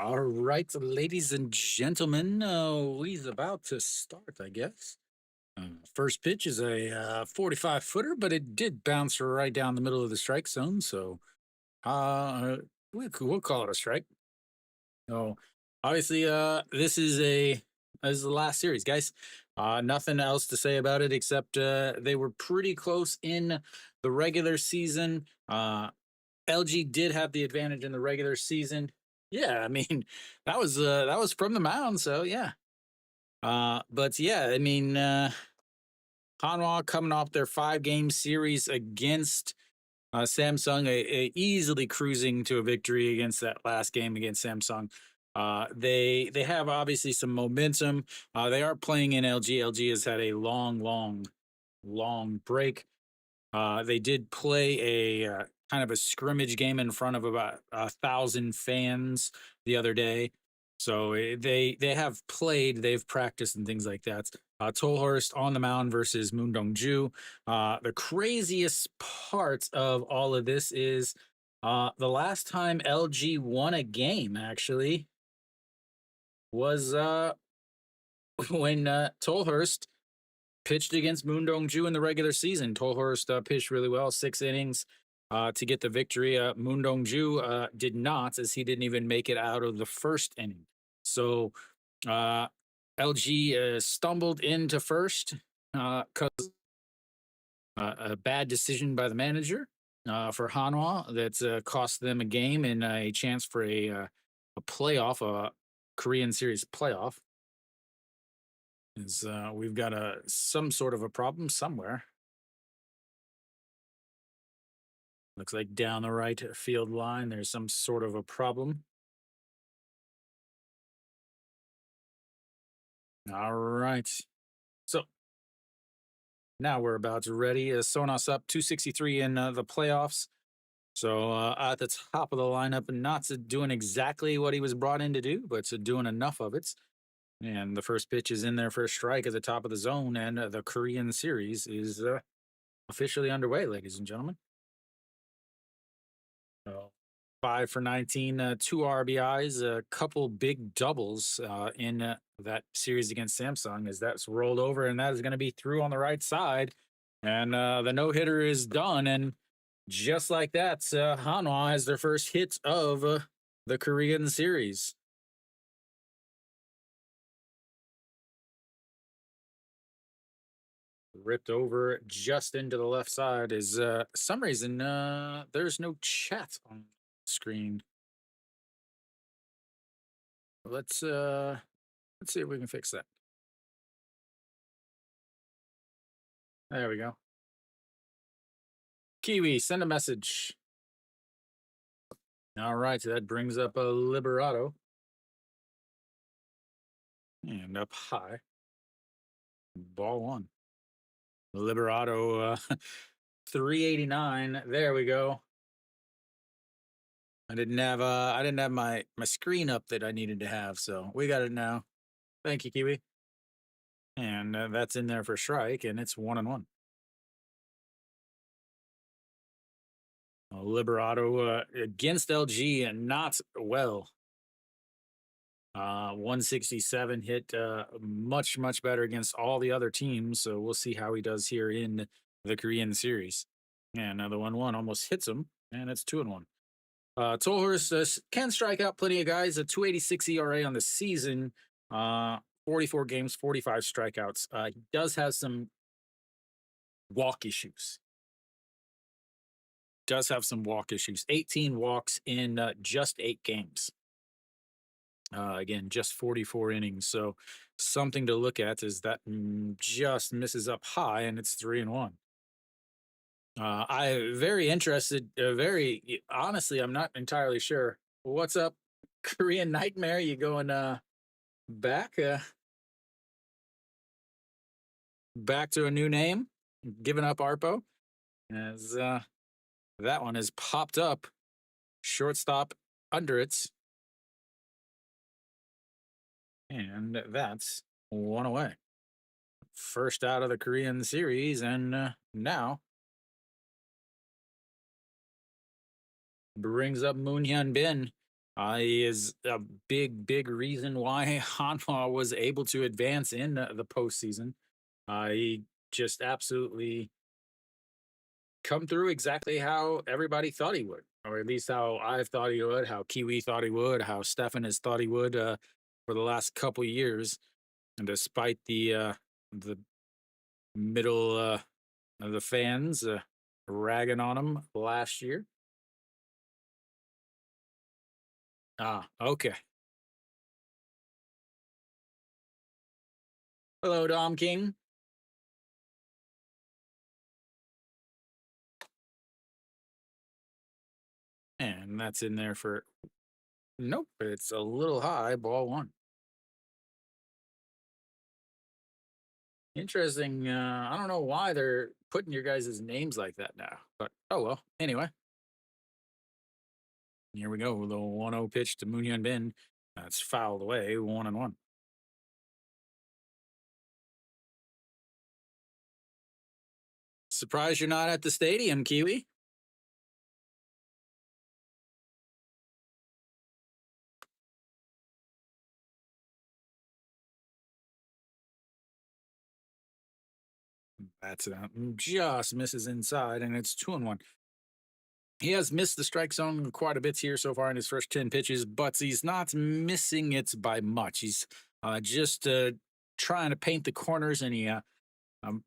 All right, ladies and gentlemen, we's about to start, I guess. First pitch is a 45 footer, but it did bounce right down the middle of the strike zone. So uh, we'll call it a strike. So obviously, this is the last series, guys. Nothing else to say about it except they were pretty close in the regular season. LG did have the advantage in the regular season. Yeah, I mean that was from the mound, so yeah. But yeah, I mean Hanwha coming off their 5 game series against Samsung, easily cruising to a victory against that last game against Samsung. They have obviously some momentum. They are playing in LG. LG has had a long break. They did play a kind of a scrimmage game in front of about 1,000 fans the other day. So they have played, they've practiced and things like that. Tolhurst on the mound versus Moon Dongju. The craziest part of all of this is the last time LG won a game actually was when Tolhurst pitched against Moon Dongju in the regular season. Tolhurst pitched really well, 6 innings to get the victory. Moon Dongju did not, as he didn't even make it out of the first inning. So uh, LG stumbled into first because a bad decision by the manager for Hanwha that cost them a game and a chance for a playoff, a Korean Series playoff. Is we've got some sort of a problem somewhere. Looks like down the right field line, there's some sort of a problem. All right. So now we're about to ready. Sonos up 263 in the playoffs. So at the top of the lineup, not doing exactly what he was brought in to do, but doing enough of it. And the first pitch is in there for a strike at the top of the zone, and the Korean series is officially underway, ladies and gentlemen. So 5 for 19, 2 RBIs, a couple big doubles in that series against Samsung as that's rolled over, and that is going to be through on the right side. And the no hitter is done. And just like that, Hanwha has their first hit of the Korean series. Ripped over just into the left side is some reason there's no chat on screen. Let's see if we can fix that. There we go. Kiwi, send a message. All right, so that brings up a Liberato. And up high. Ball one. Liberato 389. There we go. I didn't have my screen up that I needed to have, so we got it now. Thank you, Kiwi. And that's in there for strike, and it's 1-1. Liberato against LG and not well. 167 hit much better against all the other teams. So we'll see how he does here in the Korean series. And another 1-1 almost hits him, and it's 2-1. Tolhurst can strike out plenty of guys. A 286 ERA on the season. 44 games, 45 strikeouts. He does have some walk issues. 18 walks in just 8 games. Again, just 44 innings. So something to look at is that just misses up high, and it's 3-1. I very interested. Very honestly, I'm not entirely sure. What's up, Korean Nightmare? You going back back to a new name? Giving up Arpo as that one has popped up. Shortstop under it. And that's 1 away. First out of the Korean series, and now brings up Moon Hyun Bin. He is a big reason why Hanwha was able to advance in the postseason. He just absolutely come through exactly how everybody thought he would, or at least how I've thought he would, how Kiwi thought he would, how Stefan has thought he would for the last couple years. And despite the middle of the fans ragging on him last year. Ah, okay. Hello, Dom King. And that's in there for nope. It's a little high, ball one. Interesting. I don't know why they're putting your guys' names like that now, but oh well. Anyway, here we go. The 1-0 pitch to Moon Hyun Bin. That's fouled away, 1-1. Surprised you're not at the stadium, Kiwi. That's just misses inside, and it's 2-1. He has missed the strike zone quite a bit here so far in his first 10 pitches, but he's not missing it by much. He's just trying to paint the corners, and he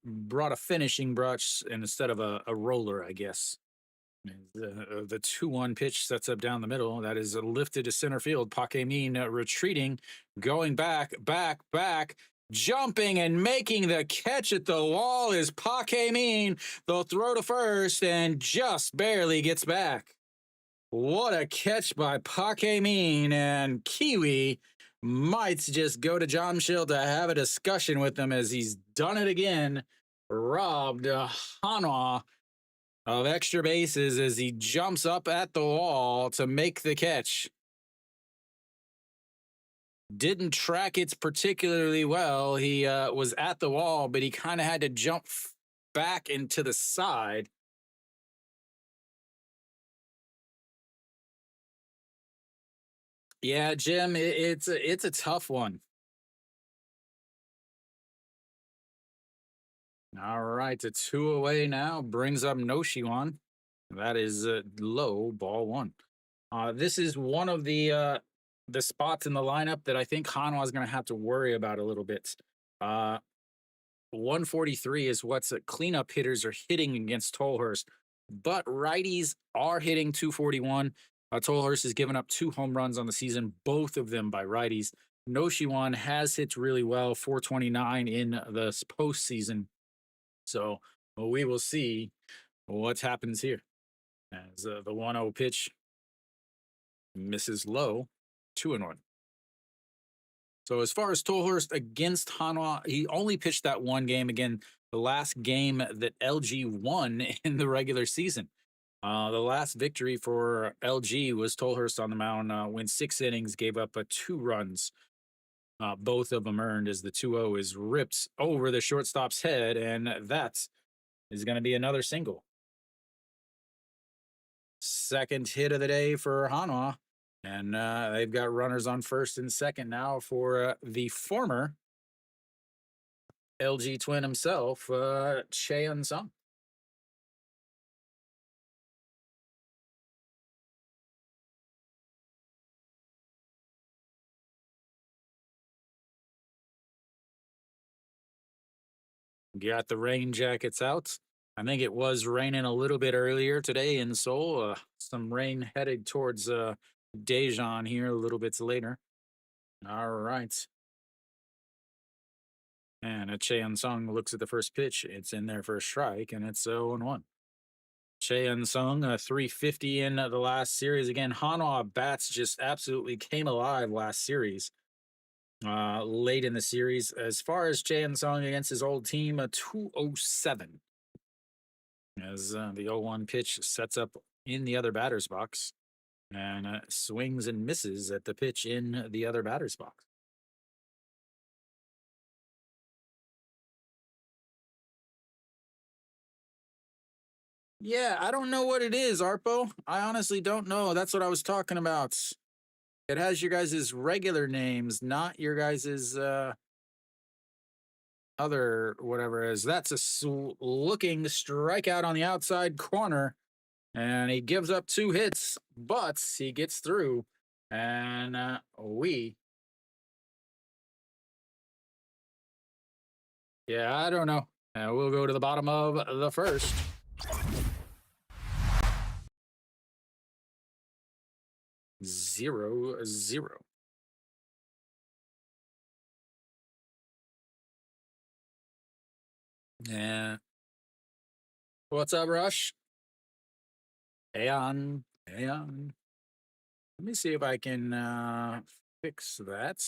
brought a finishing brush instead of a roller, I guess. The 2-1 pitch sets up down the middle. That is lifted to center field. Paque Min retreating, going back, jumping and making the catch at the wall is Paque Min. They'll throw to first and just barely gets back. What a catch by Paque Min, and Kiwi might just go to John Schill to have a discussion with him as he's done it again. Robbed Hanwha of extra bases as he jumps up at the wall to make the catch. Didn't track it particularly well. He was at the wall, but he kind of had to jump back into the side. Yeah, Jim, it's a tough one. All right, a two away now brings up Noshiwan. That is low, ball one. This is one of the spots in the lineup that I think Hanwha is going to have to worry about a little bit. 143 is what's cleanup hitters are hitting against Tolhurst, but righties are hitting 241. Tolhurst has given up 2 home runs on the season, both of them by righties. Noshiwan has hit really well, 429 in the postseason. So we will see what happens here as the 1-0 pitch misses low, 2-1. So as far as Tolhurst against Hanwha, he only pitched that one game. Again, the last game that LG won in the regular season. The last victory for LG was Tolhurst on the mound, went 6 innings, gave up 2 runs. Both of them earned as the 2-0 is ripped over the shortstop's head, and that is going to be another single. Second hit of the day for Hanwha. And they've got runners on first and second now for the former LG twin himself, Cheon Sung. Got the rain jackets out. I think it was raining a little bit earlier today in Seoul. Some rain headed towards Daejeon here a little bit later. All right. And Cheon Sung looks at the first pitch. It's in there for a strike, and it's 0-1. Cheon Sung, 350 in the last series. Again, Hanwha bats just absolutely came alive last series. Late in the series. As far as Cheon Sung against his old team, a 207. As the 0-1 pitch sets up in the other batter's box and swings and misses at the pitch in the other batter's box. Yeah, I don't know what it is, Arpo. I honestly don't know. That's what I was talking about. It has your guys' regular names, not your guys' other whatever it is. That's a looking strikeout on the outside corner, and he gives up 2 hits, but he gets through. And yeah, I don't know. We'll go to the bottom of the first. 0-0. Yeah. What's up, Rush? Hey on. Hey on. Let me see if I can fix that.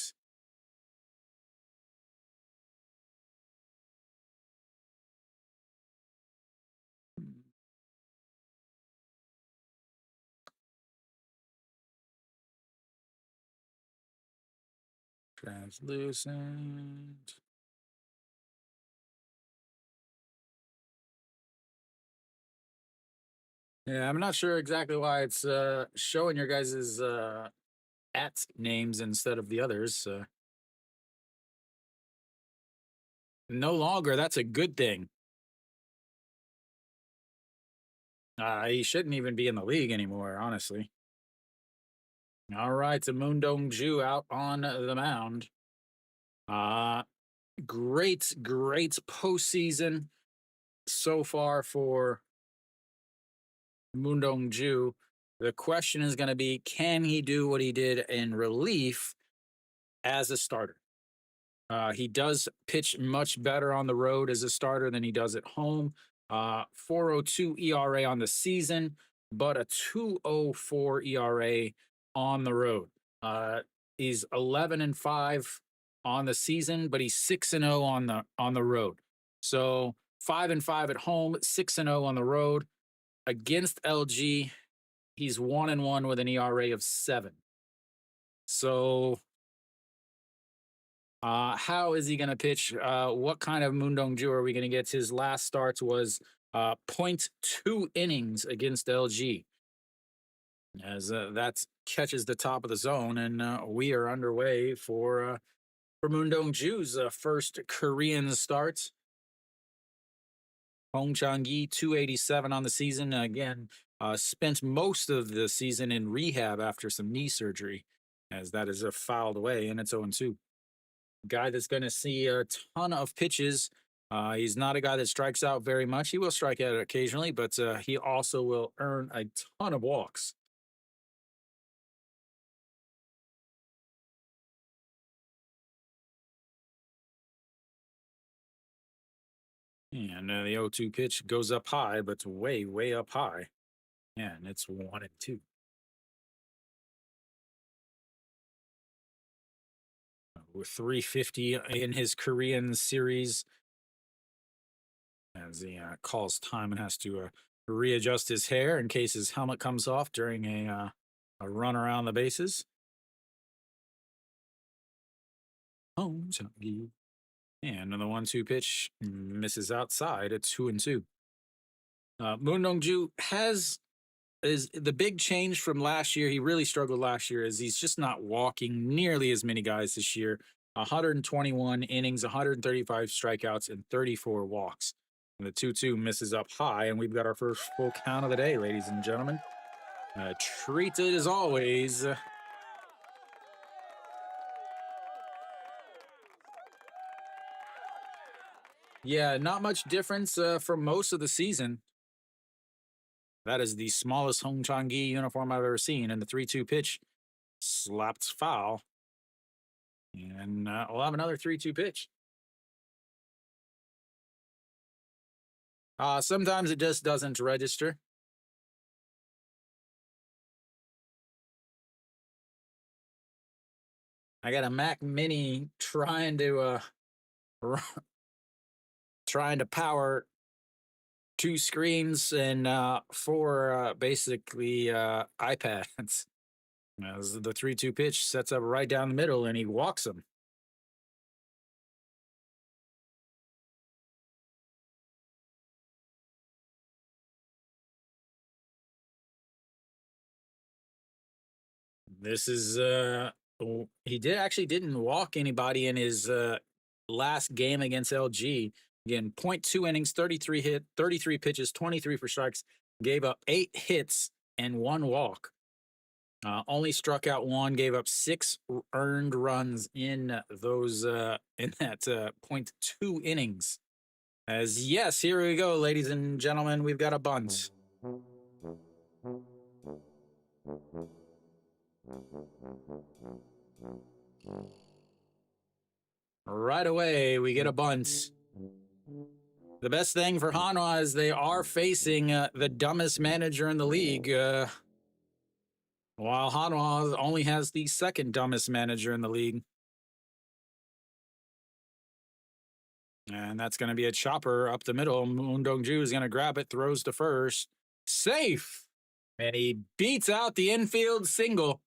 Translucent. Yeah, I'm not sure exactly why it's showing your guys' at names instead of the others. No longer. That's a good thing. He shouldn't even be in the league anymore, honestly. All right, so Moon Dong Ju out on the mound. Uh great postseason so far for Moon Dong Ju. The question is going to be, can he do what he did in relief as a starter? He does pitch much better on the road as a starter than he does at home. 4.02 ERA on the season, but a 2.04 ERA on the road. He's 11-5 on the season, but he's 6-0 on the road. So 5-5 at home, 6-0 on the road. Against LG, he's 1-1 with an ERA of 7. So how is he going to pitch? What kind of Moondong-ju are we going to get? His last starts was point 0.2 innings against LG, as that catches the top of the zone, and we are underway for Moondong-ju's first Korean start. Hong Chang-gi, 287 on the season. Again, spent most of the season in rehab after some knee surgery, as that is fouled away, and it's 0-2. Guy that's going to see a ton of pitches. He's not a guy that strikes out very much. He will strike out occasionally, but he also will earn a ton of walks. And the 0-2 pitch goes up high, but way up high. Yeah, and it's 1-2. With 350 in his Korean series, as he calls time and has to readjust his hair in case his helmet comes off during a run around the bases. Home Chang-gi. And the 1-2 pitch misses outside at 2-2. Moon Dong-ju is the big change from last year. He really struggled last year, as he's just not walking nearly as many guys this year. 121 innings, 135 strikeouts, and 34 walks. And the 2-2 misses up high, and we've got our first full count of the day, ladies and gentlemen. Treated as always. Yeah, not much difference from most of the season. That is the smallest Hong Chang-gi uniform I've ever seen. And the 3-2 pitch slapped foul. And we'll have another 3-2 pitch. Sometimes it just doesn't register. I got a Mac Mini trying to power 2 screens and 4 basically iPads. As the 3-2 pitch sets up right down the middle, and he walks him. This is he didn't walk anybody in his last game against LG. Again, point 0.2 innings, 33 pitches, 23 for strikes, gave up 8 hits and 1 walk. Only struck out 1, gave up 6 earned runs in those in that point 0.2 innings. As yes, here we go, ladies and gentlemen, we've got a bunt. Right away, we get a bunt. The best thing for Hanwha is they are facing the dumbest manager in the league, while Hanwha only has the second dumbest manager in the league. And that's going to be a chopper up the middle. Moon Dong-ju is going to grab it, throws to first. Safe! And he beats out the infield single.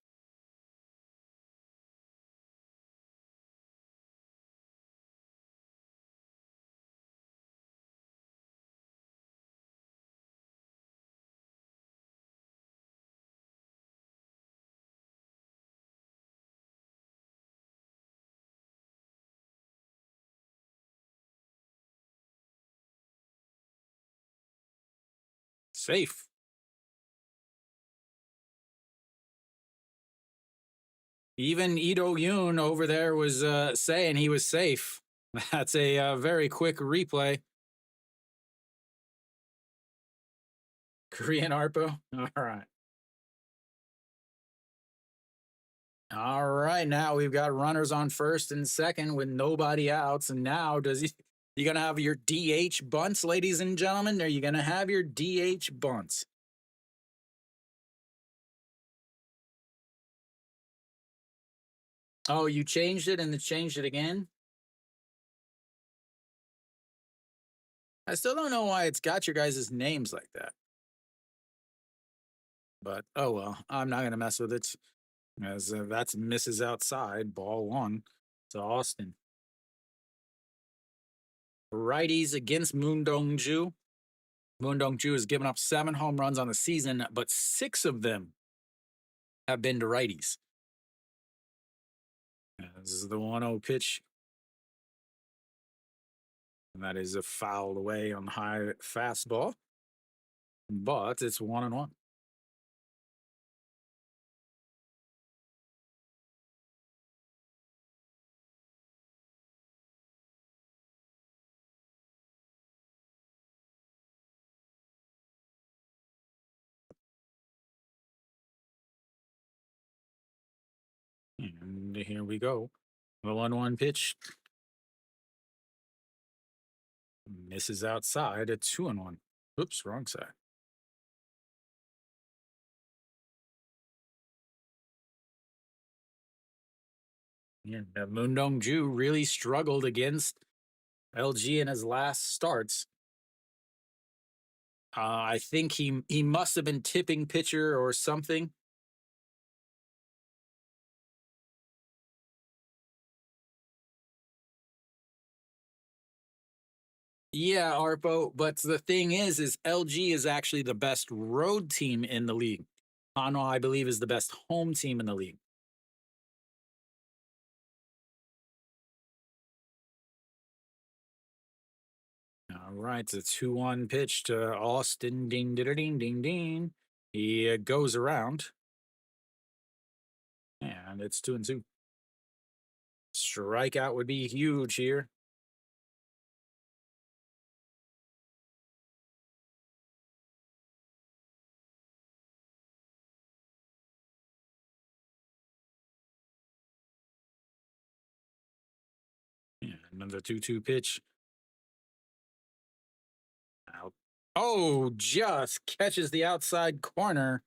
Safe. Even Ito Yoon over there was saying he was safe. That's a very quick replay. Korean Arpo. All right. All right. Now we've got runners on first and second with nobody outs. And now you gonna have your DH bunts, ladies and gentlemen? Are you gonna have your DH bunts? Oh, you changed it and then changed it again? I still don't know why it's got your guys' names like that. But oh well, I'm not gonna mess with it. As that's misses outside, ball 1 to Austin. Righties against Moon Dong-ju. Moon Dong-ju has given up 7 home runs on the season, but 6 of them have been to righties. This is the 1-0 pitch. And that is a fouled away on high fastball. But it's 1-1. And here we go. The 1-1 pitch misses outside, a 2-1. Oops, wrong side. Yeah, Moon Dong-ju really struggled against LG in his last starts. I think he must have been tipping pitcher or something. Yeah, Arpo. But the thing is LG is actually the best road team in the league. Hanwha, I believe, is the best home team in the league. All right, it's a 2-1 pitch to Austin. Ding, ding, ding, ding, ding. He goes around. And it's 2-2. Strikeout would be huge here. Yeah, another 2-2 pitch. Out. Oh, just catches the outside corner.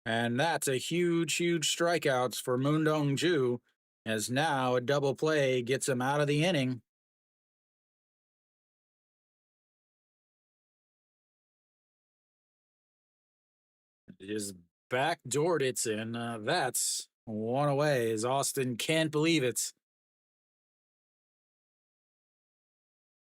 And that's a huge strikeouts for Moon Dong-ju, as now a double play gets him out of the inning. Just backdoored it, and that's 1 away, as Austin can't believe it.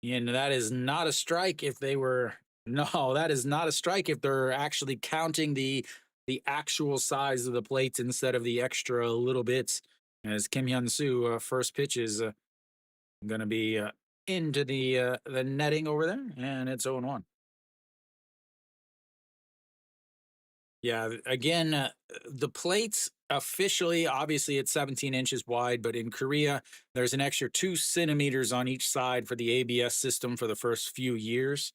And that is not a strike if they were. No, that is not a strike if they're actually counting the the actual size of the plates instead of the extra little bits. As Kim Hyun Soo, first pitch is going to be into the netting over there, and it's 0-1. Yeah, again, the plates officially, obviously, it's 17 inches wide, but in Korea, there's an extra 2 centimeters on each side for the ABS system for the first few years,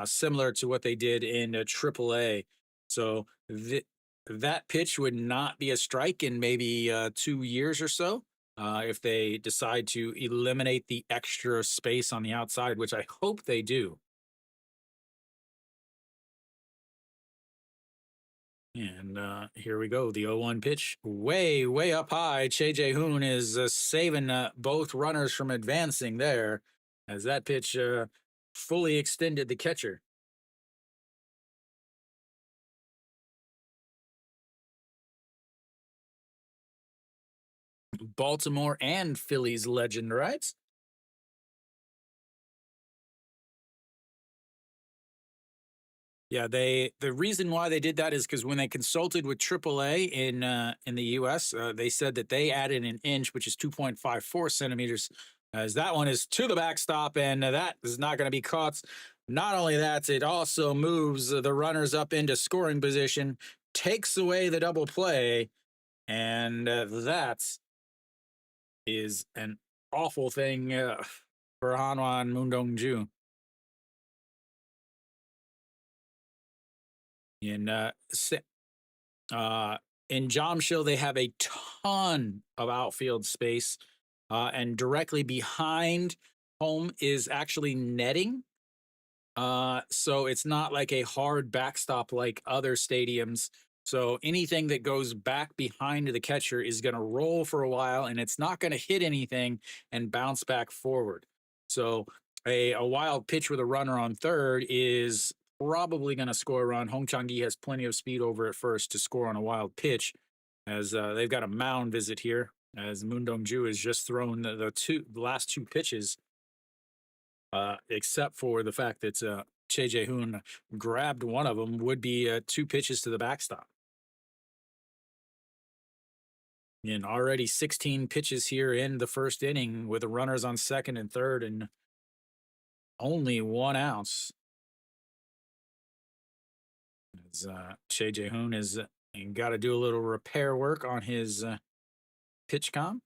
similar to what they did in AAA. So that pitch would not be a strike in maybe 2 years or so. If they decide to eliminate the extra space on the outside, which I hope they do. And here we go. The 0-1 pitch, way, way up high. Che Jae Hoon is saving both runners from advancing there as that pitch fully extended the catcher. Baltimore and Phillies legend, right? Yeah, the reason why they did that is because when they consulted with AAA in the U.S., they said that they added an inch, which is 2.54 centimeters, as that one is to the backstop, and that is not going to be caught. Not only that, it also moves the runners up into scoring position, takes away the double play, and that is an awful thing for Hanwha and Moondong Ju. In Uh, in Jamshil, they have a ton of outfield space, and directly behind home is actually netting. So it's not like a hard backstop like other stadiums. So anything that goes back behind the catcher is going to roll for a while, and it's not going to hit anything and bounce back forward. So a wild pitch with a runner on third is probably going to score a run. Hong Chang-gi has plenty of speed over at first to score on a wild pitch, as they've got a mound visit here. As Moon Dong Ju has just thrown the last two pitches, except for the fact that Che Jae Hoon grabbed one of them, would be two pitches to the backstop. And already 16 pitches here in the first inning with the runners on second and third and only 1 ounce. As Che Jae Hoon has got to do a little repair work on his pitch com.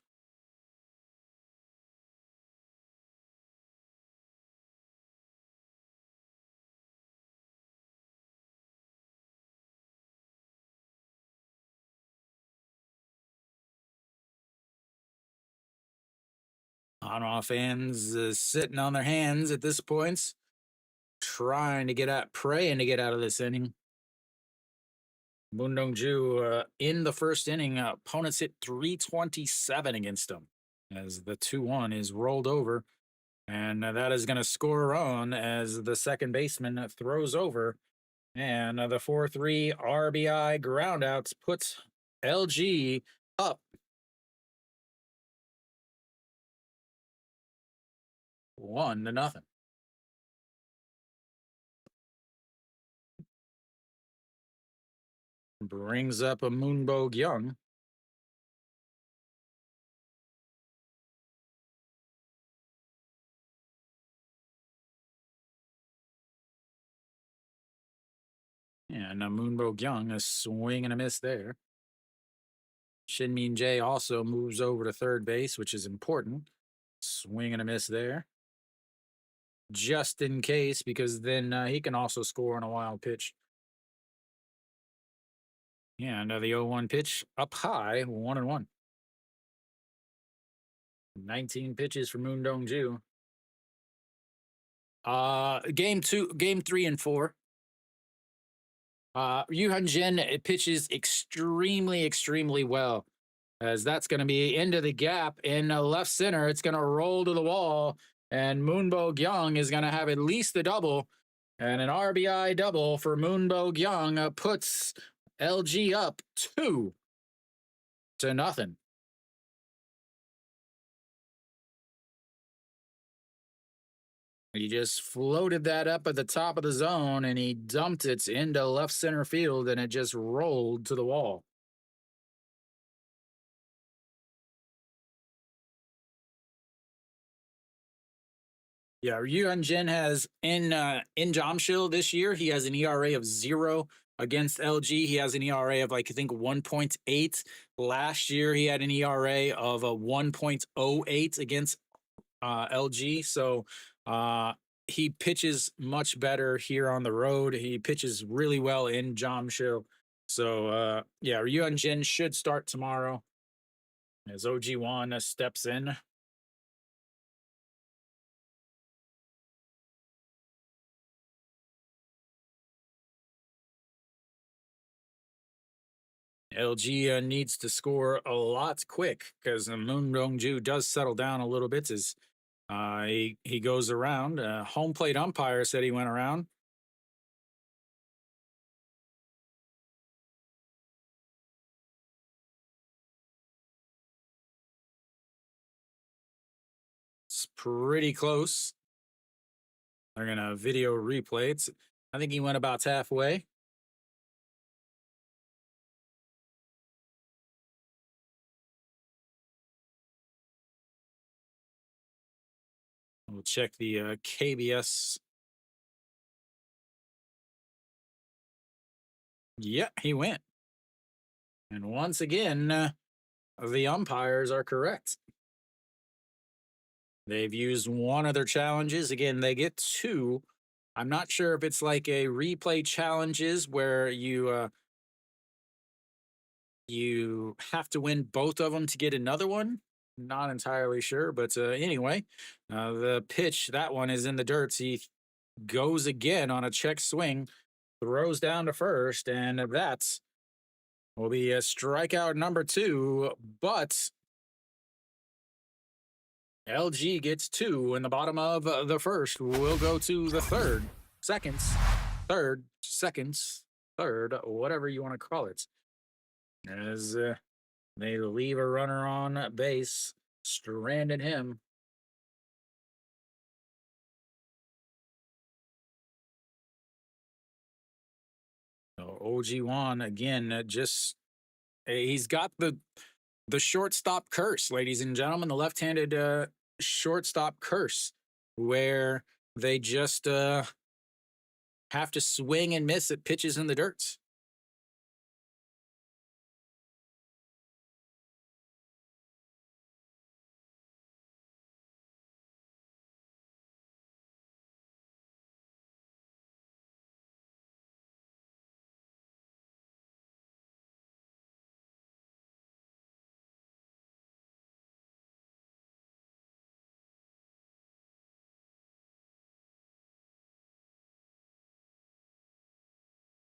On fans sitting on their hands at this point, trying to praying to get out of this inning. Moon Ju in the first inning, opponents hit 327 against him as the 2-1 is rolled over. And that is going to score on as the second baseman throws over. And the 4-3 RBI groundouts puts LG up 1-0. Brings up a Moonbo Young. And Moonbo Young, a swing and a miss there. Shin Min Jae also moves over to third base, which is important. Swing and a miss there. Just in case, because then he can also score on a wild pitch. Yeah, and the 0-1 pitch up high, 1-1. 19 pitches for Moon Dong Ju. Game 3 and 4. Yu Han Jin pitches extremely, extremely well, as that's going to be into the gap in left center. It's going to roll to the wall, and Moonbo Gyung is going to have at least a double, and an RBI double for Moonbo Gyung puts LG up 2-0. He just floated that up at the top of the zone and he dumped it into left center field and it just rolled to the wall. Yeah, Ryun Jin has in Jamshil this year. He has an ERA of 0 against LG. He has an ERA of like I think 1.8. Last year he had an ERA of a 1.08 against LG. So uh, he pitches much better here on the road. He pitches really well in Jamshil. So yeah, Ryun Jin should start tomorrow as OG1 steps in. LG needs to score a lot quick because Moon Dongju does settle down a little bit as he goes around. Home plate umpire said he went around. It's pretty close. They're gonna video replay it. I think he went about halfway. We'll check the KBS. Yeah, he went. And once again, the umpires are correct. They've used one of their challenges. Again, they get two. I'm not sure if it's like a replay challenges where you have to win both of them to get another one. Not entirely sure, but anyway, the pitch, that one is in the dirt. He goes again on a check swing, throws down to first, and that will be a strikeout number 2. But LG gets 2 in the bottom of the first. We'll go to the seconds, third, whatever you want to call it. As they leave a runner on base, stranded him. So OG1 again, just he's got the shortstop curse, ladies and gentlemen, the left-handed shortstop curse, where they just have to swing and miss at pitches in the dirt.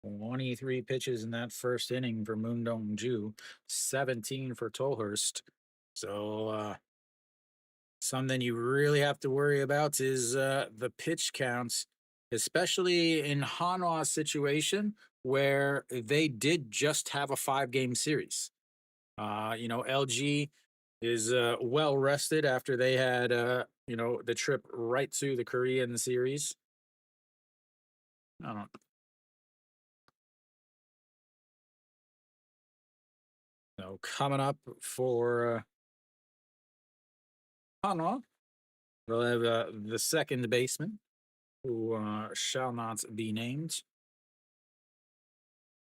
Twenty-three pitches in that first inning for Moon Dong-ju, 17 for Tolhurst. So something you really have to worry about is the pitch counts, especially in Hanwha's situation where they did just have a 5-game series. LG is well rested after they had the trip right to the Korean series. I don't know. Coming up for Hanwha, we'll have the second baseman who shall not be named.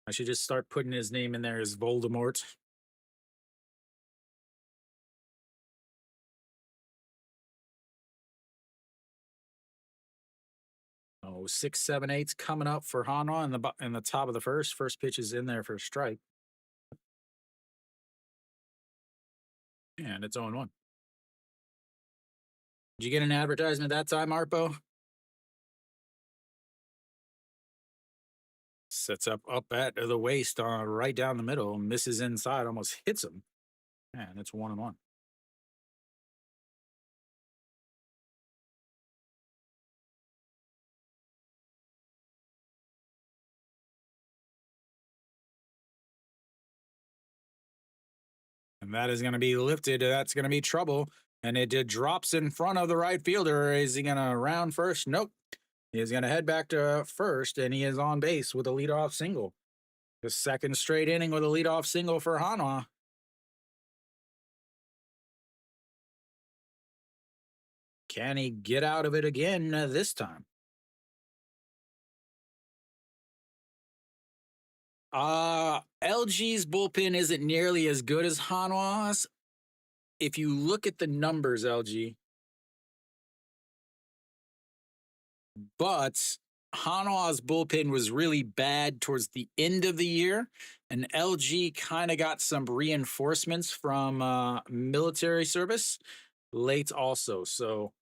I should just start putting his name in there as Voldemort. Oh, 6, 7, 8's coming up for Hanwha in the top of the first. First pitch is in there for a strike. And it's 0-1. Did you get an advertisement that time, Arpo? Sets up at the waist, right down the middle, misses inside, almost hits him. And it's 1-1. And that is going to be lifted. That's going to be trouble. and it did drops in front of the right fielder. Is he going to round first? Nope. He's going to head back to first, and he is on base with a leadoff single. The second straight inning with a leadoff single for Hanwha. Can he get out of it again this time? LG's bullpen isn't nearly as good as Hanwha's. If you look at the numbers, LG, but Hanwha's bullpen was really bad towards the end of the year, and LG kind of got some reinforcements from military service late also. So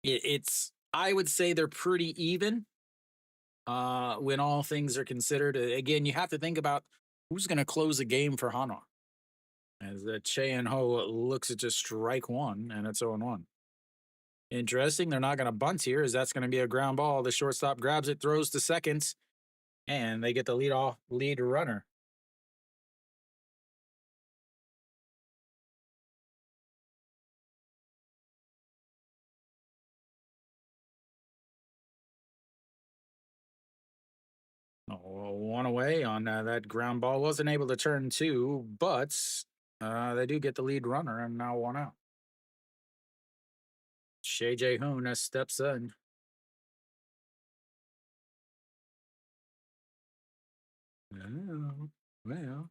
it's I would say they're pretty even when all things are considered. Again, you have to think about who's going to close a game for Hanwha. As Che Ho looks at just strike one, and it's 0-1. Interesting. They're not going to bunt here, as that's going to be a ground ball. The shortstop grabs it, throws to second, and they get the lead runner. Oh, one away on that ground ball. Wasn't able to turn two, but they do get the lead runner, and now one out. Shea J. Hoon steps in. Well.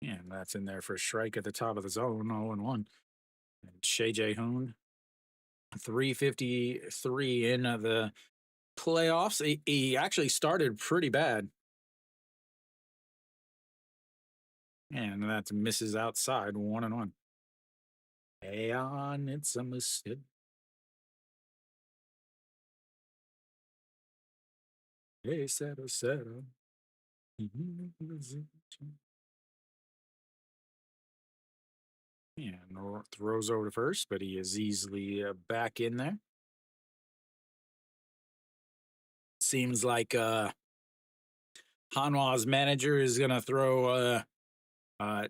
And that's in there for a strike at the top of the zone, 0-1. And Shea J. Hoon, 353 in the playoffs. He actually started pretty bad. And that misses outside, 1-1. Hey, on, it's a mistake. Hey, settle. And throws over to first, but he is easily back in there. Seems like Hanwha's manager is going to throw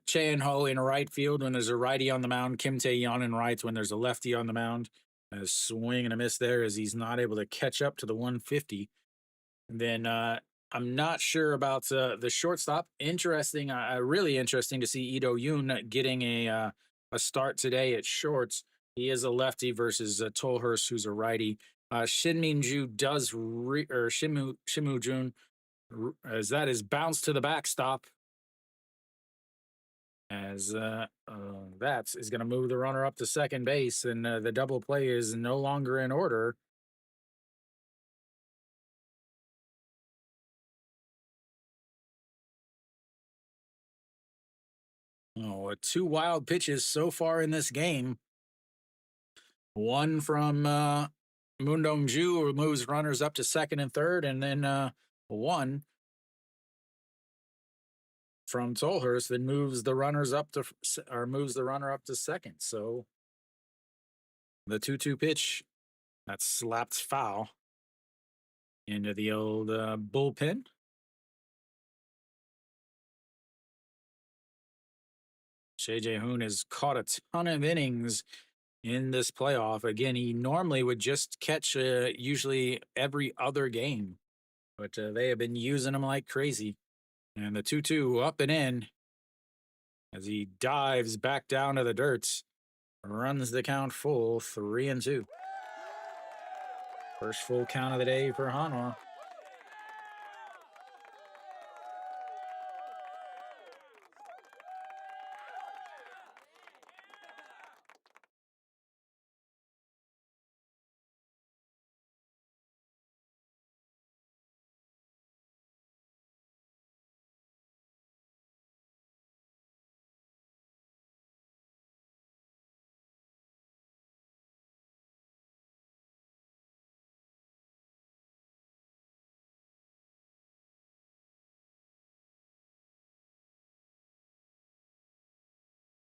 Che Ho in right field when there's a righty on the mound, Kim Tae-yeon in right when there's a lefty on the mound. A swing and a miss there as he's not able to catch up to the 150. And then I'm not sure about the shortstop. Interesting, really interesting to see Ito Yoon getting a start today at shorts. He is a lefty versus Tolhurst, who's a righty. Shin Min-ju does, or Shimu Jun, as that is bounced to the backstop. As that is going to move the runner up to second base, and the double play is no longer in order. Oh, two wild pitches so far in this game. One from Moon Dong-ju, who moves runners up to second and third, and then one from Tolhurst that moves the runners up to, or moves the runner up to second. So the 2-2 pitch that slapped foul into the old bullpen. Shea J. Hoon has caught a ton of innings in this playoff. Again, he normally would just catch usually every other game, but they have been using him like crazy. And the 2-2 up and in as he dives back down to the dirt, runs the count full, 3-2. First full count of the day for Hanwha.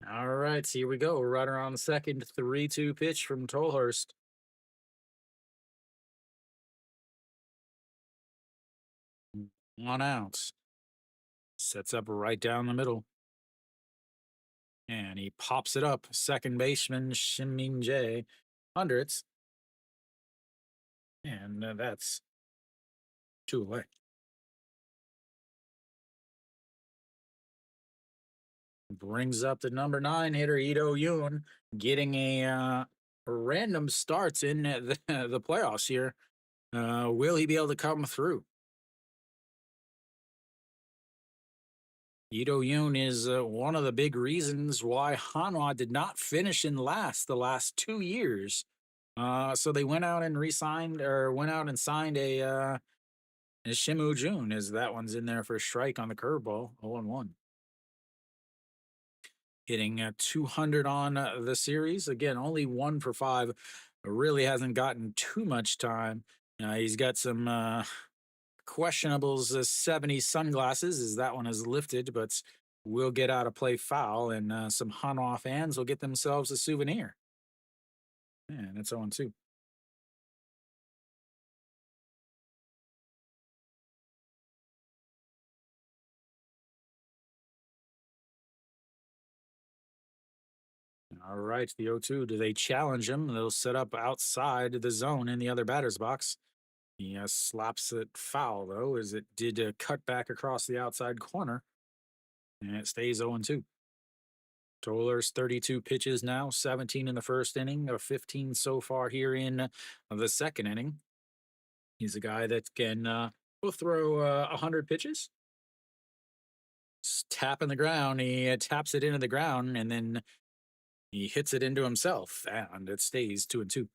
All right, here we go. Runner on second, 3-2 pitch from Tolhurst. One out. Sets up right down the middle. And he pops it up. Second baseman Shimin Jae under it. And that's two away. Brings up the number 9 hitter, Ito Yoon, getting a random starts in the playoffs here. Will he be able to come through? Ito Yoon is one of the big reasons why Hanwha did not finish in last the last 2 years. So they went out and re-signed or went out and signed a Shimu Jun, as that one's in there for a strike on the curveball, 0-1. Hitting 200 on the series. Again, only 1 for 5. Really hasn't gotten too much time. He's got some questionables 70 sunglasses, as that one is lifted, but will get out of play foul, and some Hanwha fans will get themselves a souvenir. And it's 0-2. All right, the 0-2. Do they challenge him? They'll set up outside the zone in the other batter's box. He slaps it foul, though, as it did cut back across the outside corner. And it stays 0-2. Toller's 32 pitches now, 17 in the first inning, 15 so far here in the second inning. He's a guy that can will throw 100 pitches. Tapping the ground, he taps it into the ground, and then he hits it into himself, and it stays 2-2.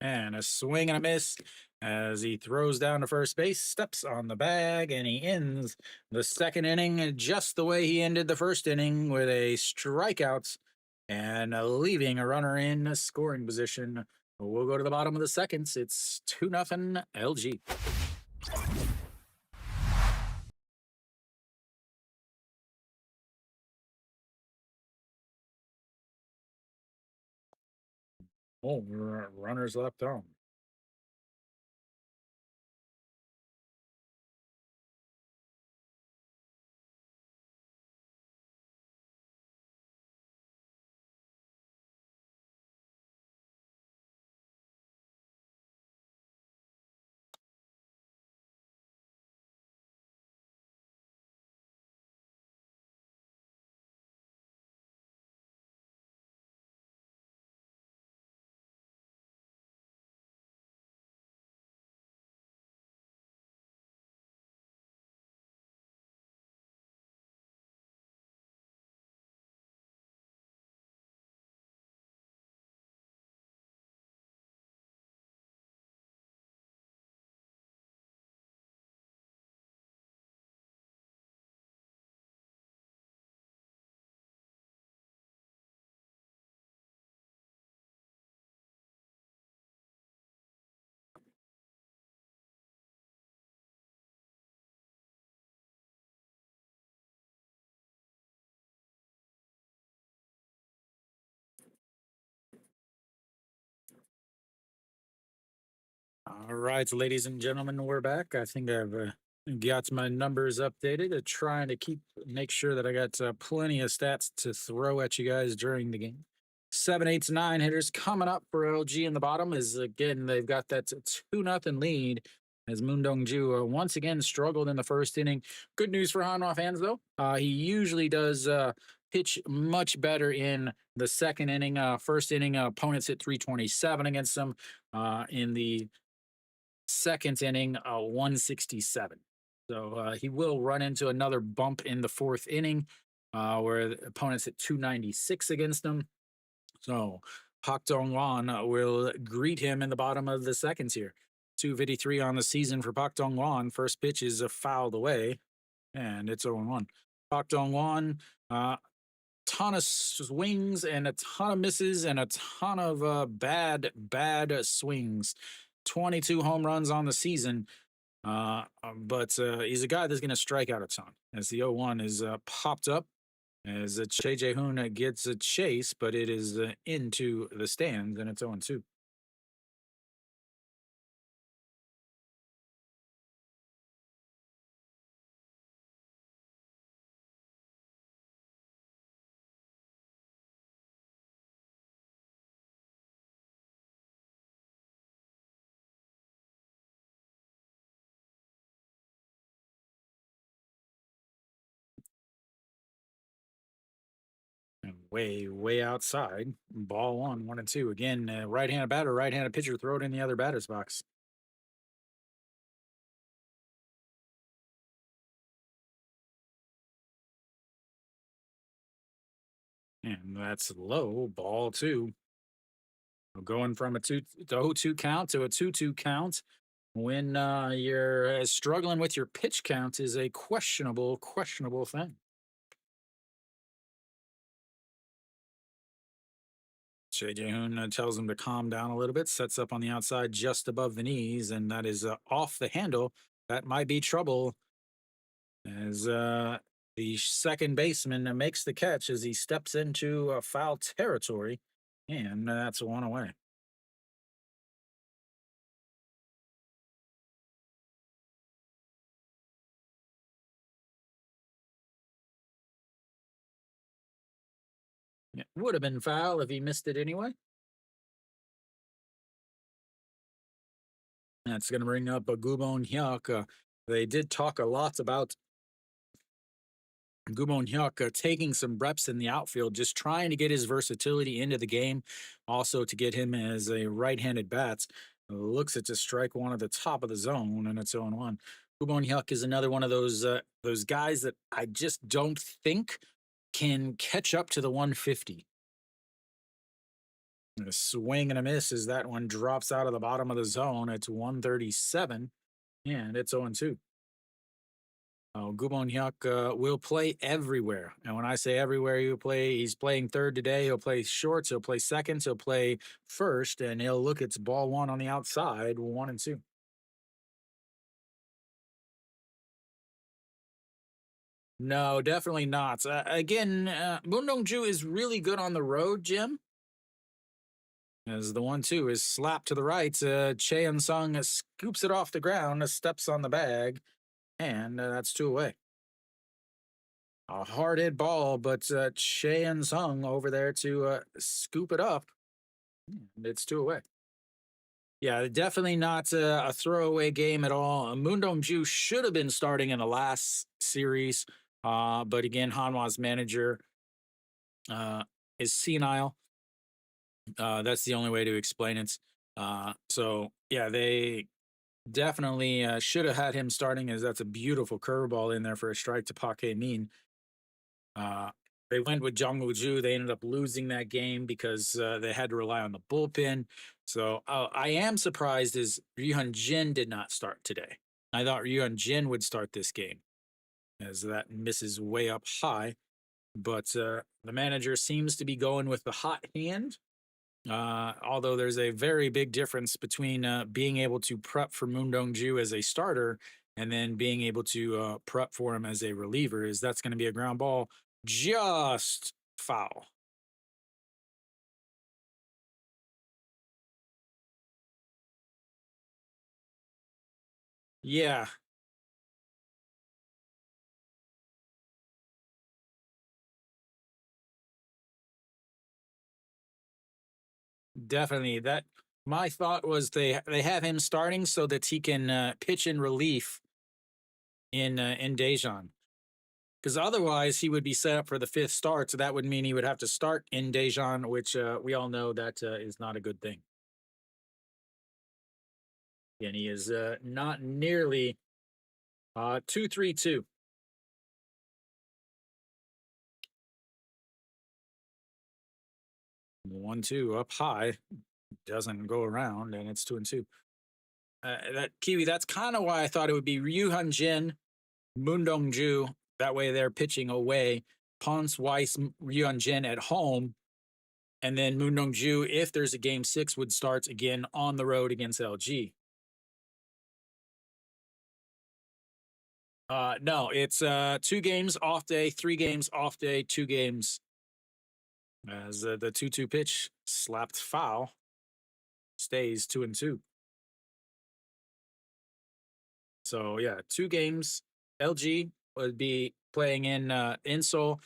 And a swing and a miss as he throws down to first base, steps on the bag, and he ends the second inning just the way he ended the first inning, with a strikeout and leaving a runner in scoring position. We'll go to the bottom of the second. It's 2-0 LG. Oh, runners left on. All right, ladies and gentlemen, we're back. I think I've got my numbers updated. Trying to make sure that I got plenty of stats to throw at you guys during the game. 7, 8, 9 hitters coming up for LG in the bottom. Is again, they've got that 2-0 lead as Moon Dong-ju once again struggled in the first inning. Good news for Hanwha fans, though. He usually does pitch much better in the second inning. First inning, opponents hit 327 against him. In the second inning, 167. So he will run into another bump in the fourth inning, where the opponents hit 296 against him. So Pak Dong-wan will greet him in the bottom of the seconds here. 253 on the season for Pak Dong-wan. First pitch is fouled away, and it's 0-1. Pak Dong-wan, ton of swings and a ton of misses and a ton of bad swings. 22 home runs on the season. But he's a guy that's going to strike out a ton as the 0-1 is popped up as Che Jae-hoon gets a chase, but it is into the stands and it's 0-2. And way outside. Ball one, 1-2. Again, right-handed batter, right-handed pitcher, throw it in the other batter's box. And that's low, ball two. Going from a 0-2 count to a 2-2 count when you're struggling with your pitch count is a questionable thing. Shea Jae-hoon tells him to calm down a little bit, sets up on the outside just above the knees, and that is off the handle. That might be trouble as the second baseman makes the catch as he steps into foul territory, and that's one away. It would have been foul if he missed it anyway. That's going to bring up a Gubon Hyuk. They did talk a lot about Gubon Hyuk taking some reps in the outfield, just trying to get his versatility into the game, also to get him as a right-handed bat. Looks it to strike one at the top of the zone, and it's 0-1. Gubon Hyuk is another one of those guys that I just don't think can catch up to the 150. A swing and a miss as that one drops out of the bottom of the zone. It's 137, and it's 0-2. Oh, Gubon Hyuk will play everywhere. And when I say everywhere, he's playing third today. He'll play shorts, he'll play seconds, he'll play first, and he'll look it's ball one on the outside, 1-2. No, definitely not. Again, Moon Dong-ju is really good on the road, Jim. As the 1-2 is slapped to the right, Cheon Sung scoops it off the ground, steps on the bag, and that's two away. A hard hit ball, but Cheon Sung over there to scoop it up. And it's two away. Yeah, definitely not a throwaway game at all. Moondong Ju should have been starting in the last series, but again, Hanwha's manager uh, is senile. That's the only way to explain it. So yeah, they definitely should have had him starting, as that's a beautiful curveball in there for a strike to Park Min. Uh, they went with Jung Woo Ju. They ended up losing that game because they had to rely on the bullpen. So I am surprised as Ryuhan Jin did not start today. I thought Ryuhan Jin would start this game as that misses way up high. But the manager seems to be going with the hot hand. Although there's a very big difference between being able to prep for Moon Dong-ju as a starter and then being able to prep for him as a reliever, is that's going to be a ground ball just foul. Yeah, definitely. That my thought was they have him starting so that he can pitch in relief in Daejeon. Because otherwise he would be set up for the fifth start, so that would mean he would have to start in Daejeon, which we all know that is not a good thing. And he is not nearly 2-3-2. 1-2 up high, doesn't go around, and it's 2-2. That Kiwi, that's kind of why I thought it would be Ryu Han Jin, Moon Dong Ju. That way they're pitching away. Ponce Weiss, Ryu Han Jin at home. And then Moon Dong Ju, if there's a game six, would start again on the road against LG. No, it's 2 games off day, 3 games off day, 2 games. As the 2-2 pitch slapped foul, stays 2-2. So yeah, 2 games. LG would be playing in Seoul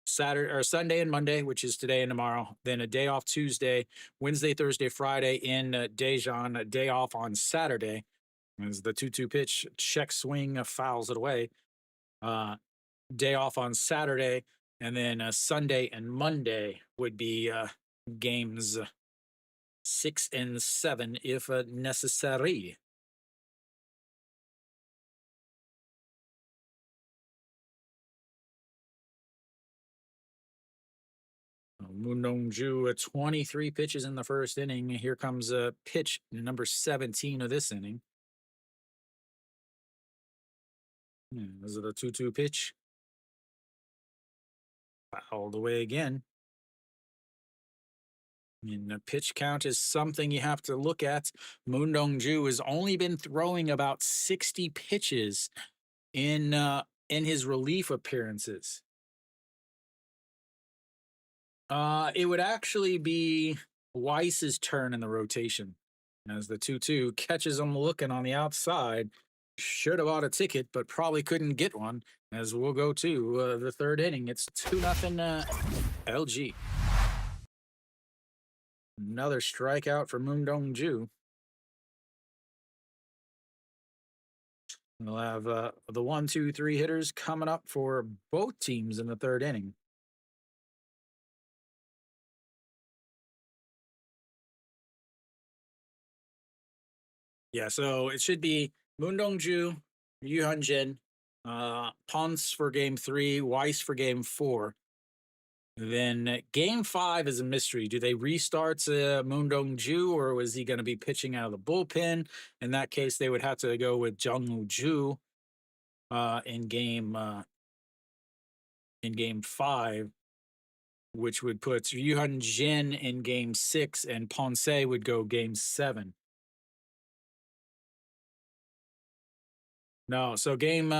Saturday or Sunday and Monday, which is today and tomorrow. Then a day off Tuesday, Wednesday, Thursday, Friday in Daejeon. A day off on Saturday. As the 2-2 pitch check swing fouls it away. Uh, Day off on Saturday, and then Sunday and Monday would be games 6 and 7 if necessary. Moon Dong-ju, 23 pitches in the first inning. Here comes pitch number 17 of this inning. This is the 2-2 pitch. Fouled away again. And the pitch count is something you have to look at. Moon Dong-ju has only been throwing about 60 pitches in his relief appearances. It would actually be Weiss's turn in the rotation as the 2-2 catches him looking on the outside. Should have bought a ticket, but probably couldn't get one. As we'll go to the third inning, it's 2-0 LG. Another strikeout for Moon Dong-ju. We'll have the 1, 2, 3 hitters coming up for both teams in the third inning. Yeah, so it should be Moon Dong-ju, Yu Hyun-jin, Ponce for game 3, Weiss for game 4. Then game 5 is a mystery. Do they restart Moon Dong-ju, or was he going to be pitching out of the bullpen? In that case, they would have to go with Jung Woo-ju in game 5, which would put Yu Hyun-jin in game 6, and Ponce would go game 7. No, so game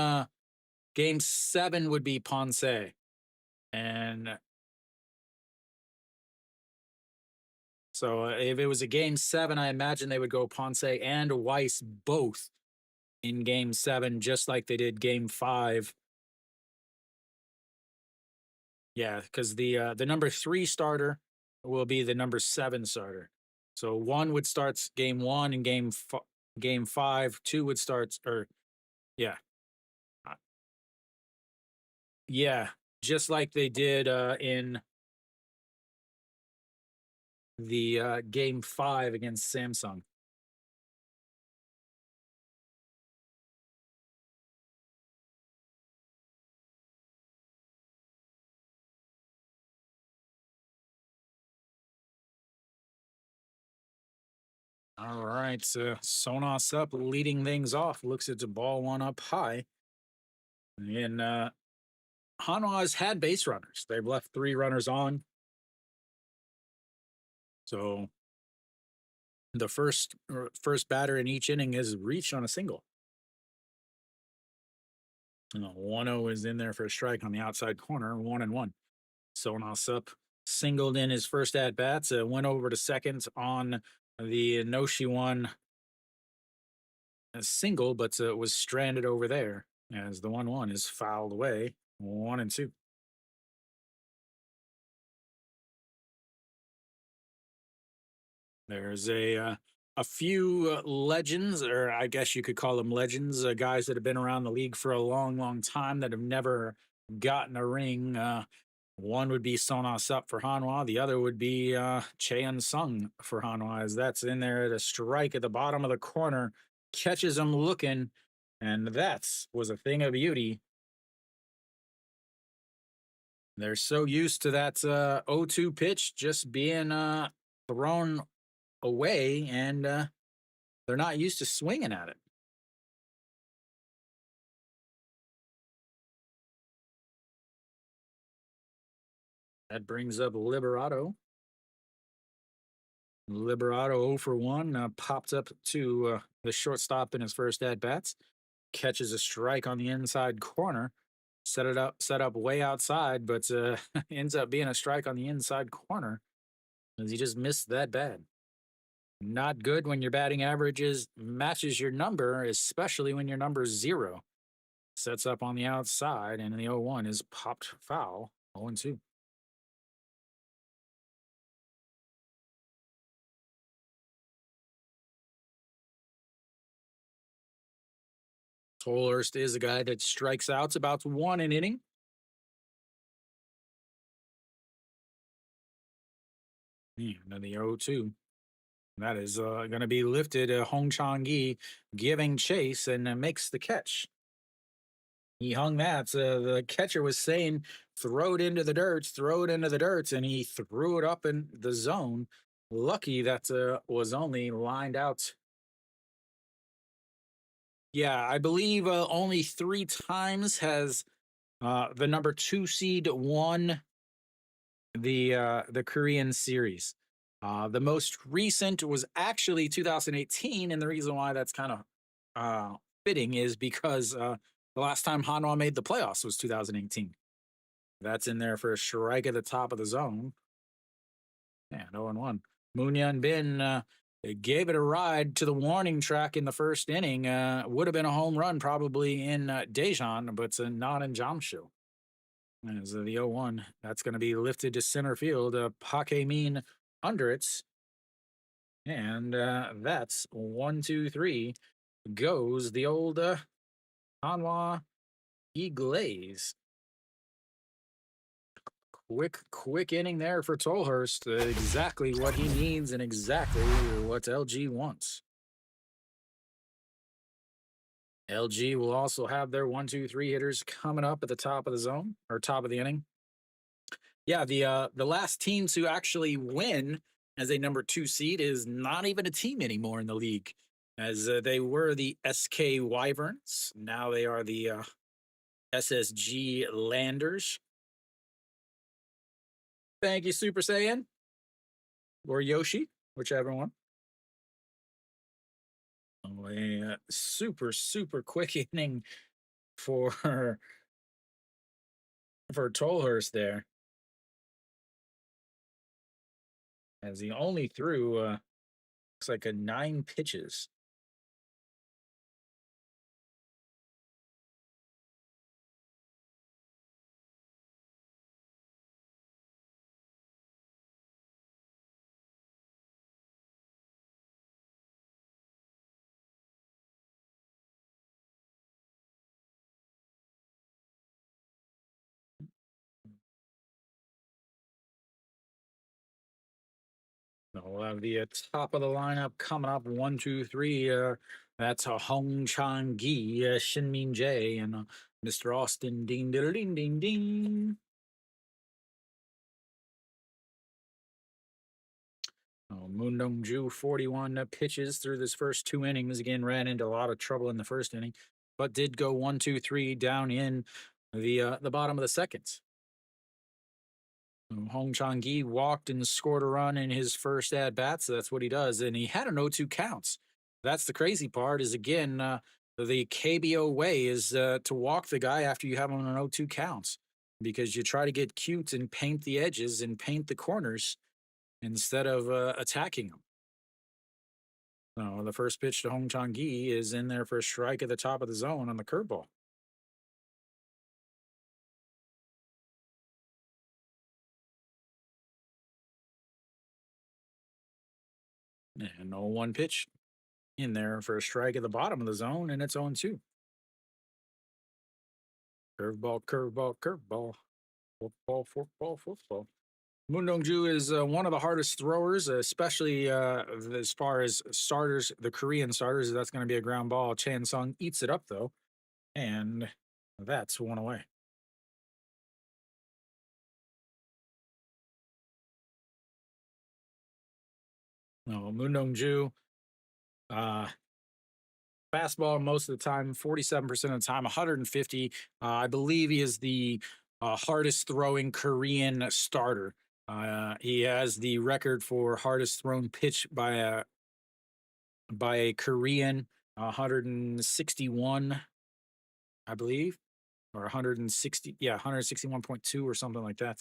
7 would be Ponce. And so if it was a game 7, I imagine they would go Ponce and Weiss both in game 7, just like they did game 5. Yeah, because the number 3 starter will be the number 7 starter. So one would start game 1 and game 5. 2 would start, or yeah, uh, yeah, just like they did in the game 5 against Samsung. All right, so Sonos up, leading things off. Looks at the ball one up high. And Hanwha's had base runners. They've left 3 runners on. So the first batter in each inning is reached on a single. 1-0 is in there for a strike on the outside corner, 1-1. Sonos up singled in his first at bats, went over to second on the Noshi one a single, but was stranded over there as the 1-1 is fouled away, 1-2. There's a few legends, or I guess you could call them legends, guys that have been around the league for a long, long time that have never gotten a ring. One would be Sonos Up for Hanwha. The other would be Cheon Sung for Hanwha, as that's in there at a strike at the bottom of the corner, catches him looking, and that was a thing of beauty. They're so used to that 0-2 pitch just being thrown away, and they're not used to swinging at it. That brings up Liberato. Liberato 0 for 1, popped up to the shortstop in his first at bats. catches a strike on the inside corner, set up way outside, but ends up being a strike on the inside corner as he just missed that bad. Not good when your batting averages matches your number, especially when your number is 0. Sets up on the outside, and the 0-1 is popped foul. 0-2. Tolhurst is a guy that strikes out about one an inning. And the 0-2. That is going to be lifted. Hong Chang-gi giving chase and makes the catch. He hung that. The catcher was saying, throw it into the dirt, throw it into the dirt, and he threw it up in the zone. Lucky that was only lined out. Yeah, I believe only 3 times has the number 2 seed won the Korean series. The most recent was actually 2018, and the reason why that's kind of fitting is because the last time Hanwha made the playoffs was 2018. That's in there for a strike at the top of the zone. Yeah, 0-1. Moon Yun Bin gave it a ride to the warning track in the first inning. Would have been a home run probably in Daejeon, but not in Jamsil. As the 0-1, that's going to be lifted to center field. Pak Min under it. And that's 1-2-3. Goes the old Hanwha Eagles. Quick inning there for Tolhurst. Exactly what he needs and exactly what LG wants. LG will also have their 1-2-3 hitters coming up at the top of the zone or top of the inning. Yeah, the last team to actually win as a number 2 seed is not even a team anymore in the league, as they were the SK Wyverns. Now they are the SSG Landers. Thank you, Super Saiyan or Yoshi, whichever one. Oh, a super quick inning for Tolhurst there, as he only threw looks like a 9 pitches. We'll have the top of the lineup coming up 1-2-3. That's Hong Chang-gi, Shin Min Jae, and Mr. Austin Ding Ding Ding Ding Ding. Moon Dong-ju, 41 pitches through this first 2 innings. Again, ran into a lot of trouble in the first inning, but did go 1-2-3 down in the bottom of the second. Hong Chang-gi walked and scored a run in his first at bat, so that's what he does, and he had an 0-2 counts. That's the crazy part. Is again the KBO way is to walk the guy after you have him on an 0-2 counts, because you try to get cute and paint the edges and paint the corners instead of attacking him. The first pitch to Hong Chang-gi is in there for a strike at the top of the zone on the curveball. And 0-1 pitch in there for a strike at the bottom of the zone, and it's 0-2. Curveball, curveball, curveball. Football, football, football. Moon Dong-ju is one of the hardest throwers, especially as far as starters, the Korean starters. That's going to be a ground ball. Chan Sung eats it up, though, and that's 1 away. No, Moon Dong-ju, fastball most of the time, 47% of the time, 150. I believe he is the hardest throwing Korean starter. He has the record for hardest thrown pitch by a Korean, 161. I believe, or 160. Yeah, 161.2 or something like that.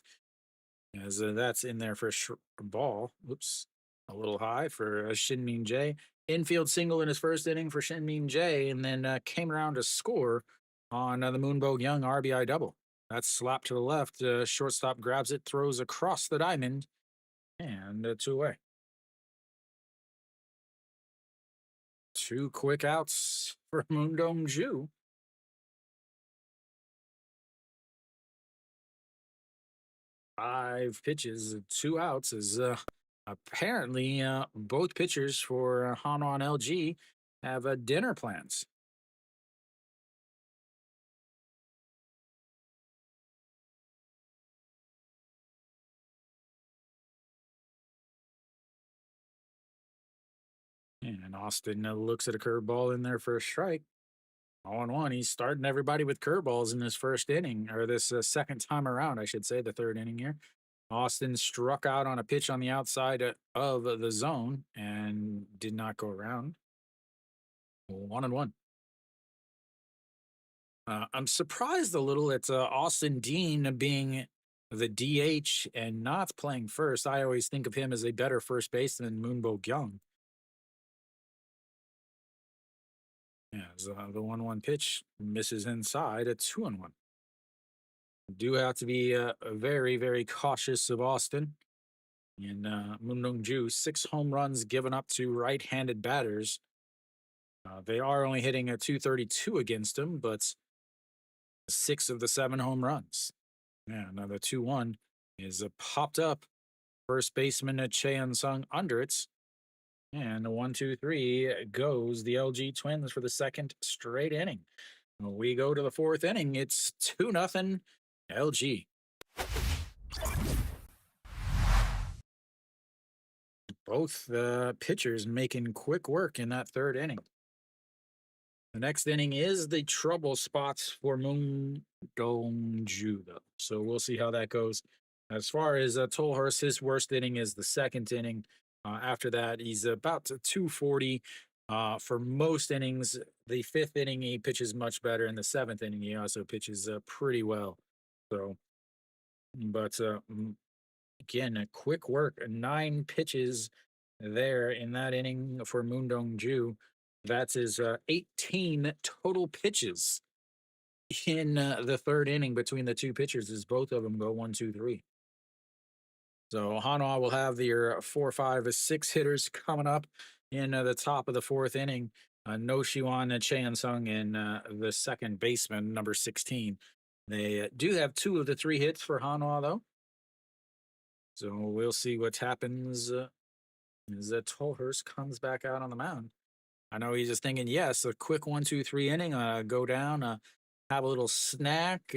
As that's in there for a ball. Oops, a little high for Shin Jae. Infield single in his first inning for Shin Jae, and then came around to score on the Moonbo Young RBI double. That's slapped to the left. Shortstop grabs it, throws across the diamond, and two away. Two quick outs for Moondong Ju. Five pitches, two outs is apparently both pitchers for Hanwha and LG have dinner plans. And Austin looks at a curveball in there for a strike. 0-1. He's starting everybody with curveballs in this first inning, or this second time around, I should say, the third inning here. Austin struck out on a pitch on the outside of the zone and did not go around. 1-1. I'm surprised a little at Austin Dean being the DH and not playing first. I always think of him as a better first baseman than Moonbo Kyung. Yeah, the 1-1 pitch misses inside at 2-1. Do have to be very, very cautious of Austin. And Moon Dong Ju, 6 home runs given up to right handed batters. They are only hitting a 232 against him, but 6 of the 7 home runs. Yeah, another 2-1 is popped up. First baseman Cheon Sung under it. And 1-2-3 goes the LG Twins for the second straight inning. We go to the fourth inning. It's 2-0 LG. Both pitchers making quick work in that third inning. The next inning is the trouble spots for Moon Dong-ju, though. So we'll see how that goes. As far as Tolhurst, his worst inning is the second inning. After that, he's about to 240 for most innings. The fifth inning, he pitches much better. In the seventh inning, he also pitches pretty well. So, but again, a quick work, 9 pitches there in that inning for Moon Dong-ju. That's his 18 total pitches in the third inning between the two pitchers as both of them go 1-2-3. So Hanwha will have their 4, 5, 6 hitters coming up in the top of the fourth inning. No Shiwan Chan Sung and the second baseman, number 16. They do have 2 of the 3 hits for Hanwha, though. So we'll see what happens as Tolhurst comes back out on the mound. I know he's just thinking, yes, a quick 1, 2, 3 inning, go down, have a little snack,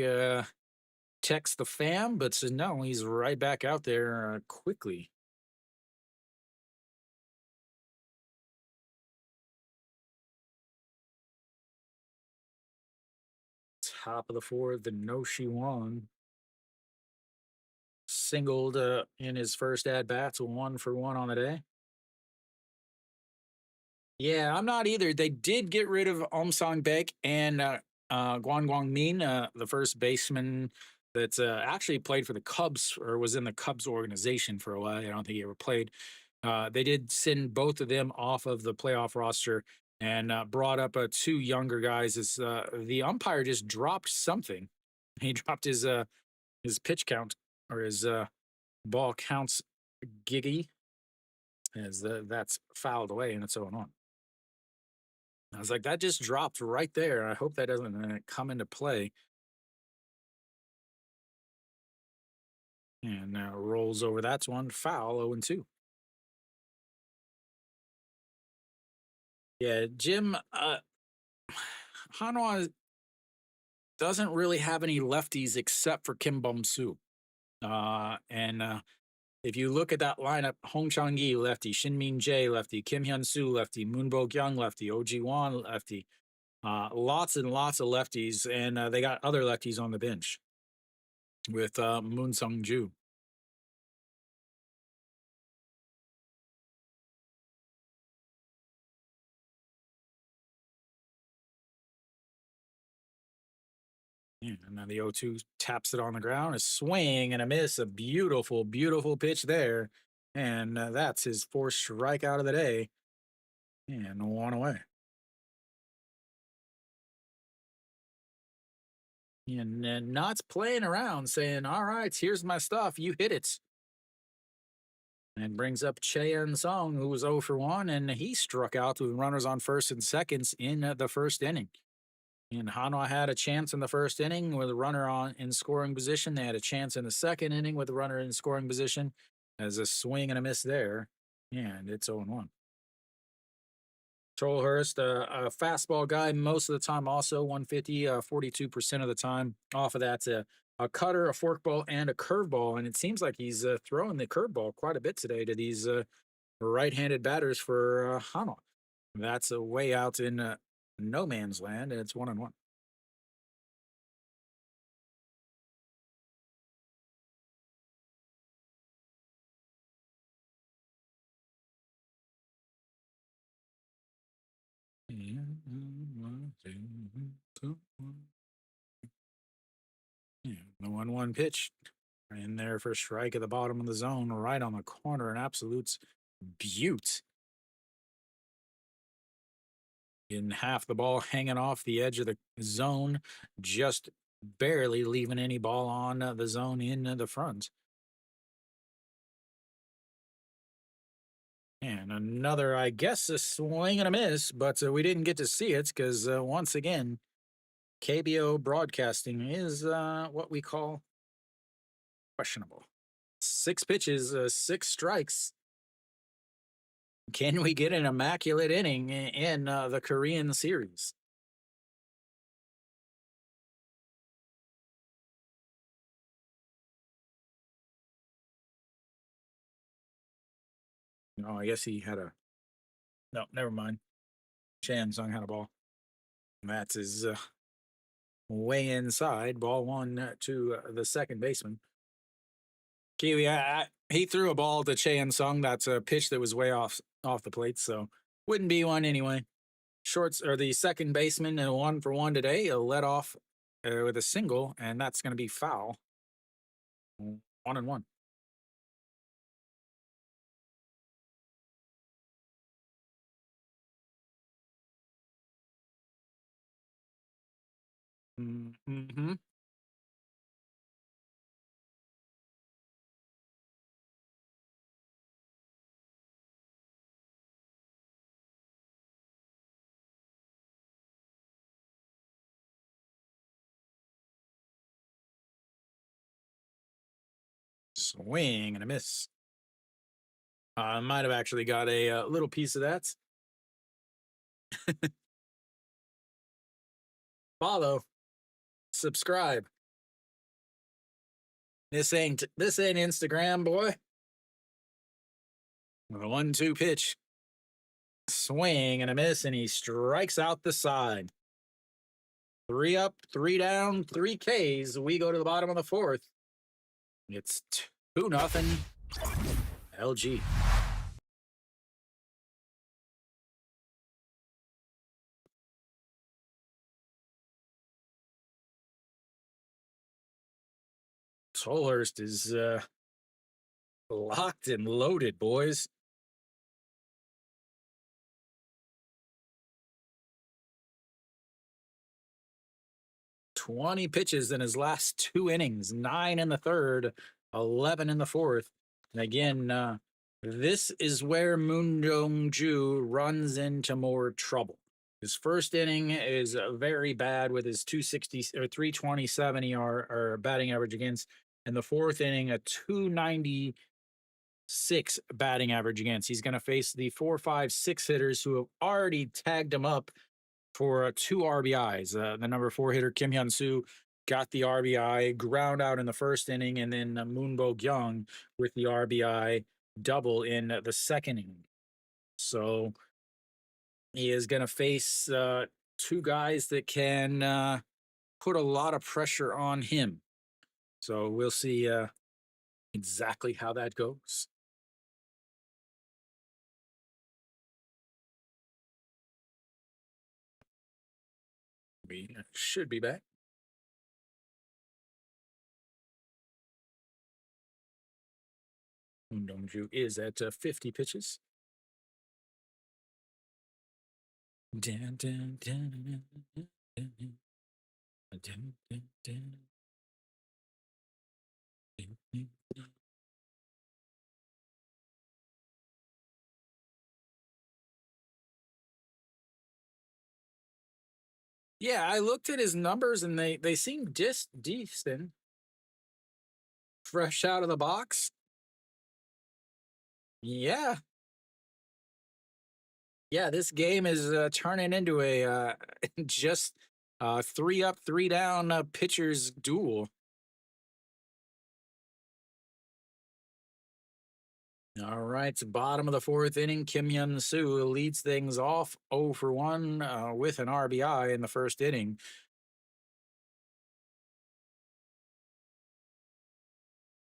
text the fam, but no, he's right back out there quickly. Top of the fourth, the No Shi Won singled in his first at bats, 1 for 1 on the day. Yeah, I'm not either. They did get rid of Om Sang Baek and Guan Guang Min, the first baseman that actually played for the Cubs or was in the Cubs organization for a while. I don't think he ever played. They did send both of them off of the playoff roster and brought up 2 younger guys. As the umpire just dropped something, he dropped his pitch count or his ball counts giggy as that's fouled away and it's 0-1. I was like, that just dropped right there. I hope that doesn't come into play. And now rolls over. That's one foul, 0-2. Yeah, Jim, Hanwha doesn't really have any lefties except for Kim Bum Soo. And if you look at that lineup, Hong Chang-gi lefty, Shin Min Jae lefty, Kim Hyun Soo lefty, Moon Bo Kyung lefty, OG Wan lefty, lots and lots of lefties, and they got other lefties on the bench with Moon Sung Ju. Yeah, and then the 0-2 taps it on the ground. A swing and a miss. A beautiful, beautiful pitch there. And that's his fourth strikeout of the day. And one away. And then Knott's playing around, saying, "All right, here's my stuff. You hit it." And brings up Cheyenne Song, who was 0 for 1, and he struck out with runners on first and seconds in the first inning. And Hanwha had a chance in the first inning with a runner on in scoring position. They had a chance in the second inning with a runner in scoring position. As a swing and a miss there, and it's 0-1. Trollhurst, a fastball guy most of the time, also 150, 42% of the time. Off of that, a cutter, a forkball, and a curveball. And it seems like he's throwing the curveball quite a bit today to these right-handed batters for Hanwha. That's a way out in no man's land, and it's 1-1. Yeah, the 1-1 pitch in there for a strike at the bottom of the zone, right on the corner. An absolute beaut. In half the ball hanging off the edge of the zone, just barely leaving any ball on the zone in the front. And another, I guess, a swing and a miss, but we didn't get to see it because once again, KBO broadcasting is what we call questionable. Six pitches, six strikes. Can we get an immaculate inning in the Korean series? Oh, I guess he had a. No, never mind. Chan Sung had a ball. That's his way inside. Ball one to the second baseman. Kiwi, he threw a ball to Chan Sung. That's a pitch that was way off the plate, so wouldn't be one anyway. Shorts or the second baseman, 1 for 1 today. He'll let off with a single, and that's going to be foul. 1-1. Mm-hmm. Swing and a miss. I might have actually got a little piece of that. Follow, subscribe. This ain't Instagram, boy. With a 1-2 pitch, swing and a miss, and he strikes out the side. Three up, three down, three Ks. We go to the bottom of the fourth. It's 2-0 LG. Tolhurst is locked and loaded, boys. 20 pitches in his last two innings, 9 in the third, 11 in the fourth. And again, this is where Moon Dong-ju runs into more trouble. His first inning is very bad with his 260 or 327 ER or batting average against. And the fourth inning, a 296 batting average against. He's going to face the 4, 5, 6 hitters who have already tagged him up for two RBIs. The number 4 hitter, Kim Hyun Soo, got the RBI, ground out in the first inning, and then Moon Bo Kyung with the RBI double in the second inning. So he is going to face two guys that can put a lot of pressure on him. So we'll see exactly how that goes. We should be back. Undongju is at 50 pitches. Dun, dun, dun, dun, dun, dun, dun, dun, dun, dun, dun. Yeah, I looked at his numbers and they seem decent, fresh out of the box. Yeah, yeah. This game is turning into a just three up, three down pitchers duel. All right, it's bottom of the fourth inning. Kim Yun Soo leads things off 0 for 1 with an RBI in the first inning.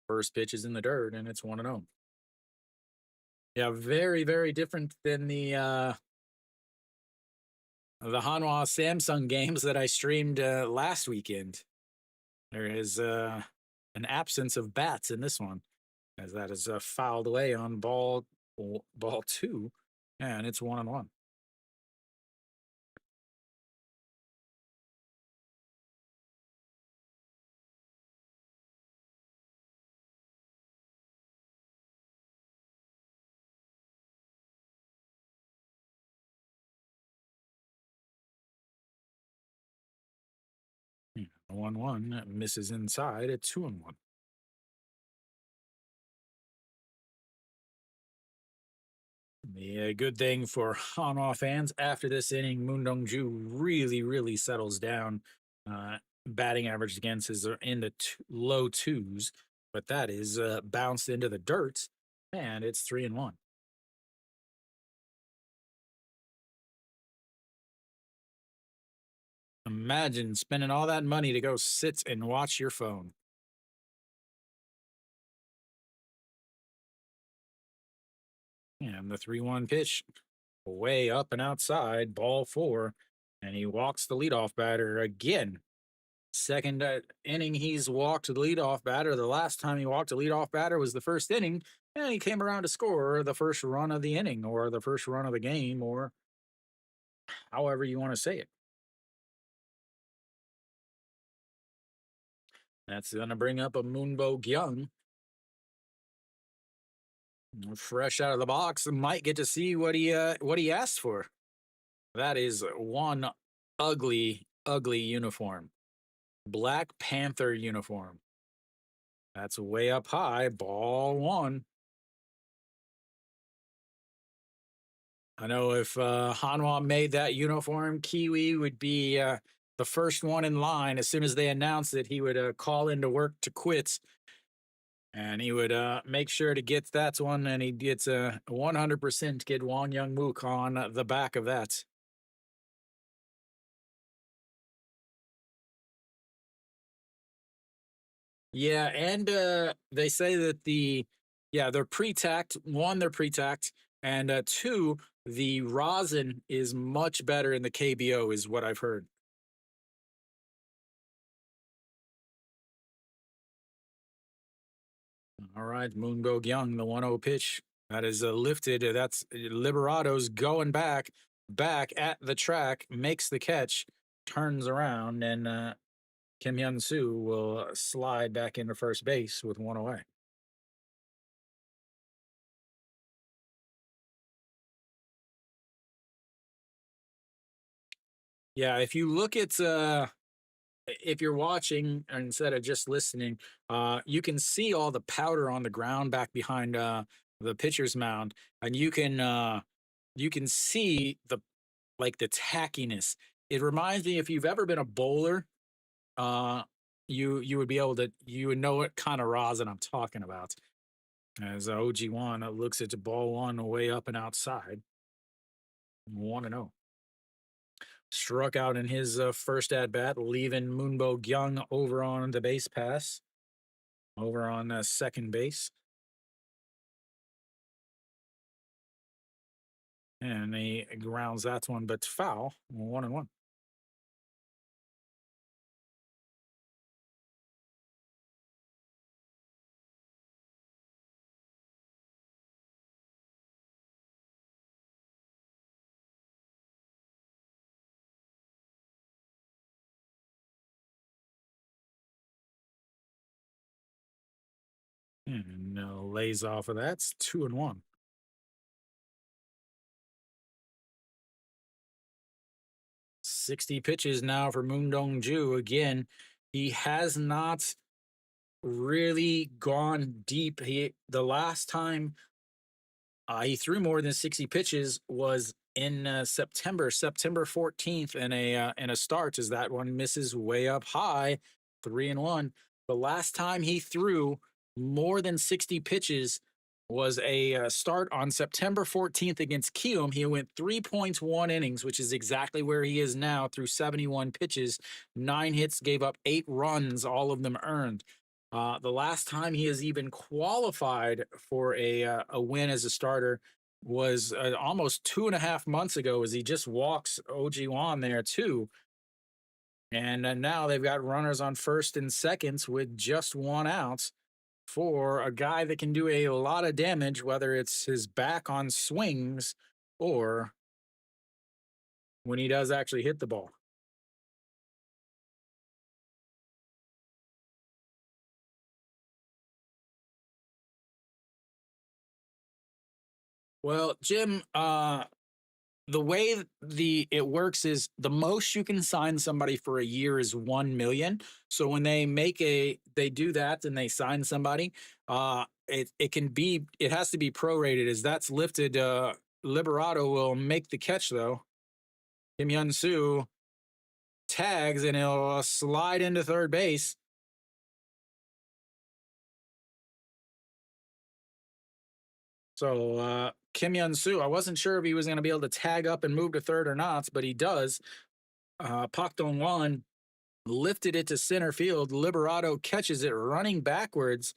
First pitch is in the dirt, and it's 1 0. Yeah, very, very different than the Hanwha Samsung games that I streamed last weekend. There is an absence of bats in this one, as that is fouled away on ball two, and it's 1 1. Yeah, 1 1 misses inside at 2 1. The good thing for Hanwha fans after this inning, Moon Dong-ju really, really settles down. Batting average against is in the low twos, but that is bounced into the dirt, and it's 3 1. Imagine spending all that money to go sit and watch your phone. And the 3 1 pitch, way up and outside, ball four, and he walks the leadoff batter again. Second inning, he's walked the leadoff batter. The last time he walked a leadoff batter was the first inning, and he came around to score the first run of the inning or the first run of the game, or however you want to say it. That's going to bring up a Moonbo Gyung, fresh out of the box. Might get to see what he asked for. That is one ugly, ugly uniform. Black Panther uniform. That's way up high. Ball one. I know if Hanwha made that uniform, Kiwi would be the first one in line. As soon as they announced it, he would call into work to quit, and he would make sure to get that one, and he gets a 100% get Won Young Mook on the back of that. Yeah, and they say that they're pre-tacked. One, they're pre-tacked, and two, the rosin is much better in the KBO, is what I've heard. All right, Moonbo Young, the 1-0 pitch. That is lifted. That's Liberado's going back at the track, makes the catch, turns around, and Kim Hyun Soo will slide back into first base with one away. Yeah, if you look at if you're watching instead of just listening, you can see all the powder on the ground back behind the pitcher's mound, and you can see the tackiness. It reminds me if you've ever been a bowler, uh, you would be able to you would know what kind of rosin I'm talking about. As OG1 looks at the ball one way up and outside, 1-0. Struck out in his first at bat, leaving Moonbo Young over on the base pass, over on second base. And he grounds that one, but foul, 1-1. And lays off of that. It's 2-1. 60 pitches now for Moon Dong Ju. Again, he has not really gone deep. The last time he threw more than 60 pitches was in September 14th, in a start. As that one misses way up high, 3-1. The last time he threw more than 60 pitches was a start on September 14th against Kium. He went 3.1 innings, which is exactly where he is now through 71 pitches, 9 hits, gave up 8 runs, all of them earned. The last time he has even qualified for a win as a starter was almost 2.5 months ago, as he just walks OG Wan there too. And now they've got runners on first and seconds with just one out for a guy that can do a lot of damage, whether it's his back on swings or when he does actually hit the ball. Well, Jim, the way it works is the most you can sign somebody for a year is 1 million. So when they do that and they sign somebody, it has to be prorated as that's lifted. Liberato will make the catch though. Kim Yun Soo tags and he'll slide into third base. So Kim Yun Soo, I wasn't sure if he was going to be able to tag up and move to third or not, but he does. Pak Dong Wan lifted it to center field. Liberato catches it running backwards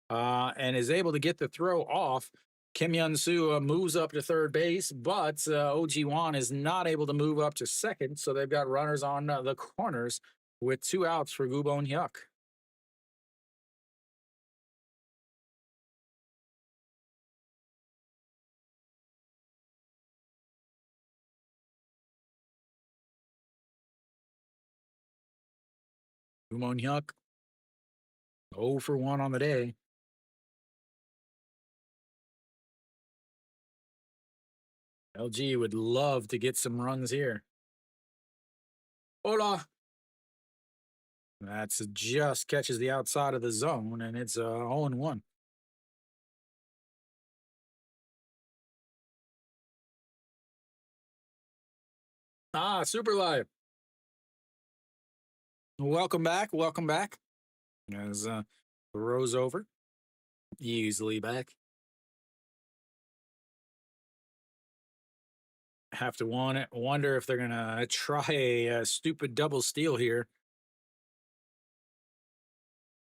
and is able to get the throw off. Kim Yun Soo moves up to third base, but OG Wan is not able to move up to second. So they've got runners on the corners with 2 outs for Gubon Hyuk. Gubon Hyuk 0 for 1 on the day. LG would love to get some runs here. Hola. That's just catches the outside of the zone, and it's 0-1. Super live. Welcome back. Welcome back. As throws over, easily back. Have to wonder if they're gonna try a stupid double steal here.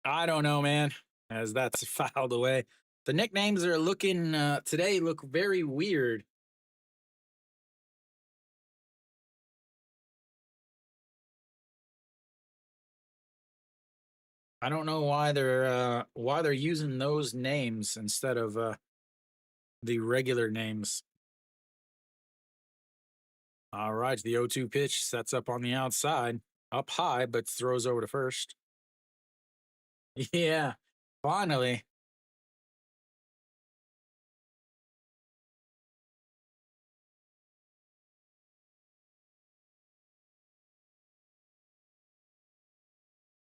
I don't know, man. As that's filed away, the nicknames are looking today look very weird. I don't know why they're using those names instead of the regular names. All right, the 0-2 pitch sets up on the outside, up high, but throws over to first. Yeah, finally.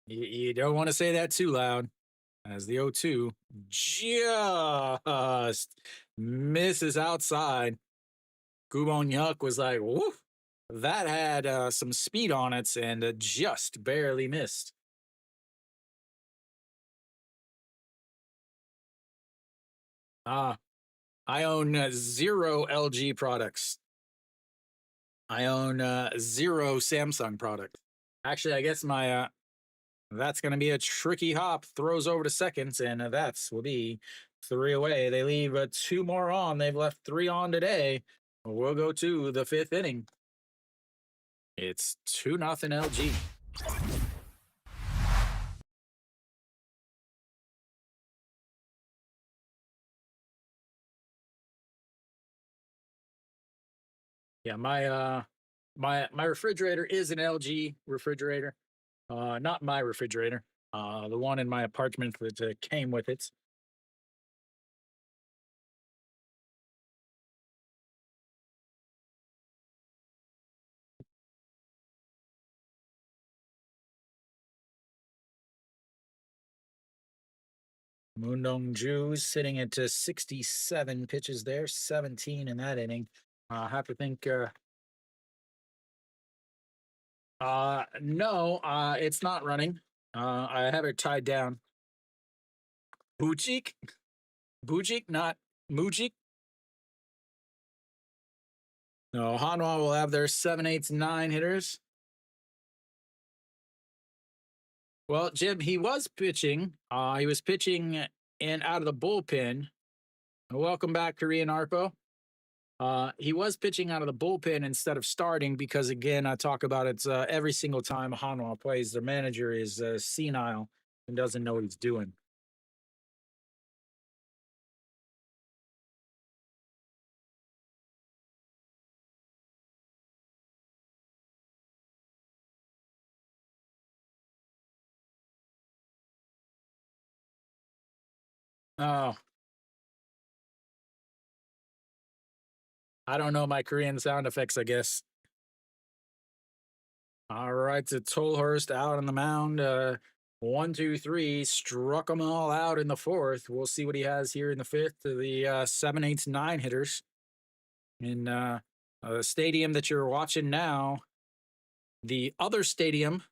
You don't want to say that too loud. As the 0-2 just misses outside. Gubon Hyuk was like, woof. That had some speed on it and just barely missed. Uh, I own zero LG products. I own zero Samsung products. Actually, I guess my that's going to be a tricky hop. Throws over to seconds, and that's will be 3 away. They leave 2 more on. They've left 3 on today. We'll go to the 5th inning. It's 2-0 LG. Yeah, my refrigerator is an LG refrigerator. Not my refrigerator. The one in my apartment that came with it. Moondong Ju sitting at 67 pitches there, 17 in that inning. I have to think. No, it's not running. I have it tied down. Bujik, Bujik, not Mujik. No, Hanwha will have their 7, 8, 9 hitters. Well, Jim, he was pitching. He was pitching in out of the bullpen. Welcome back, Korean Arpo. He was pitching out of the bullpen instead of starting because, again, I talk about it every single time Hanwha plays. Their manager is senile and doesn't know what he's doing. Oh, I don't know my Korean sound effects, I guess. All right, to Tolhurst out on the mound. 1, 2, 3, struck them all out in the fourth. We'll see what he has here in the fifth to the 7, 8, 9 hitters. In the stadium that you're watching now, the other stadium,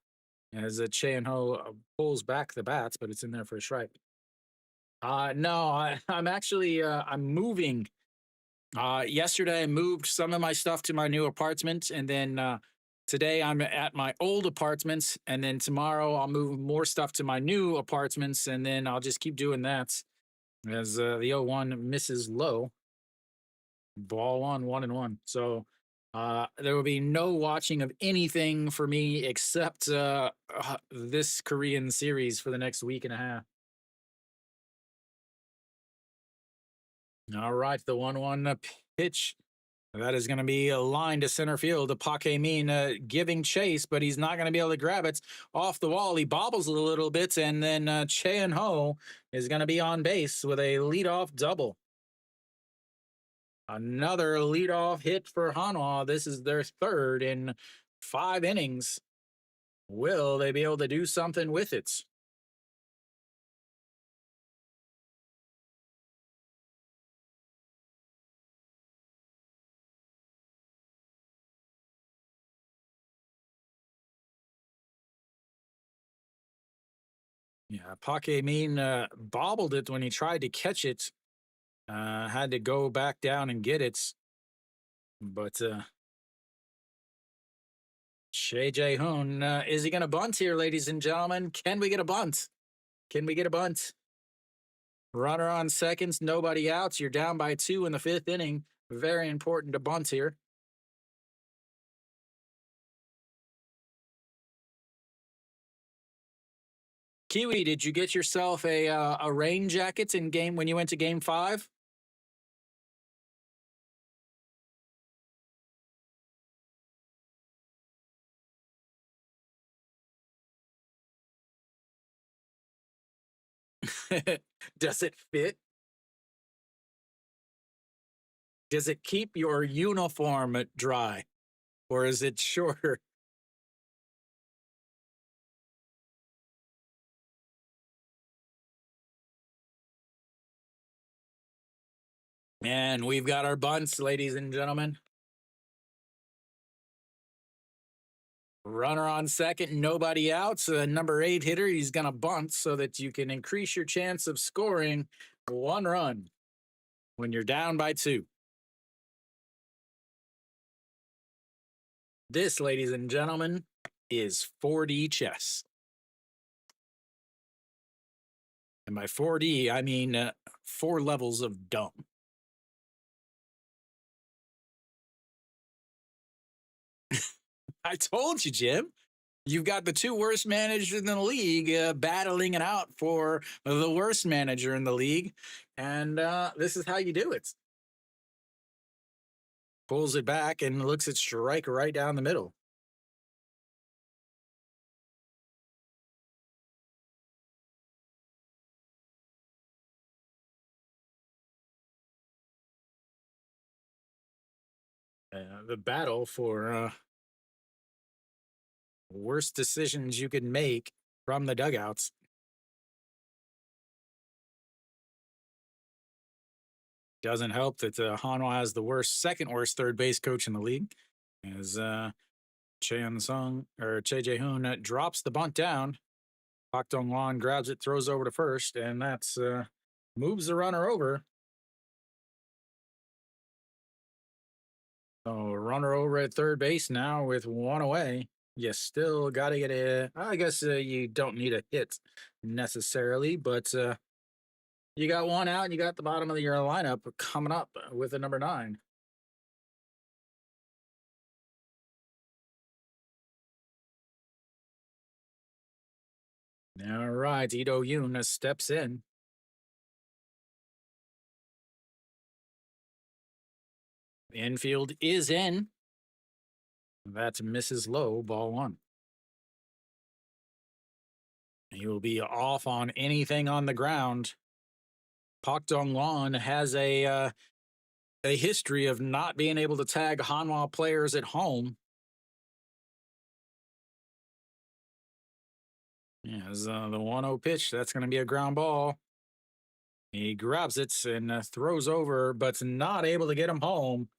as Che and Ho pulls back the bats, but it's in there for a strike. No, I'm actually I'm moving. Yesterday I moved some of my stuff to my new apartment, and then today I'm at my old apartments, and then tomorrow I'll move more stuff to my new apartments, and then I'll just keep doing that as the 0-1 misses low. Ball 1, 1-1. So there will be no watching of anything for me except this Korean series for the next week and a half. All right, the 1-1 pitch. That is going to be a line to center field. Pake Min giving chase, but he's not going to be able to grab it off the wall. He bobbles a little bit, and then Che and Ho is going to be on base with a leadoff double. Another leadoff hit for Hanwha. This is their third in 5 innings. Will they be able to do something with it? Yeah, Pake Min bobbled it when he tried to catch it. Had to go back down and get it. But Shea Jae Hoon, is he going to bunt here, ladies and gentlemen? Can we get a bunt? Can we get a bunt? Runner on seconds, nobody outs. You're down by 2 in the 5th inning. Very important to bunt here. Kiwi, did you get yourself a rain jacket in game when you went to Game 5? Does it fit? Does it keep your uniform dry, or is it shorter? And we've got our bunts, ladies and gentlemen. Runner on second, nobody out. So the number 8 hitter, he's going to bunt so that you can increase your chance of scoring 1 run when you're down by 2. This, ladies and gentlemen, is 4D chess. And by 4D, I mean 4 levels of dumb. I told you, Jim. You've got the 2 worst managers in the league battling it out for the worst manager in the league. And this is how you do it. Pulls it back and looks at strike right down the middle. The battle for worst decisions you can make from the dugouts. Doesn't help that Hanwha has the worst, second worst third base coach in the league. As Cheon Sung or Che Jae Hoon drops the bunt down. Pak Dong Wan grabs it, throws over to first, and that's moves the runner over. So runner over at third base now with one away. You still got to get a. I guess you don't need a hit necessarily, but you got one out and you got the bottom of your lineup coming up with a number 9. All right, Ito Yoon steps in. Infield is in. That's Mrs. Low, ball one. He will be off on anything on the ground. Pak Dong Wan has a history of not being able to tag Hanwha players at home. Yeah, the 1-0 pitch. That's going to be a ground ball. He grabs it and throws over, but's not able to get him home.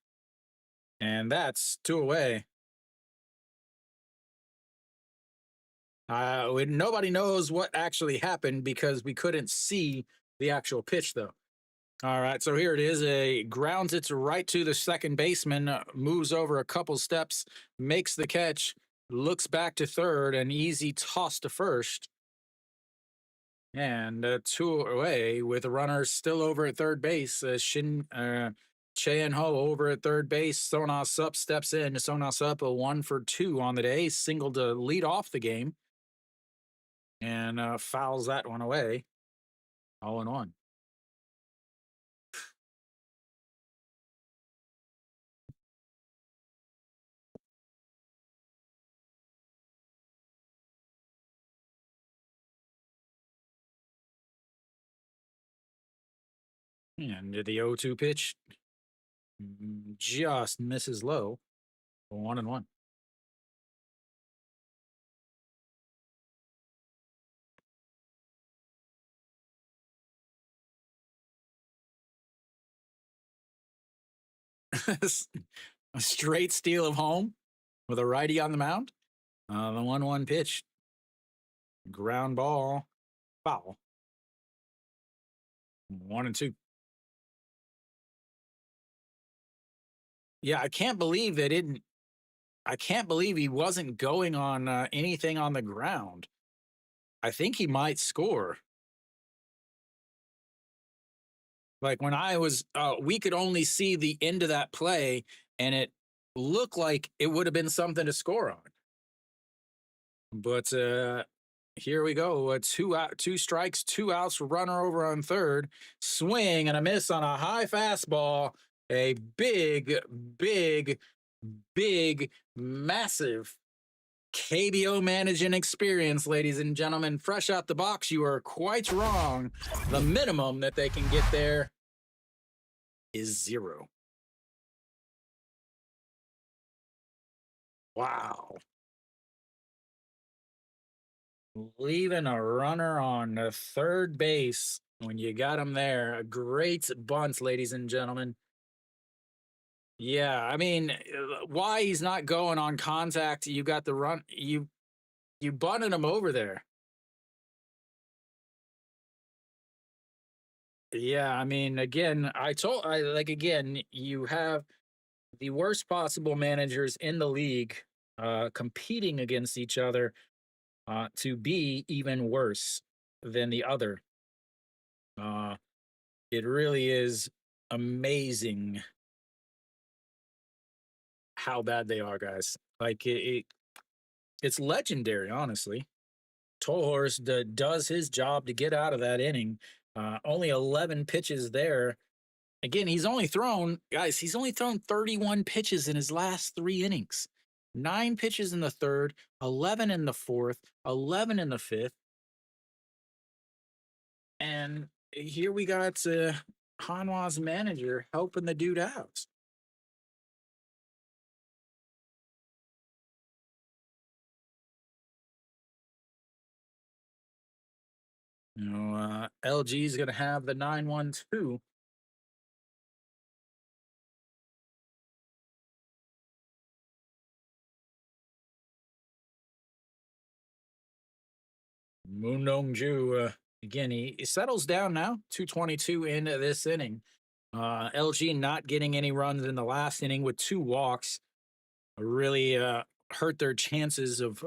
And that's 2 away. Nobody knows what actually happened because we couldn't see the actual pitch, though. All right, so here it is. A grounds it right to the second baseman, moves over a couple steps, makes the catch, looks back to third, an easy toss to first. And 2 away with the runners still over at third base. Che and Ho over at third base. Sona Sup steps in. Sona Sup a 1 for 2 on the day, single to lead off the game, and fouls that one away. 0-1. And the 0-2 pitch just misses low. 1-1. A straight steal of home with a righty on the mound. The 1-1 pitch. Ground ball. Foul. 1-2. Yeah, I can't believe they didn't. I can't believe he wasn't going on anything on the ground. I think he might score. Like when I was, we could only see the end of that play, and it looked like it would have been something to score on. But here we go. 2 strikes, 2 outs, runner over on third. Swing and a miss on a high fastball. A big, big, big, massive KBO managing experience, ladies and gentlemen. Fresh out the box, you are quite wrong. The minimum that they can get there is 0. Wow. Leaving a runner on the third base when you got him there. A great bunt, ladies and gentlemen. Yeah, I mean, why he's not going on contact? You got the run. You bunted him over there. Yeah, I mean, again, I like again. You have the worst possible managers in the league competing against each other to be even worse than the other. Uh, it really is amazing how bad they are, guys. Like it's legendary, honestly. Tolhorst does his job to get out of that inning. Only 11 pitches there. Again, he's only thrown 31 pitches in his last 3 innings. 9 pitches in the third, 11 in the fourth, 11 in the fifth. And here we got Hanwha's manager helping the dude out. LG is going to have the 9-1-2. Moon Dongju, again, he settles down now, 222 into this inning. LG not getting any runs in the last inning with two walks really hurt their chances of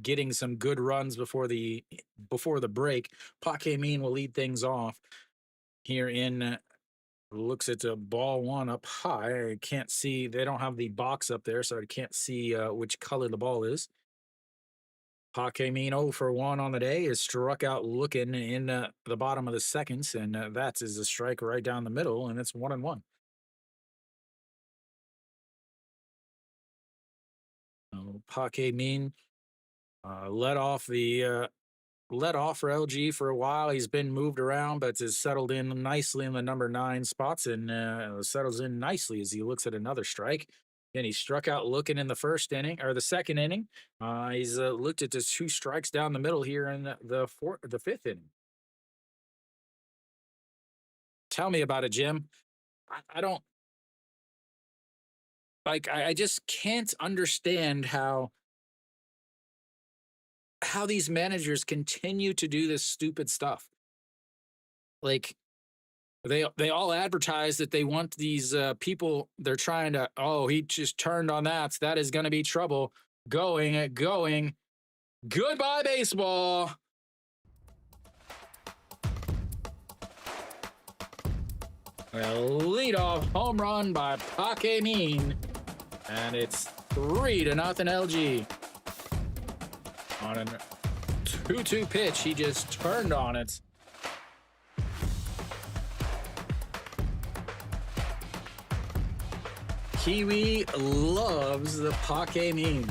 getting some good runs before the break. Paque Mean will lead things off here in looks at the ball one up high. I can't see. They don't have the box up there, so I can't see which color the ball is. Mean 0 for 1 on the day is struck out looking in the bottom of the seconds, and that is a strike right down the middle, and it's 1-1. Mean let off for LG for a while. He's been moved around, but has settled in nicely in the number 9 spots and settles in nicely as he looks at another strike. And he struck out looking in the first inning or the second inning. He's looked at the 2 strikes down the middle here in the fifth inning. Tell me about it, Jim. I don't like. I just can't understand how these managers continue to do this stupid stuff. Like they all advertise that they want these people. They're trying to. Oh, he just turned on that. So that is going to be trouble. Going. Goodbye, baseball. A leadoff home run by Paque Mean, and it's 3-0 LG. On a 2-2 pitch, he just turned on it. Kiwi loves the Paque Mean.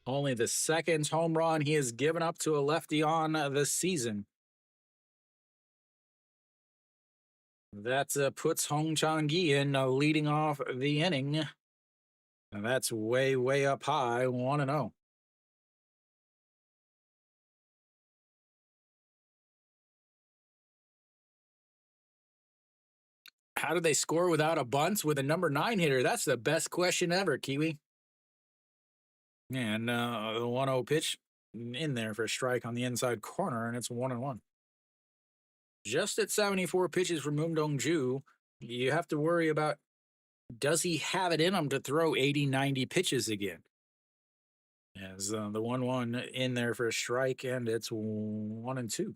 Only the second home run he has given up to a lefty on the season. That puts Hong Chang-gi in leading off the inning. And that's way up high, 1-0. How do they score without a bunt with a number 9 hitter? That's the best question ever, Kiwi. And the 1-0 pitch in there for a strike on the inside corner, and it's 1-1. Just at 74 pitches for Moon Dong-ju, you have to worry about, does he have it in him to throw 80, 90 pitches again? As the 1-1 in there for a strike, and it's 1-2.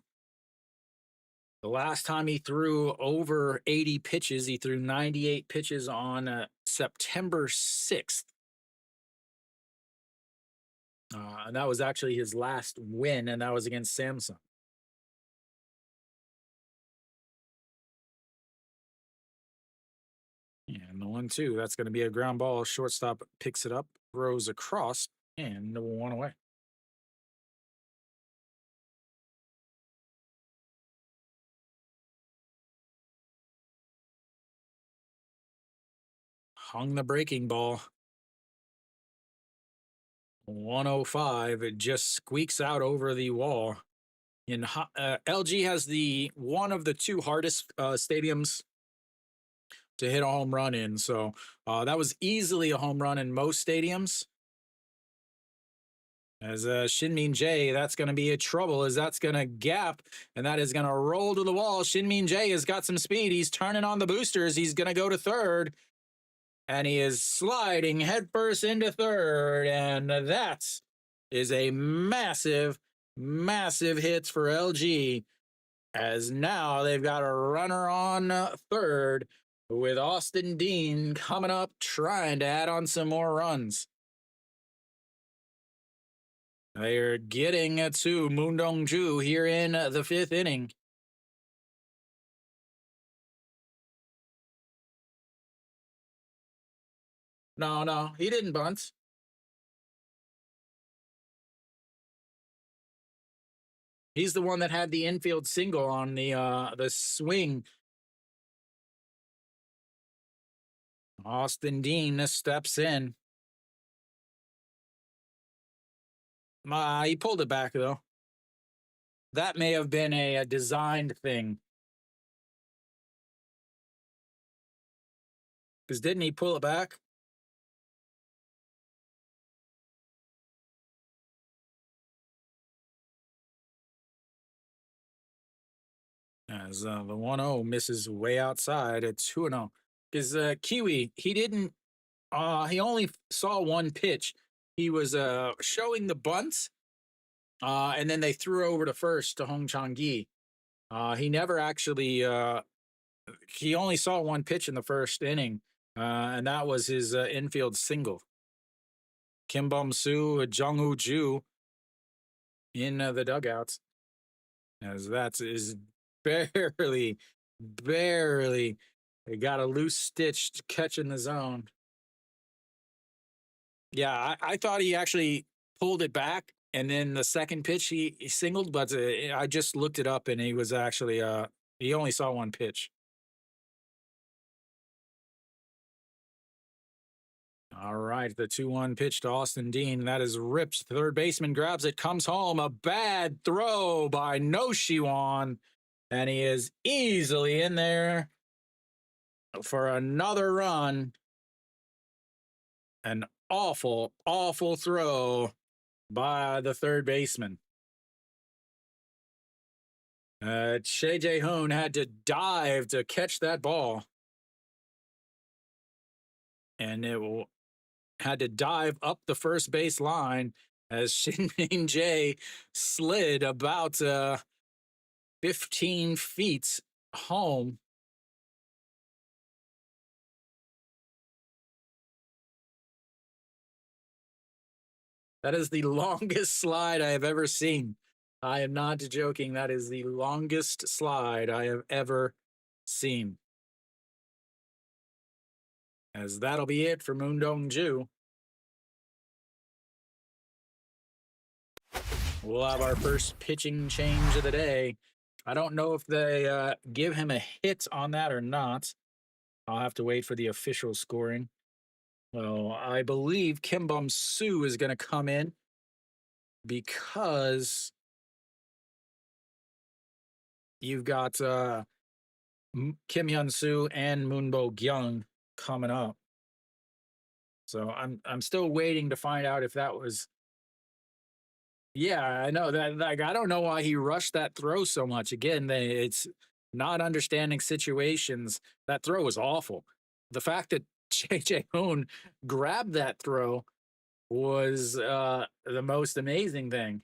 The last time he threw over 80 pitches, he threw 98 pitches on September 6th. And that was actually his last win, and that was against Samsung. And the 1-2, that's going to be a ground ball. Shortstop picks it up, throws across, and 1 away. Hung the breaking ball. 105. It just squeaks out over the wall. LG has one of the 2 hardest stadiums to hit a home run in. So that was easily a home run in most stadiums. As Shinmin J, that's going to be a trouble as that's going to gap and that is going to roll to the wall. Shinmin J has got some speed. He's turning on the boosters. He's going to go to third. And he is sliding headfirst into third. And that is a massive hit for LG. As now they've got a runner on third with Austin Dean coming up trying to add on some more runs. They're getting to Moon Dong-ju here in the 5th inning. No, he didn't bunt. He's the one that had the infield single on the swing. Austin Dean steps in. He pulled it back, though. That may have been a designed thing. Because didn't he pull it back? As the 1-0 misses way outside at 2-0. Because Kiwi, he only saw one pitch. He was showing the bunts, and then they threw over to first to Hong Chang-gi. He never actually, he only saw one pitch in the first inning, and that was his infield single. Kim Bum-soo, Jung Woo Ju in the dugouts, as that is barely, barely got a loose stitch to catch in the zone. Yeah, I thought he actually pulled it back, and then the second pitch he singled, but I just looked it up, and he was actually he only saw one pitch. All right, the 2-1 pitch to Austin Dean. That is ripped. Third baseman grabs it, comes home. A bad throw by No Shiwan, and he is easily in there for another run. An awful, awful throw by the third baseman. Che Jae-hoon had to dive to catch that ball. And had to dive up the first base line as Shin Min Jae slid about 15 feet home. That is the longest slide I have ever seen. I am not joking. That is the longest slide I have ever seen. As that'll be it for Moon Dong-ju. We'll have our first pitching change of the day. I don't know if they give him a hit on that or not. I'll have to wait for the official scoring. Well, I believe Kim Bum-soo is going to come in because you've got Kim Hyun-soo and Moonbo Kyung coming up. So I'm still waiting to find out if that was. Yeah, I know that. Like, I don't know why he rushed that throw so much. Again, it's not understanding situations. That throw was awful. The fact that JJ Hoon grabbed that throw was the most amazing thing.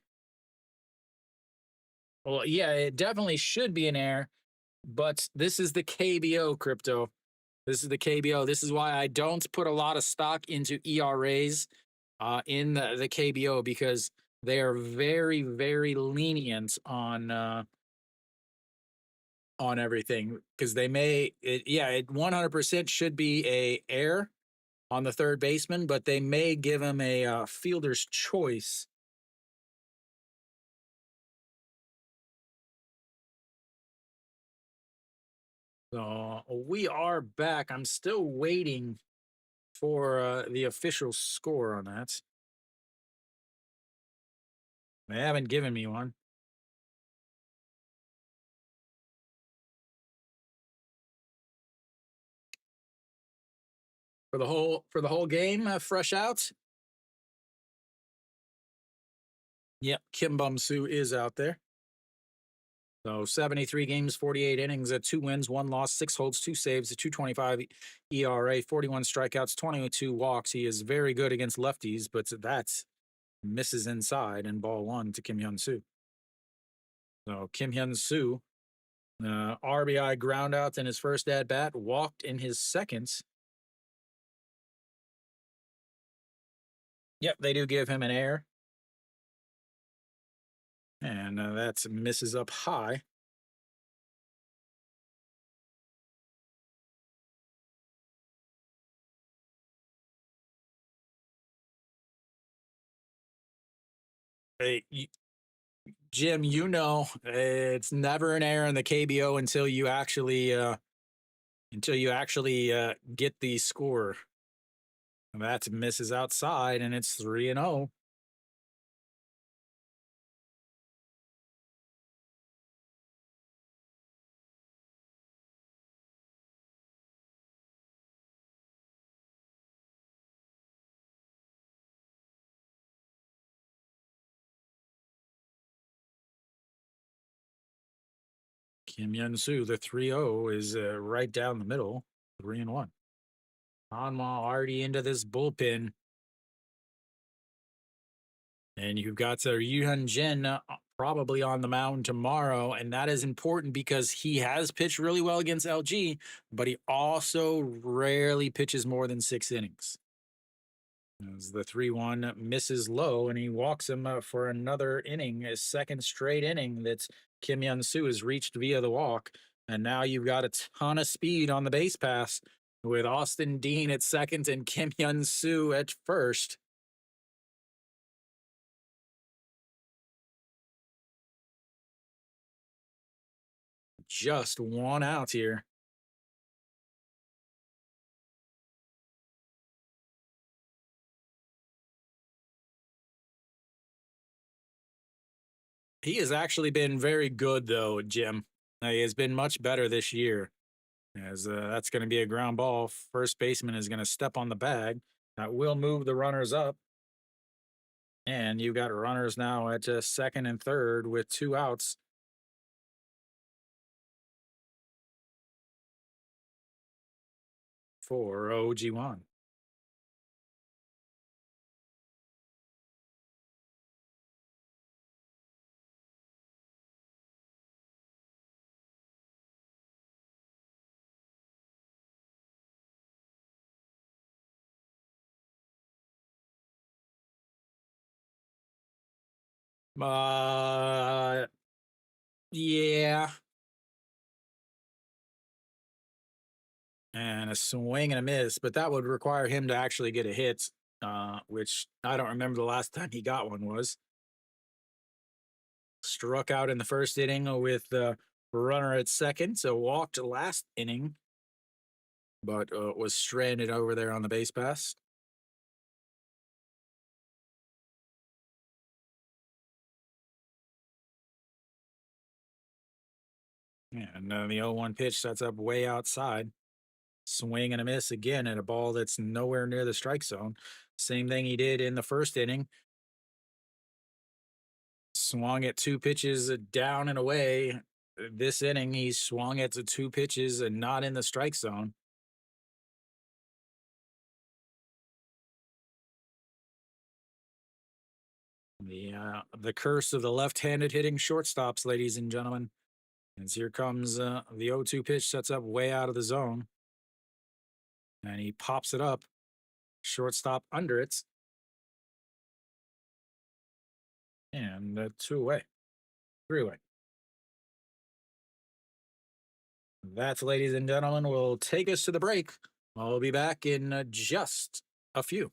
Well, yeah, it definitely should be an error, but this is the KBO crypto. This is the KBO. This is why I don't put a lot of stock into ERAs in the KBO, because they are very, very lenient on everything, because they may it 100% should be a error on the third baseman, but they may give him a fielder's choice. So we are back. I'm still waiting for the official score on that. They haven't given me one. For the whole game, fresh out. Yep, Kim Bum-soo is out there. So 73 games, 48 innings, 2 wins, 1 loss, 6 holds, 2 saves, a 2.25 ERA, 41 strikeouts, 22 walks. He is very good against lefties, but that misses inside, and ball 1 to Kim Hyun-soo. So Kim Hyun-soo, RBI ground out in his first at bat, walked in his second. Yep, they do give him an error. And that misses up high. Hey, Jim, it's never an error in the KBO until you actually get the score. That misses outside, and it's 3-0. Kim Yun-soo, the 3-0 is right down the middle, 3-1. Hanwha already into this bullpen. And you've got Yuhan Jin probably on the mound tomorrow. And that is important because he has pitched really well against LG, but he also rarely pitches more than 6 innings. As the 3-1 misses low, and he walks him for another inning, his second straight inning that Kim Yun-soo has reached via the walk. And now you've got a ton of speed on the base pass with Austin Dean at second and Kim Yun-soo at first. Just one out here. He has actually been very good, though, Jim. He has been much better this year. As that's going to be a ground ball. First baseman is going to step on the bag. That will move the runners up. And you've got runners now at second and third with 2 outs. For OG1. Yeah. And a swing and a miss, but that would require him to actually get a hit, which I don't remember the last time he got one was. Struck out in the first inning with the runner at second, so walked last inning, but was stranded over there on the base pass. And the 0-1 pitch sets up way outside. Swing and a miss again at a ball that's nowhere near the strike zone. Same thing he did in the first inning. Swung at 2 pitches down and away. This inning, he swung at the 2 pitches and not in the strike zone. The curse of the left-handed hitting shortstops, ladies and gentlemen. As here comes the 0-2 pitch, sets up way out of the zone. And he pops it up. Shortstop under it. And 2 away. 3 away. That, ladies and gentlemen, will take us to the break. I'll be back in just a few.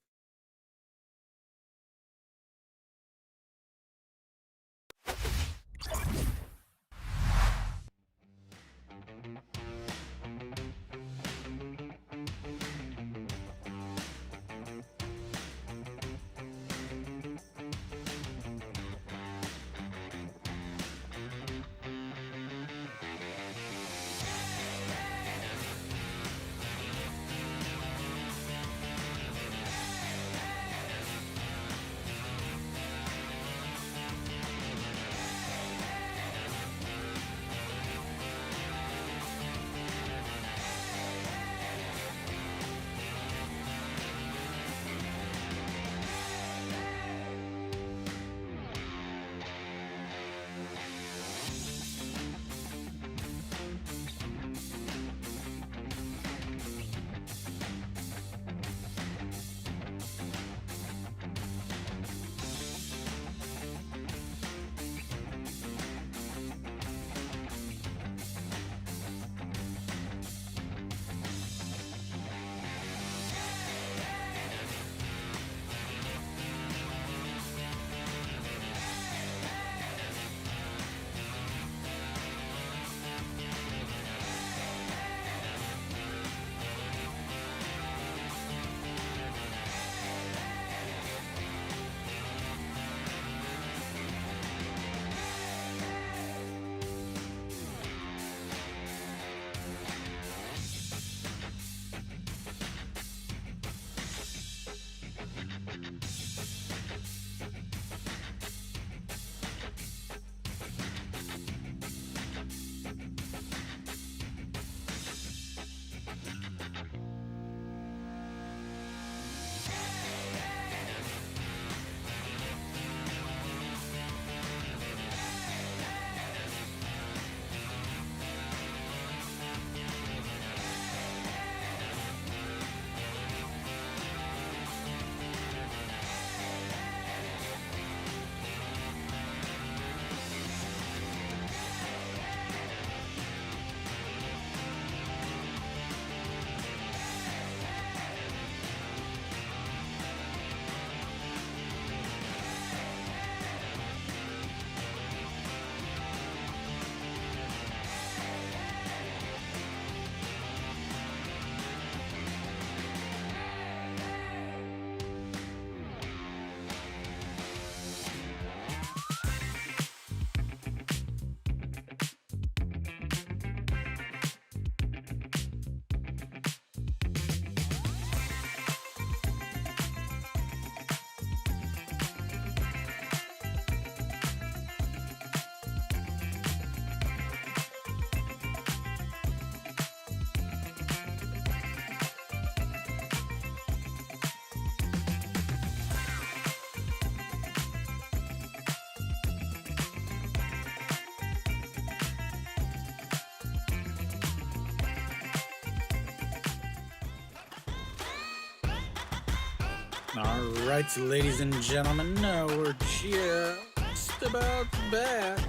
All right, ladies and gentlemen, we're just about back.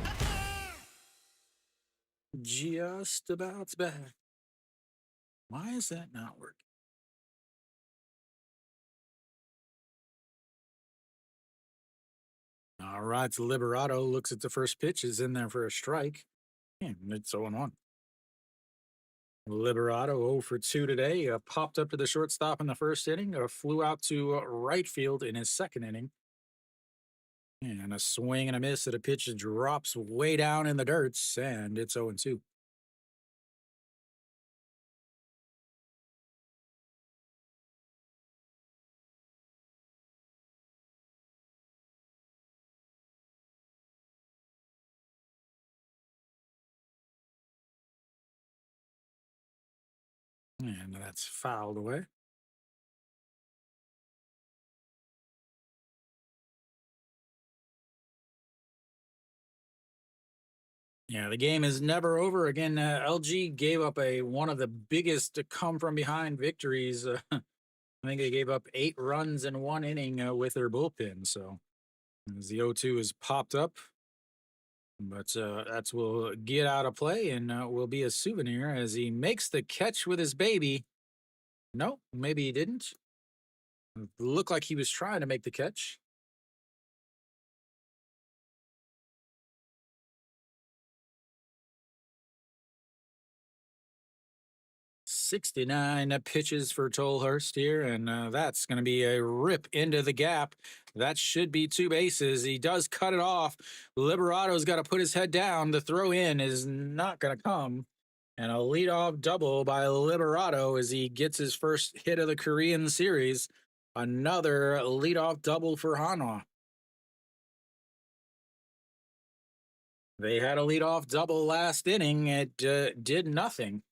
Just about back. Why is that not working? All right, Liberato looks at the first pitch, is in there for a strike. And it's 0 1. Liberato 0 for 2 today. Popped up to the shortstop in the first inning, flew out to right field in his second inning. And a swing and a miss at a pitch that drops way down in the dirt, and it's 0 2. And that's fouled away. Yeah, the game is never over. Again, LG gave up a one of the biggest come from behind victories. I think they gave up 8 runs in 1 inning with their bullpen. So as the 0-2 is popped up, but that's will get out of play and will be a souvenir as he makes the catch with his baby. No, maybe he didn't. Looked like he was trying to make the catch. 69 pitches for Tolhurst here, and that's going to be a rip into the gap. That should be 2 bases. He does cut it off. Liberato's got to put his head down. The throw in is not going to come. And a leadoff double by Liberato as he gets his first hit of the Korean series. Another leadoff double for Hanwha. They had a leadoff double last inning. It did nothing.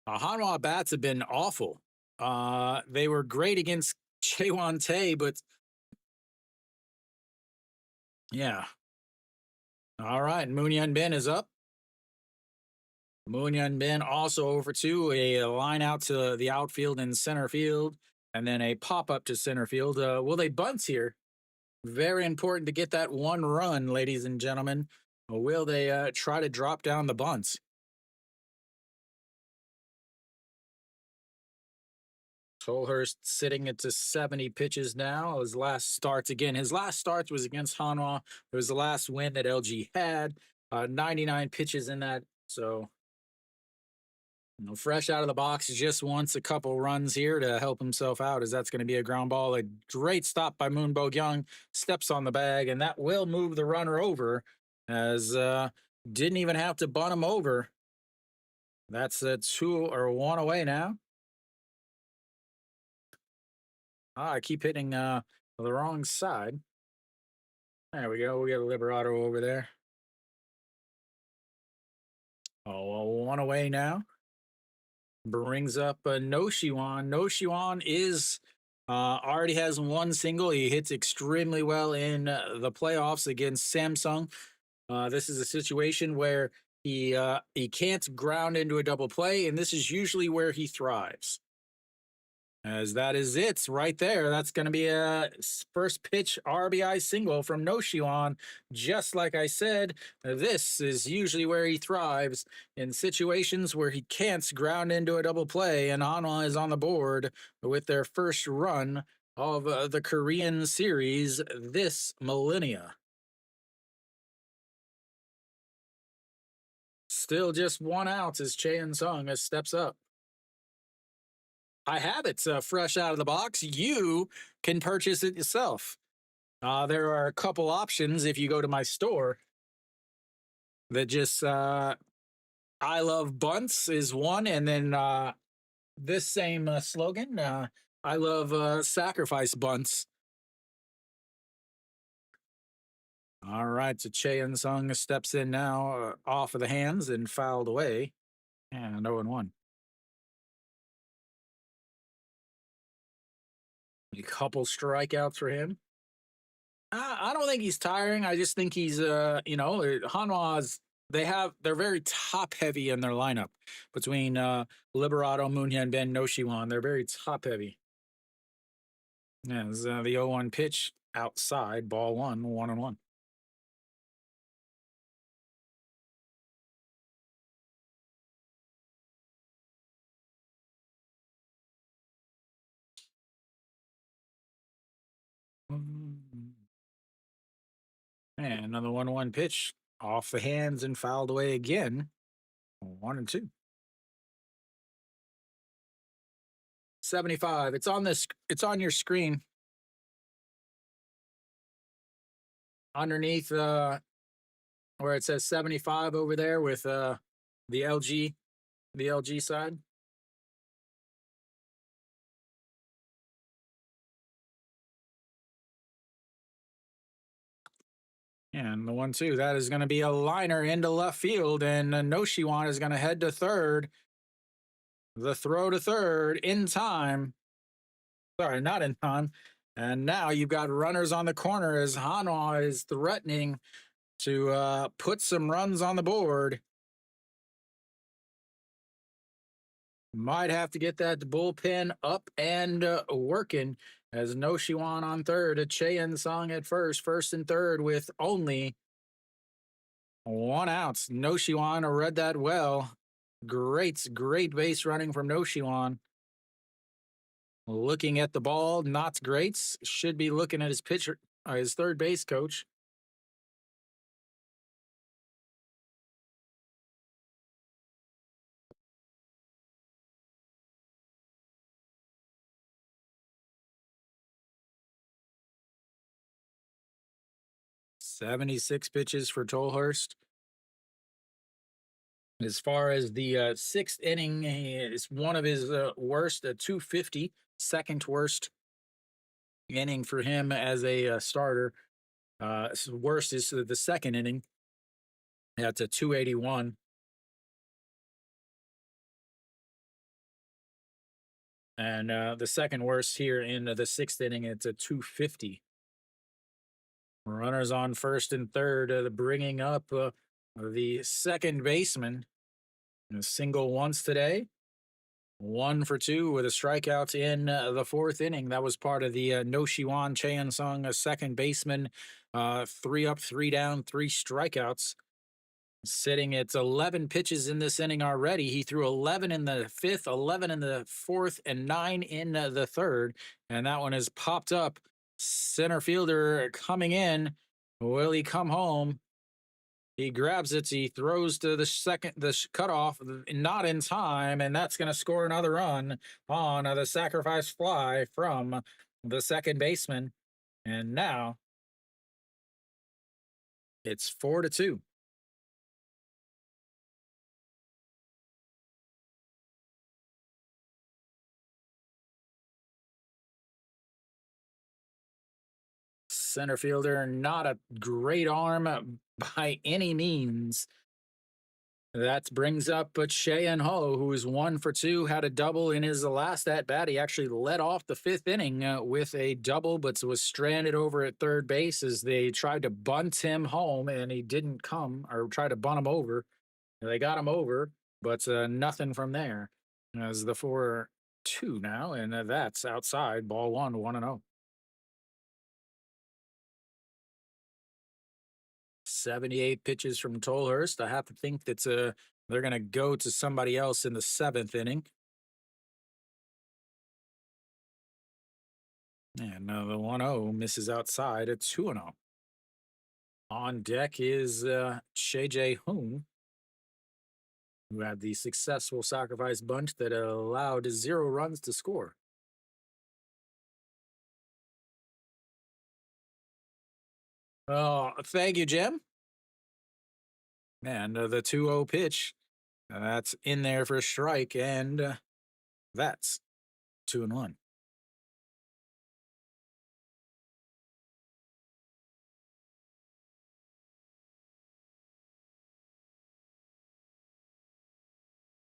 Hanwha bats have been awful. They were great against Chaewon Tae, but yeah. All right, Moon Bin is up. Moon Bin also over 2, a line out to the outfield and center field, and then a pop up to center field. Will they bunt here? Very important to get that 1 run, ladies and gentlemen. Will they try to drop down the bunts? Tolhurst sitting at 70 pitches now. His last starts again. His last starts was against Hanwha. It was the last win that LG had. 99 pitches in that. So, fresh out of the box, just wants a couple runs here to help himself out, as that's going to be a ground ball. A great stop by Moon Bo-kyung. Steps on the bag, and that will move the runner over, as didn't even have to bunt him over. That's a 2 or 1 away now. I keep hitting the wrong side. There we go. We got a Liberato over there. Oh, well, 1 away now. Brings up No Shiwan. No Shiwan is already has 1 single. He hits extremely well in the playoffs against Samsung. This is a situation where he can't ground into a double play, and this is usually where he thrives. As that is it right there. That's going to be a first pitch RBI single from Noshiwan. Just like I said, this is usually where he thrives, in situations where he can't ground into a double play. And Hanwha is on the board with their first run of the Korean series this millennia. Still just 1 out as Chae Sung steps up. I have it fresh out of the box. You can purchase it yourself. There are a couple options if you go to my store that just I love bunts is one, and then this same slogan, I love sacrifice bunts. All right, so Chae Sung steps in now, off of the hands and fouled away, and 0-1. A couple strikeouts for him. I don't think he's tiring. I just think he's, Hanwha's they're very top heavy in their lineup between Liberato, Munyan, Ben, Noshiwan. They're very top heavy. Yeah, this is, the 0-1 pitch outside, ball one, 1-1. Mm. And another 1-1 pitch off the hands and fouled away again. 1-2. 75. It's on this. It's on your screen underneath where it says 75 over there with the LG the LG side. And the 1-2, that is going to be a liner into left field, and Noshiwan is going to head to third. The throw to third in time. Sorry, not in time. And now you've got runners on the corner as Hanwha is threatening to put some runs on the board. Might have to get that bullpen up and working as Noshiwan on third, a Cheyen Song at first and third with only one out. Noshiwan read that well. Great base running from Noshiwan. Looking at the ball, not great. Should be looking at his pitcher, his third base coach. "76 pitches for Tolhurst. As far as the sixth inning, it's one of his worst, 250, second worst inning for him as a starter. Worst is the second inning. That's a 281. And the second worst here in the sixth inning, it's a 250. Runners on first and third, bringing up the second baseman. A single once today, 1 for 2 with a strikeout in the fourth inning. That was part of the Noshiwan Cheon Sung, a second baseman, 3 up, 3 down, 3 strikeouts. Sitting at 11 pitches in this inning already. He threw 11 in the fifth, 11 in the fourth, and 9 in the third. And that one has popped up. Center fielder coming in. Will he come home? He grabs it. He throws to the cutoff, not in time, and that's going to score another run on the sacrifice fly from the second baseman. And now it's 4-2. Center fielder, not a great arm by any means. That brings up Cheyenne Ho, who is 1 for 2, had a double in his last at bat. He actually led off the fifth inning with a double, but was stranded over at third base as they tried to bunt him home, and he didn't come, or tried to bunt him over. They got him over, but nothing from there. As the 4-2 now, and that's outside, ball one, 1-0. 78 pitches from Tolhurst. I have to think that they're going to go to somebody else in the seventh inning. And the 1-0 misses outside at 2-0. On deck is Shea Hoon, who had the successful sacrifice bunt that allowed 0 runs to score. Oh, thank you, Jim. And the 2-0 pitch, that's in there for a strike, and that's 2-1.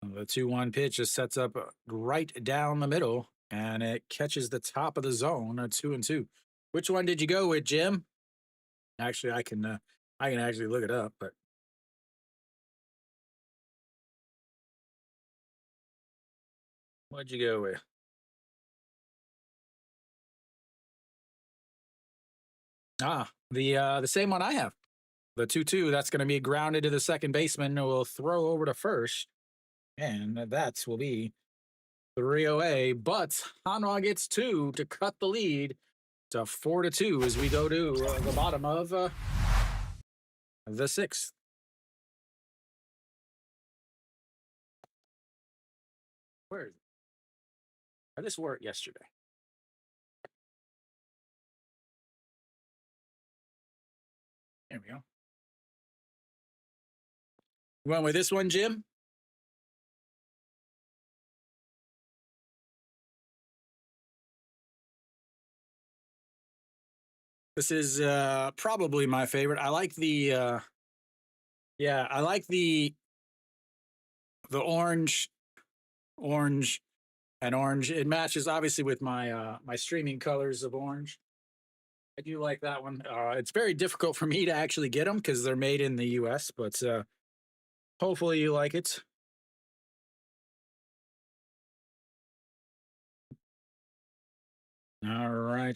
The 2-1 pitch just sets up right down the middle, and it catches the top of the zone, 2-2. Which one did you go with, Jim? Actually, I can actually look it up, but What'd you go with? The same one I have. The 2-2. That's going to be grounded to the second baseman. Who will throw over to first, and that will be 3-0. But Hanwha gets two to cut the lead to 4-2 as we go to the bottom of the sixth. Where is it? This worked yesterday. There we go. You went with this one, Jim? This is probably my favorite. I like the yeah, I like the orange and orange. It matches obviously with my my streaming colors of orange. I do like that one. It's very difficult for me to actually get them because they're made in the U.S. But hopefully you like it. All right,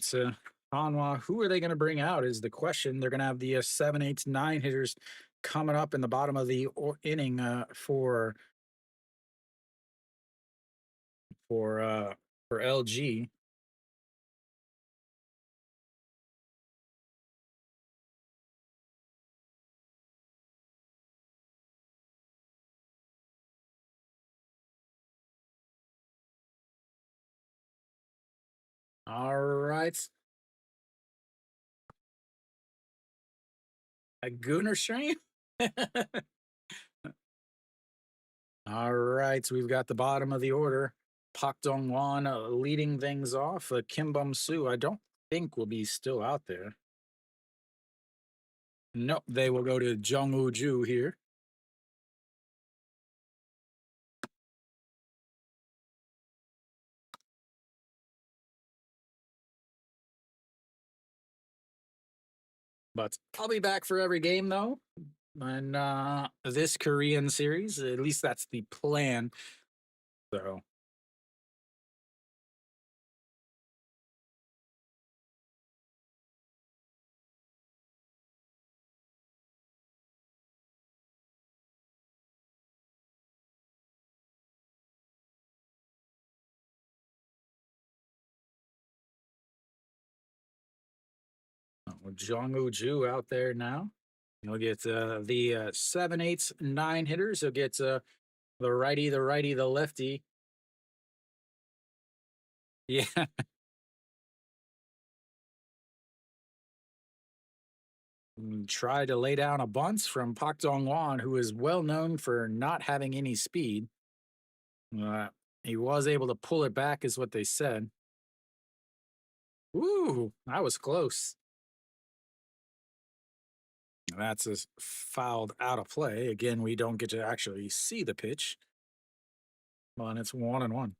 Hanwha, who are they going to bring out is the question. They're going to have the 7, 8, 9 hitters coming up in the bottom of the inning for LG. All right, a Gooner stream. All right, so we've got the bottom of the order. Pak Dong Wan leading things off. Kim Bum Soo, I don't think will be still out there. Nope, they will go to Jung Woo Ju here. But I'll be back for every game though. And this Korean series, at least that's the plan. So Jung Woo Ju out there now. He'll get the 7, 8, 9 hitters. He'll get the righty, the righty, the lefty. Yeah. Try to lay down a bunt from Pak Dong Wan, who is well known for not having any speed. Uh, he was able to pull it back, is what they said. Ooh, that was close. That's a fouled out of play. Again, we don't get to actually see the pitch. Well, and it's 1-1.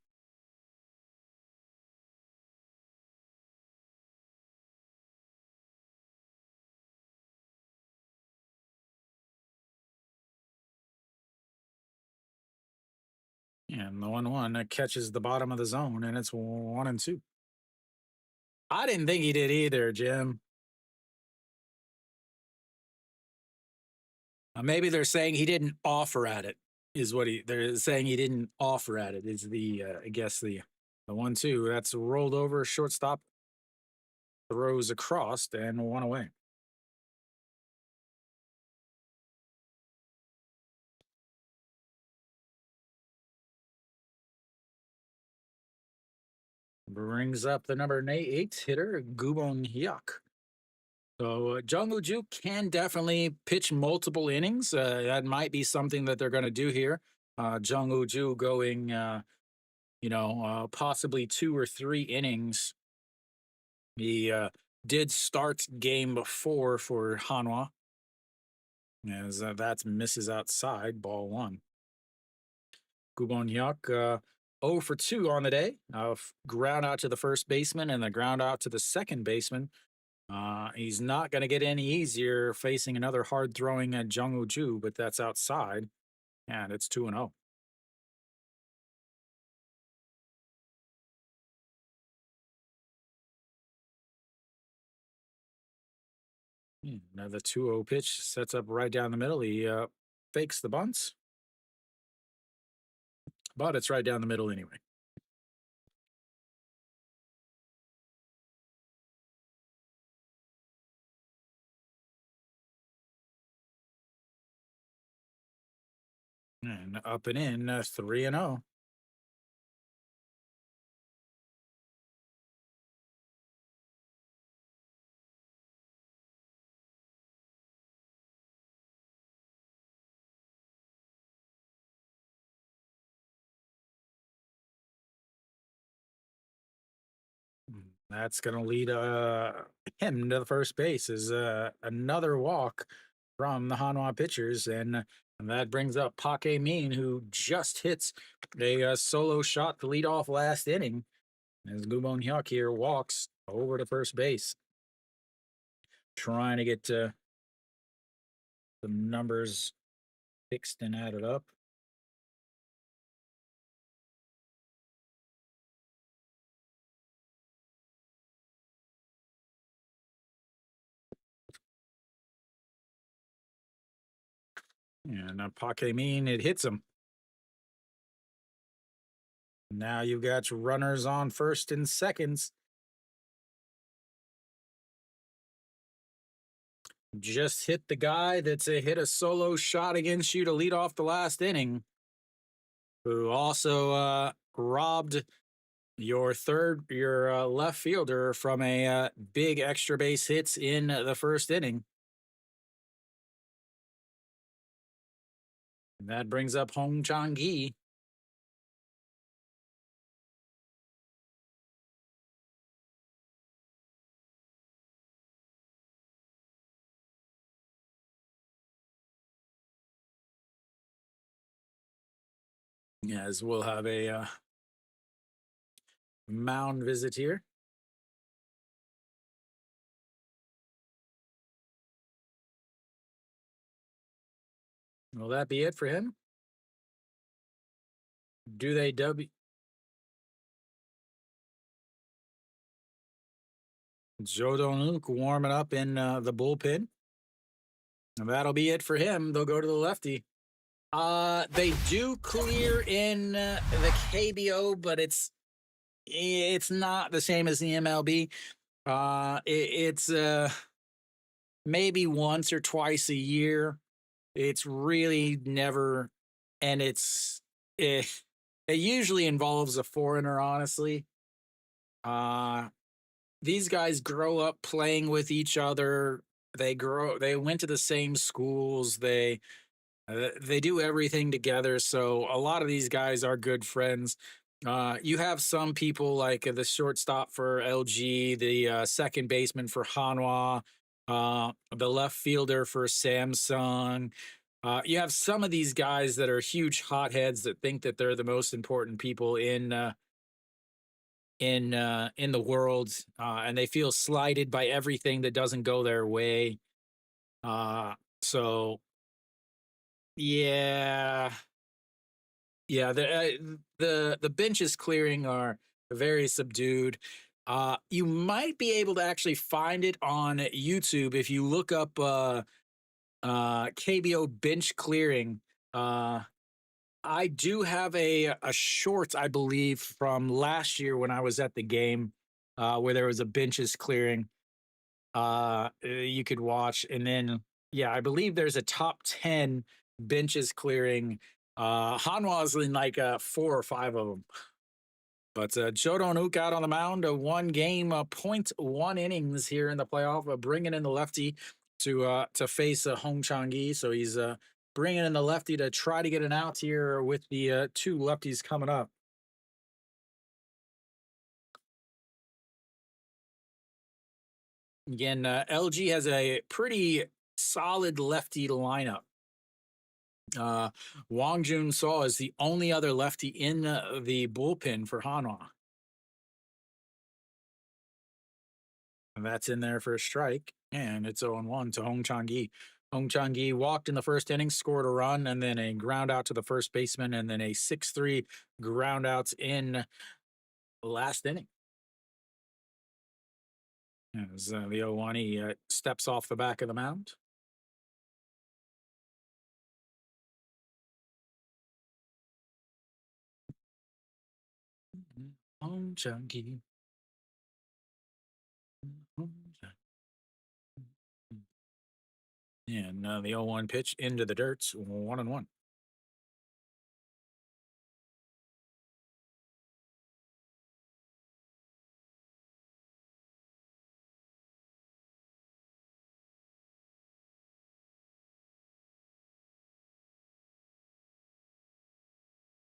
And the 1-1 that catches the bottom of the zone, and it's 1-2. I didn't think he did either, Jim. Maybe they're saying he didn't offer at it. Is what they're saying he didn't offer at it. Is the I guess the 1-2 that's rolled over. Shortstop throws across and one away. Brings up the number 8 hitter, Gubon Hyuk. So Jung Woo Ju can definitely pitch multiple innings. That might be something that they're going to do here. Jung Woo Ju going, possibly 2 or 3 innings. He did start game before for Hanwha, as that misses outside, ball 1. Gubon Hyuk 0 for 2 on the day. Ground out to the first baseman and the ground out to the second baseman. He's not going to get any easier facing another hard throwing at Jung Woo Ju, but that's outside, and it's 2-0. Now the 2-0 pitch sets up right down the middle. He fakes the bunts, but it's right down the middle anyway. And up and in, 3-0. That's going to lead him to the first base is another walk from the Hanwha pitchers. And that brings up Pake Mean, who just hits a solo shot to lead off last inning as Gubon Hyuk here walks over to first base, trying to get the numbers fixed and added up. And Pake Mean, it hits him. Now you've got runners on first and seconds. Just hit the guy that's hit a solo shot against you to lead off the last inning, who also robbed your left fielder from a big extra base hits in the first inning. And that brings up Hong Chang-gi. As we'll have a mound visit here. Will that be it for him? Do they Joe Donuk warming up in the bullpen? And that'll be it for him. They'll go to the lefty. They do clear in the KBO, but it's not the same as the MLB. It's maybe once or twice a year. It's really never, and it usually involves a foreigner. Honestly, these guys grow up playing with each other. They went to the same schools. They do everything together. So a lot of these guys are good friends. You have some people like the shortstop for LG, the second baseman for Hanwha, the left fielder for Samsung. You have some of these guys that are huge hotheads that think that they're the most important people in the world, and they feel slighted by everything that doesn't go their way. So yeah, yeah. The benches clearing are very subdued. You might be able to actually find it on YouTube if you look up KBO bench clearing. I do have a short, I believe, from last year when I was at the game, where there was a benches clearing. You could watch, and then yeah, I believe there's a top 10 benches clearing. Hanwha's in like 4 or 5 of them. But Jodon Ook out on the mound, a 1 game, 0.1 innings here in the playoff, bringing in the lefty to face Hong Chang-gi. So he's bringing in the lefty to try to get an out here with the 2 lefties coming up. Again, LG has a pretty solid lefty lineup. Wang Jun Saw is the only other lefty in the bullpen for Hanwha. And that's in there for a strike, and it's 0-1 to Hong Chang-gi. Hong Chang-gi walked in the first inning, scored a run, and then a ground out to the first baseman, and then a 6-3 ground outs in the last inning. As the 0-1, he steps off the back of the mound. Home chunky. And the 0-1 pitch into the dirt, 1-1.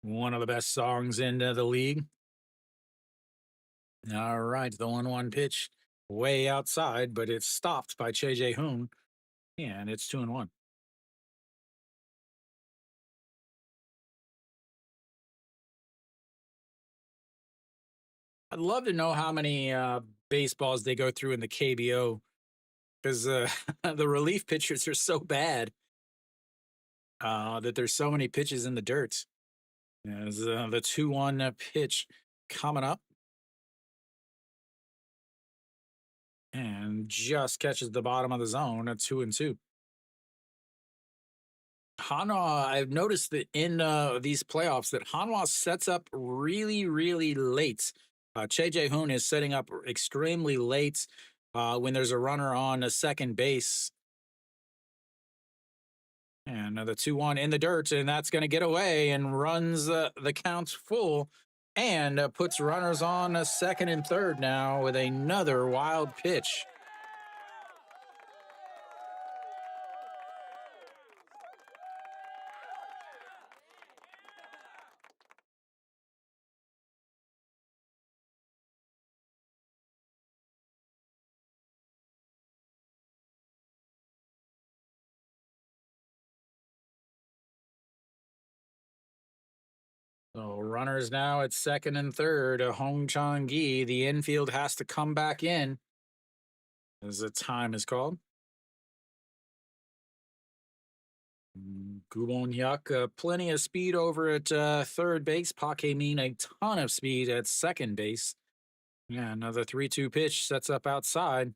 One of the best songs in the league. All right, the 1-1 pitch way outside, but it's stopped by Che Hoon, and it's 2-1. I'd love to know how many baseballs they go through in the KBO because the relief pitchers are so bad that there's so many pitches in the dirt. As the 2-1 pitch coming up and just catches the bottom of the zone at 2-2. Hanwha, I've noticed that in these playoffs that Hanwha sets up really, really late. Che Jae-hoon is setting up extremely late when there's a runner on a second base. And the 2-1 in the dirt, and that's going to get away and runs the count full and puts runners on a second and third now with another wild pitch. So runners now at second and third. Hong Chong-gi, the infield has to come back in as the time is called. Gubon Hyuk, plenty of speed over at third base. Park Hae-min, a ton of speed at second base. Yeah, another 3-2 pitch sets up outside.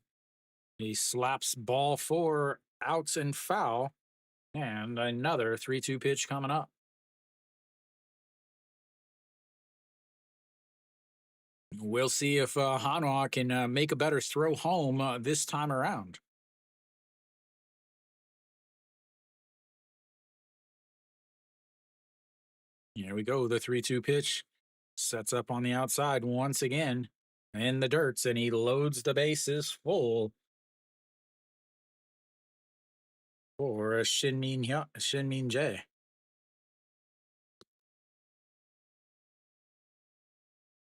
He slaps ball four, outs and foul. And another 3-2 pitch coming up. We'll see if Hanwha can make a better throw home this time around. Here we go. The 3-2 pitch sets up on the outside once again in the dirts, and he loads the bases full for Shin Min Jae.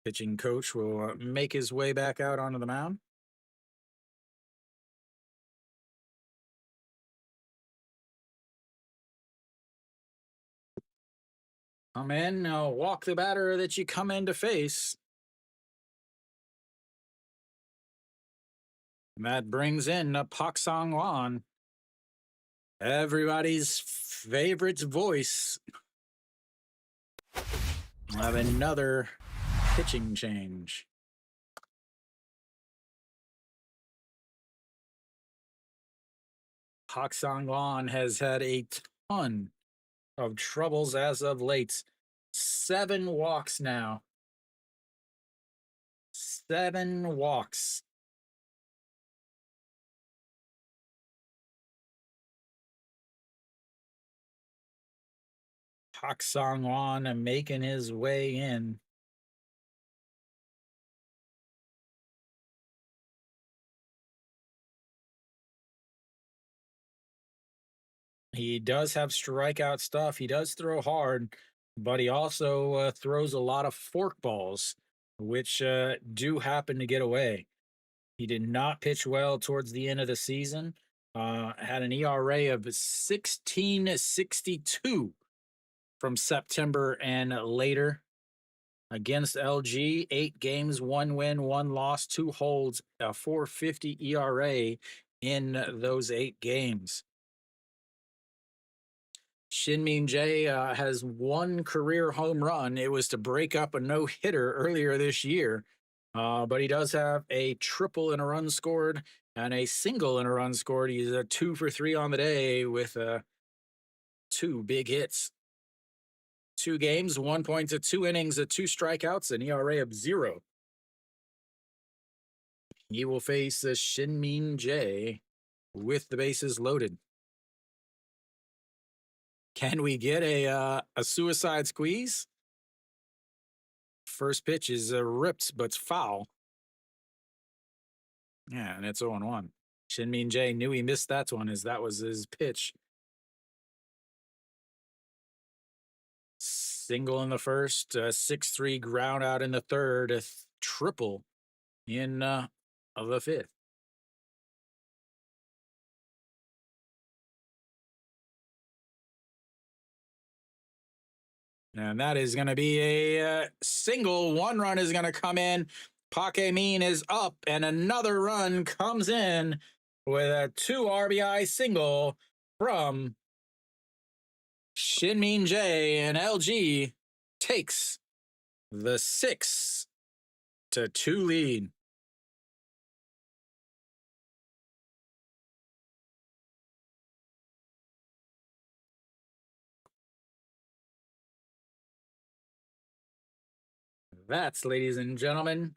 Pitching coach will make his way back out onto the mound. Come in, walk the batter that you come in to face. And that brings in Pak Sang-wan, everybody's favorite voice. We'll have another pitching change. Pak Sang-wan has had a ton of troubles as of late. 7 walks now. 7 walks. Pak Sang-wan making his way in. He does have strikeout stuff. He does throw hard, but he also throws a lot of fork balls, which do happen to get away. He did not pitch well towards the end of the season. Had an ERA of 16.62 from September and later. Against LG, 8 games, 1 win, 1 loss, 2 holds, a 4.50 ERA in those 8 games. Shin Min Jae has 1 career home run. It was to break up a no-hitter earlier this year. But he does have a triple and a run scored and a single and a run scored. He's a 2 for 3 on the day with two big hits. 2 games, 1 point to 2 innings, 2 strikeouts, an ERA of 0. He will face Shin-Min Jae with the bases loaded. Can we get a suicide squeeze? First pitch is ripped, but foul. Yeah, and it's 0-1. Shin-Min Jae knew he missed that one as that was his pitch. Single in the first, 6-3 ground out in the third, a triple in the fifth. And that is going to be a single. One run is going to come in. Park Min is up, and another run comes in with a 2 RBI single from Shin-Min Jae, and LG takes the 6-2 lead. That's, ladies and gentlemen,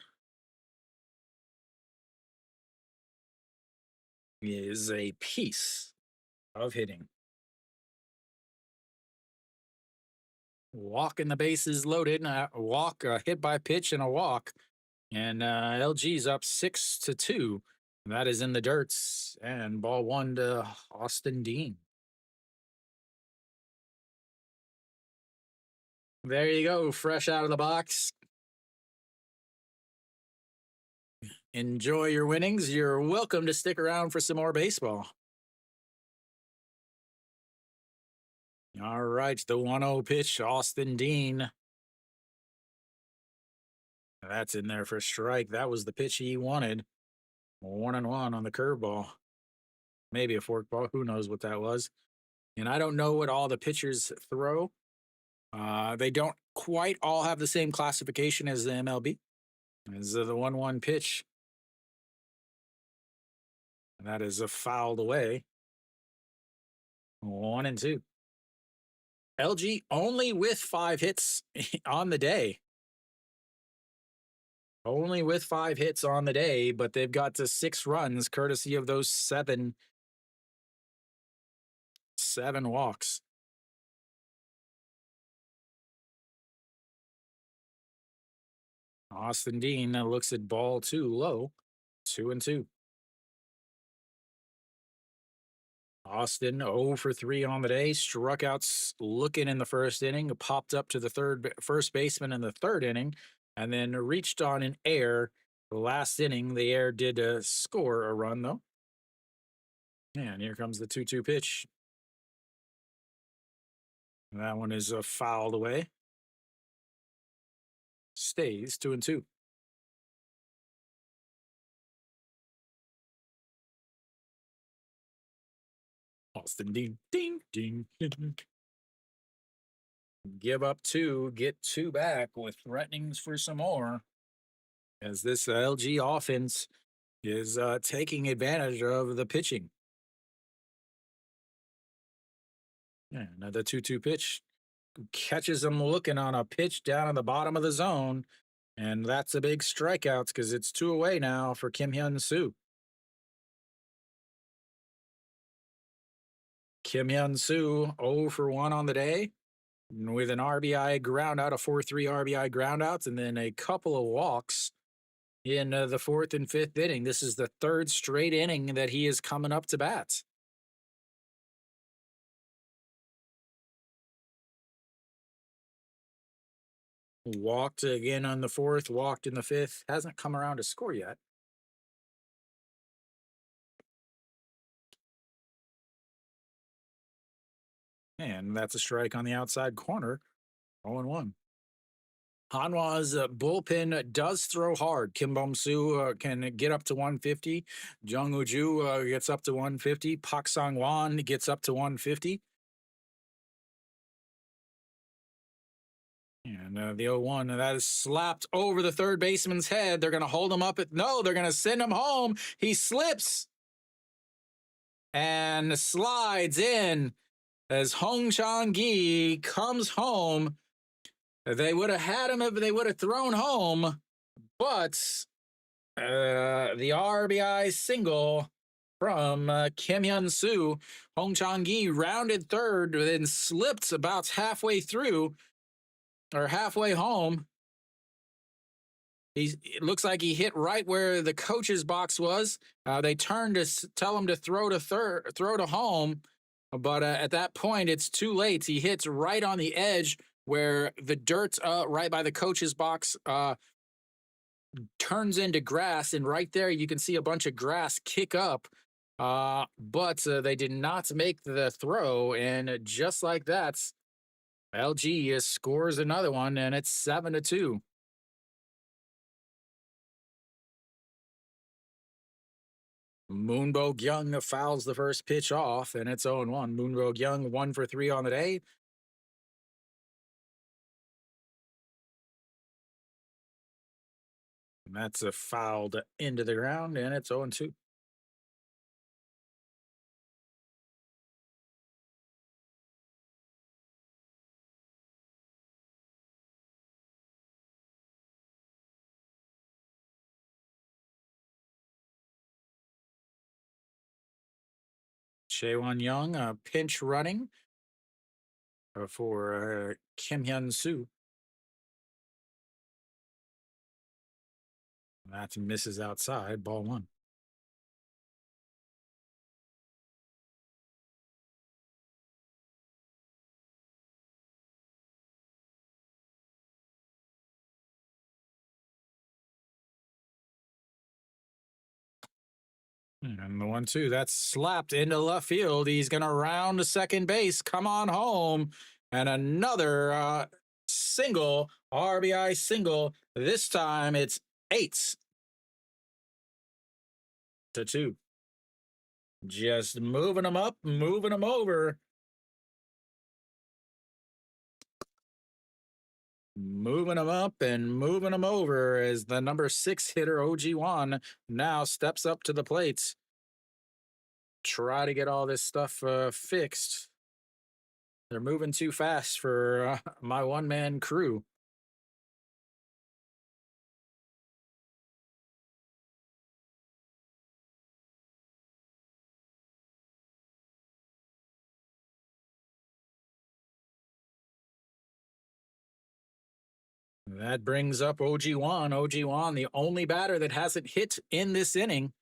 is a piece of hitting. Walk in the bases loaded, a walk, a hit by pitch, and a walk. And LG's up 6-2. That is in the dirts. And ball 1 to Austin Dean. There you go, fresh out of the box. Enjoy your winnings. You're welcome to stick around for some more baseball. All right, the 1-0 pitch, Austin Dean. That's in there for strike. That was the pitch he wanted. 1-1 on the curveball. Maybe a forkball. Who knows what that was? And I don't know what all the pitchers throw. They don't quite all have the same classification as the MLB. As the 1-1 pitch. And that is a fouled away. 1-2. LG only with 5 hits on the day. Only with 5 hits on the day, but they've got to 6 runs courtesy of those 7 walks. Austin Dean looks at ball 2 low. 2-2. Austin 0 for 3 on the day. Struck out looking in the first inning. Popped up to the first baseman in the third inning, and then reached on an air. The last inning, the air did score a run though. And here comes the 2-2 pitch. That one is fouled away. Stays 2-2. Austin Dean, ding, ding, ding. Give up 2, get 2 back with threatenings for some more. As this LG offense is taking advantage of the pitching. Yeah, another 2-2 pitch. Catches him looking on a pitch down in the bottom of the zone. And that's a big strikeout because it's 2 away now for Kim Hyun-soo. Kim Hyun-soo 0 for 1 on the day with an RBI ground out, a 4-3 RBI ground outs, and then a couple of walks in the 4th and 5th inning. This is the 3rd straight inning that he is coming up to bat. Walked again on the 4th, walked in the 5th. Hasn't come around to score yet. And that's a strike on the outside corner. 0-1. Hanwha's bullpen does throw hard. Kim Bum-soo can get up to 150. Jung Woo-ju gets up to 150. Pak Sang-wan gets up to 150. And the 0-1, that is slapped over the third baseman's head. They're going to hold him up. No, they're going to send him home. He slips and slides in as Hong Chang-gi comes home. They would have had him if they would have thrown home, but the RBI single from Kim Hyun-soo. Hong Chang-gi rounded third, then slipped about halfway through or halfway home. It looks like he hit right where the coach's box was. They turned to tell him to throw to home, but at that point it's too late. He hits right on the edge where the dirt right by the coach's box turns into grass, and right there you can see a bunch of grass kick up. But they did not make the throw, and just like that, LG scores another one, and it's 7-2. Moonbo Young fouls the first pitch off, and it's 0-1. Moonbo Young 1 for 3 on the day. And that's a fouled into the ground, and it's 0-2. Chaewon Young pinch running for Kim Hyun-soo. That misses outside, ball 1. And the 1-2, that's slapped into left field. He's going to round to second base. Come on home. And another single, RBI single. This time it's 8-2. Just moving them up, moving them over. Moving them up and moving them over as the number 6 hitter, OG1, now steps up to the plate. Try to get all this stuff fixed. They're moving too fast for my one-man crew. That brings up OG1. OG1, the only batter that hasn't hit in this inning.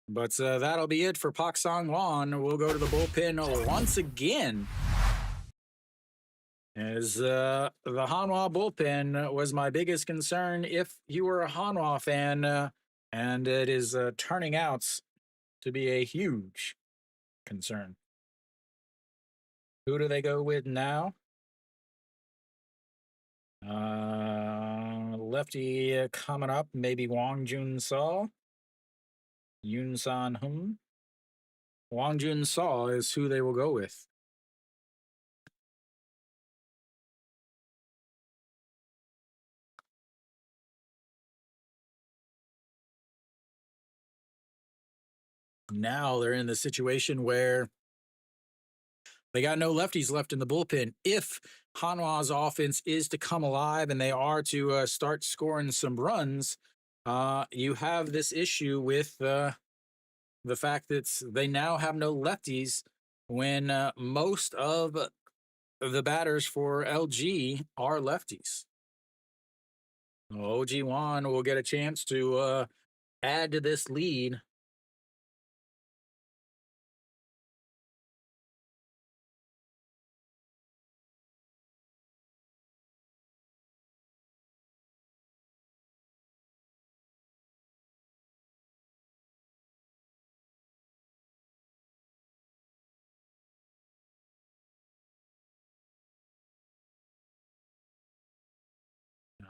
But that'll be it for Pak Sang-won. We'll go to the bullpen once again. As the Hanwha bullpen was my biggest concern if you were a Hanwha fan, and it is turning out to be a huge concern. Who do they go with now? Lefty coming up, maybe Wang Jun-seo, Yoon San-hum. Wang Jun-seo is who they will go with. Now they're in the situation where they got no lefties left in the bullpen. If Hanwha's offense is to come alive and they are to start scoring some runs, you have this issue with the fact that they now have no lefties when most of the batters for LG are lefties. OG1 will get a chance to add to this lead.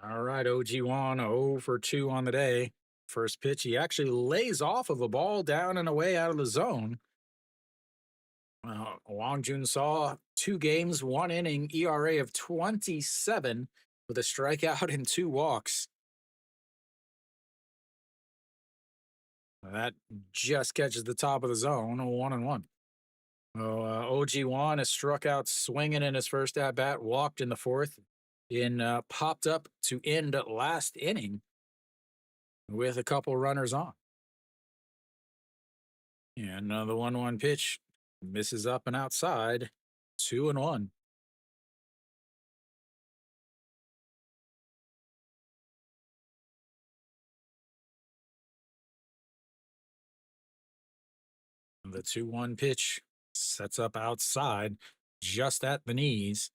All right, OG1 0 for 2 on the day. First pitch, he actually lays off of a ball down and away out of the zone. Wang Jun-seo, 2 games, 1 inning, ERA of 27. with a strikeout and 2 walks. That just catches the top of the zone, 1-1. Oh, OG1 has struck out swinging in his first at bat, walked in the fourth, and popped up to end last inning with a couple runners on. And the 1-1 pitch misses up and outside, 2-1. The 2-1 pitch sets up outside, just at the knees,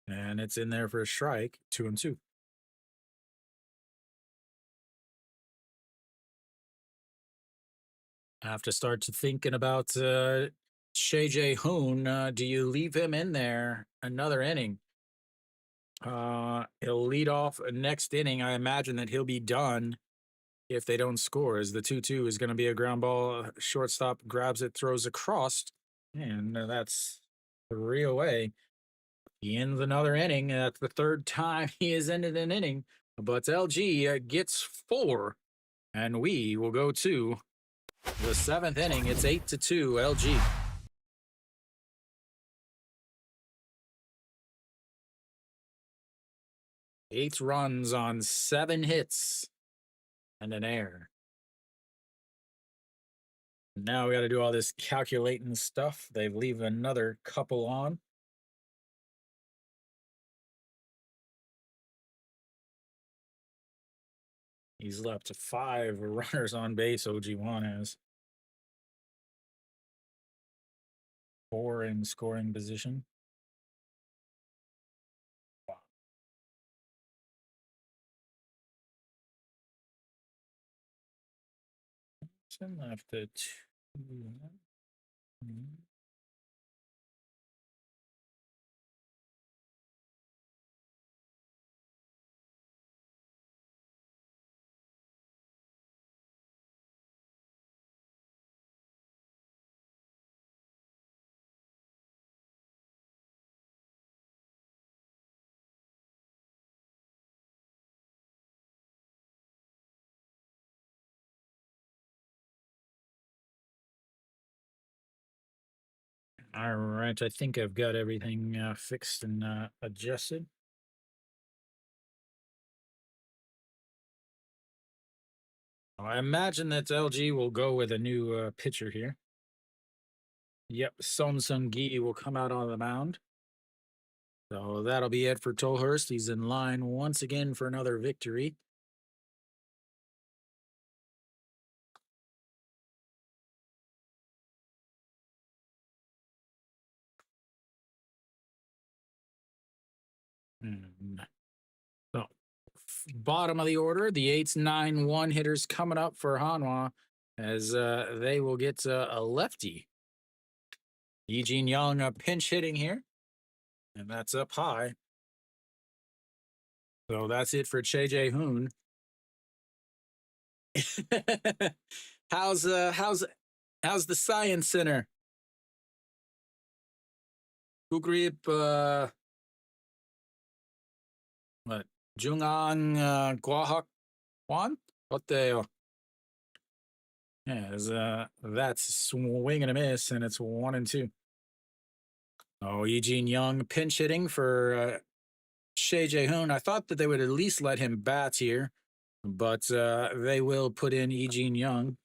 and it's in there for a strike, 2-2. Have to start to thinking about Shay J. Hoon. Do you leave him in there another inning? He'll lead off next inning. I imagine that he'll be done if they don't score, as the 2-2 is going to be a ground ball. Shortstop grabs it, throws across, and that's 3 away. He ends another inning. That's the third time he has ended an inning, but LG gets 4, and we will go to the 7th inning. It's 8-2 LG. Eight runs on 7 hits and an error. Now we got to do all this calculating stuff. They leave another couple on. He's left to 5 runners on base. OG1 has 4 in scoring position. Left to 2. All right, I think I've got everything fixed and adjusted. I imagine that LG will go with a new pitcher here. Yep, Son Sung Gi will come out on the mound. So that'll be it for Tolhurst. He's in line once again for another victory. So, bottom of the order, the 8-9-1 hitters coming up for Hanwha, as they will get a lefty. Eugene Young pinch hitting here, and that's up high. So that's it for Che Jae Hoon. how's the Science Center? Kugrip what? Jungang Guahak Wan? 어때요? Yeah, that's swing and a miss, and it's 1-2. Oh, Eugene Young pinch hitting for Shay Jae Hoon. I thought that they would at least let him bat here, but they will put in Eugene Young,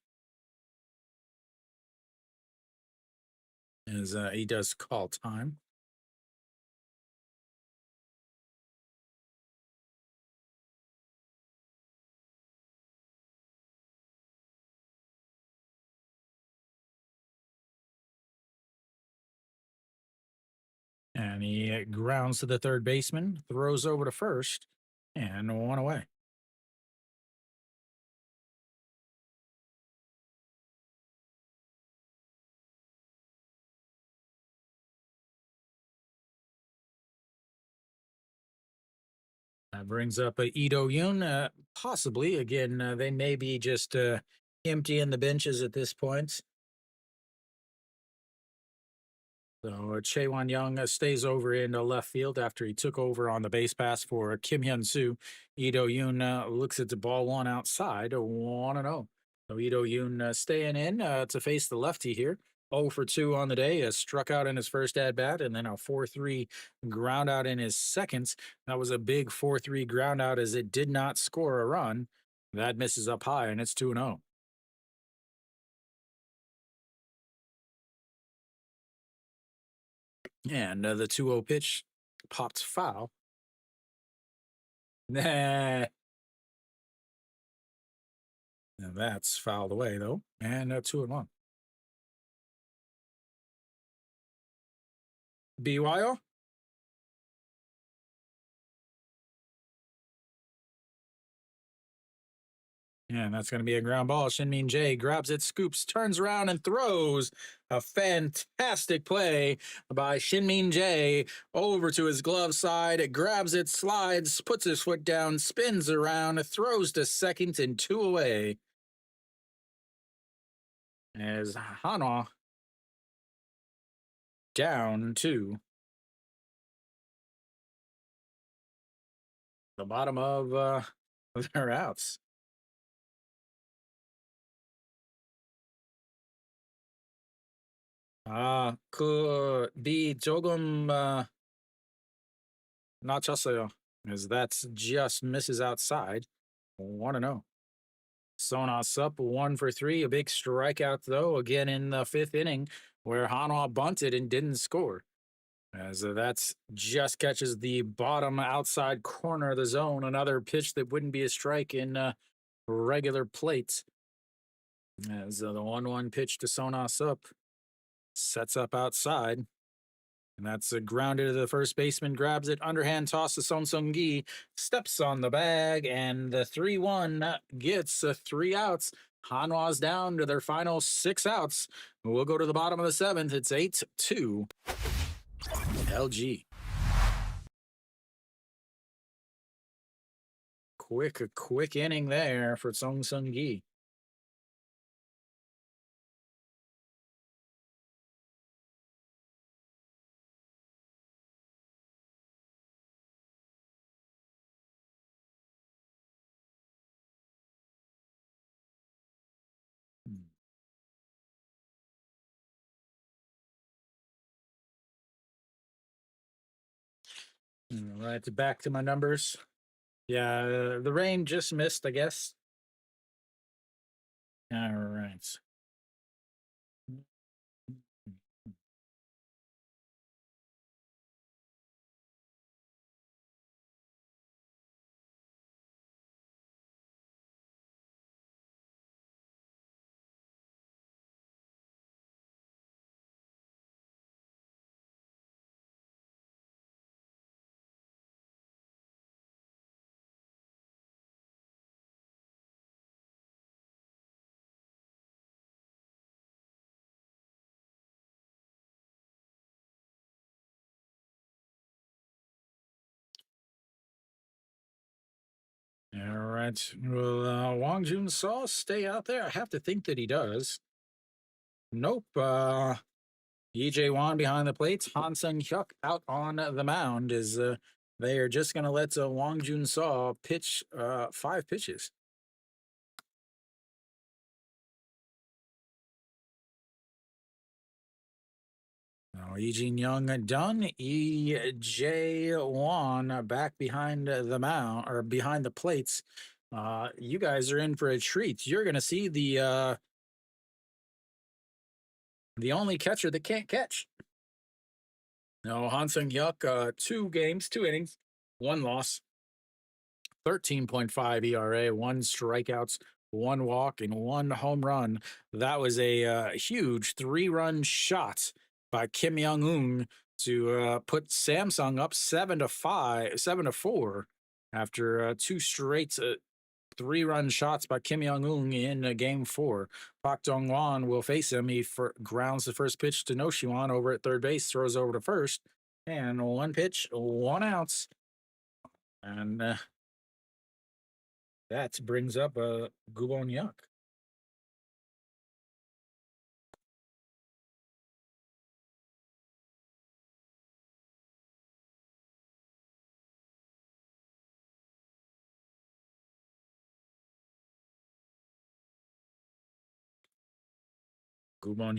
as he does call time. And he grounds to the third baseman, throws over to first, and 1 away. That brings up Ito Yoon. Possibly, again, they may be just emptying the benches at this point. So Chaewon Young stays over in left field after he took over on the base pass for Kim Hyun Soo. Ito Yoon looks at the ball one outside, 1-0. So Ito Yoon staying in to face the lefty here. 0 for 2 on the day, struck out in his first at bat, and then a 4-3 ground out in his second. That was a big 4-3 ground out as it did not score a run. That misses up high, and it's 2-0. And the 2-0 pitch popped foul. Nah. And that's fouled away, though. And 2-1. BYO? And that's going to be a ground ball. Shinmin Jae grabs it, scoops, turns around, and throws. A fantastic play by Shinmin Jae over to his glove side. It grabs it, slides, puts his foot down, spins around, throws to second, and 2 away. As Hanwha down to the bottom of their outs. 비 조금 낮췄어요. As that's just misses outside. 1-0. Sonas up 1 for 3. A big strikeout, though, again in the fifth inning, where Hanwha bunted and didn't score. As that's just catches the bottom outside corner of the zone. Another pitch that wouldn't be a strike in regular plate. As the 1-1 pitch to Sonas up sets up outside. And that's a grounded to the first baseman, grabs it, underhand toss to Song Sung Gi, steps on the bag, and the 3-1 gets 3 outs. Hanwha's down to their final 6 outs. We'll go to the bottom of the 7th. It's 8-2 LG. Quick inning there for Song Sung Gi. All right, back to my numbers. Yeah, the rain just missed, I guess. All right. All right. Will Wang Jun Saw stay out there? I have to think that he does. Nope. EJ Wan behind the plates. Han Sung Hyuk out on the mound. Is they are just going to let Wang Jun Saw pitch 5 pitches. Now, Eugene Young done. EJ Wan back behind the mound or behind the plates. You guys are in for a treat. You're going to see the only catcher that can't catch. No, Han Sung Hyuk, 2 games, 2 innings, 1 loss, 13.5 ERA, 1 strikeouts, 1 walk, and 1 home run. That was a huge 3-run shot by Kim Young-eun to put Samsung up 7-4 after 2 straight 3-run shots by Kim Young-eun in game 4. Park Dong-won will face him. He grounds the first pitch to No Shiwan over at third base, throws over to first, and 1 pitch, 1 outs. And that brings up Gubon Yuck. Gubon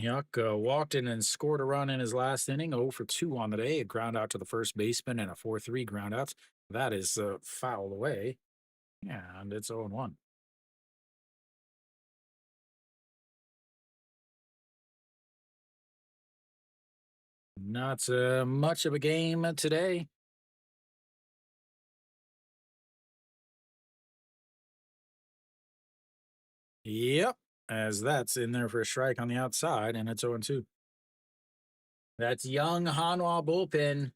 walked in and scored a run in his last inning, 0 for 2 on the day, a ground out to the first baseman and a 4-3 ground out. That is foul away. Yeah, and it's 0 1. Not much of a game today. Yep, as that's in there for a strike on the outside, and it's 0 2. That's young Hanwha bullpen.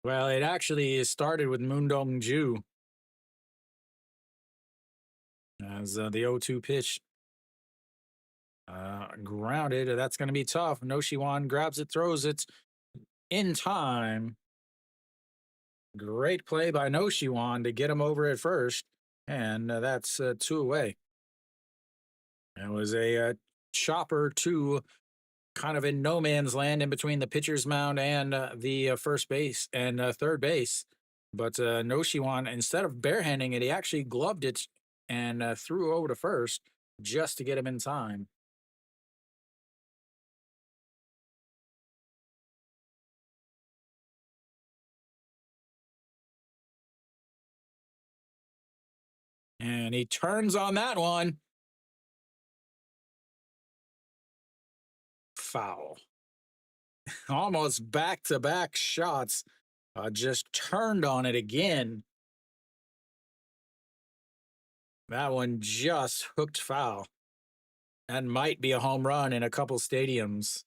Well, it actually started with Moondong Ju as the 0 2 pitch grounded. That's going to be tough. Noshiwan grabs it, throws it in time. Great play by Noshiwan to get him over at first, and that's 2 away. It was a chopper to kind of in no man's land in between the pitcher's mound and the first base and third base. But Noshiwan, instead of barehanding it, he actually gloved it and threw over to first just to get him in time. And he turns on that one. Foul. Almost back to back shots. Just turned on it again. That one just hooked foul. That might be a home run in a couple stadiums.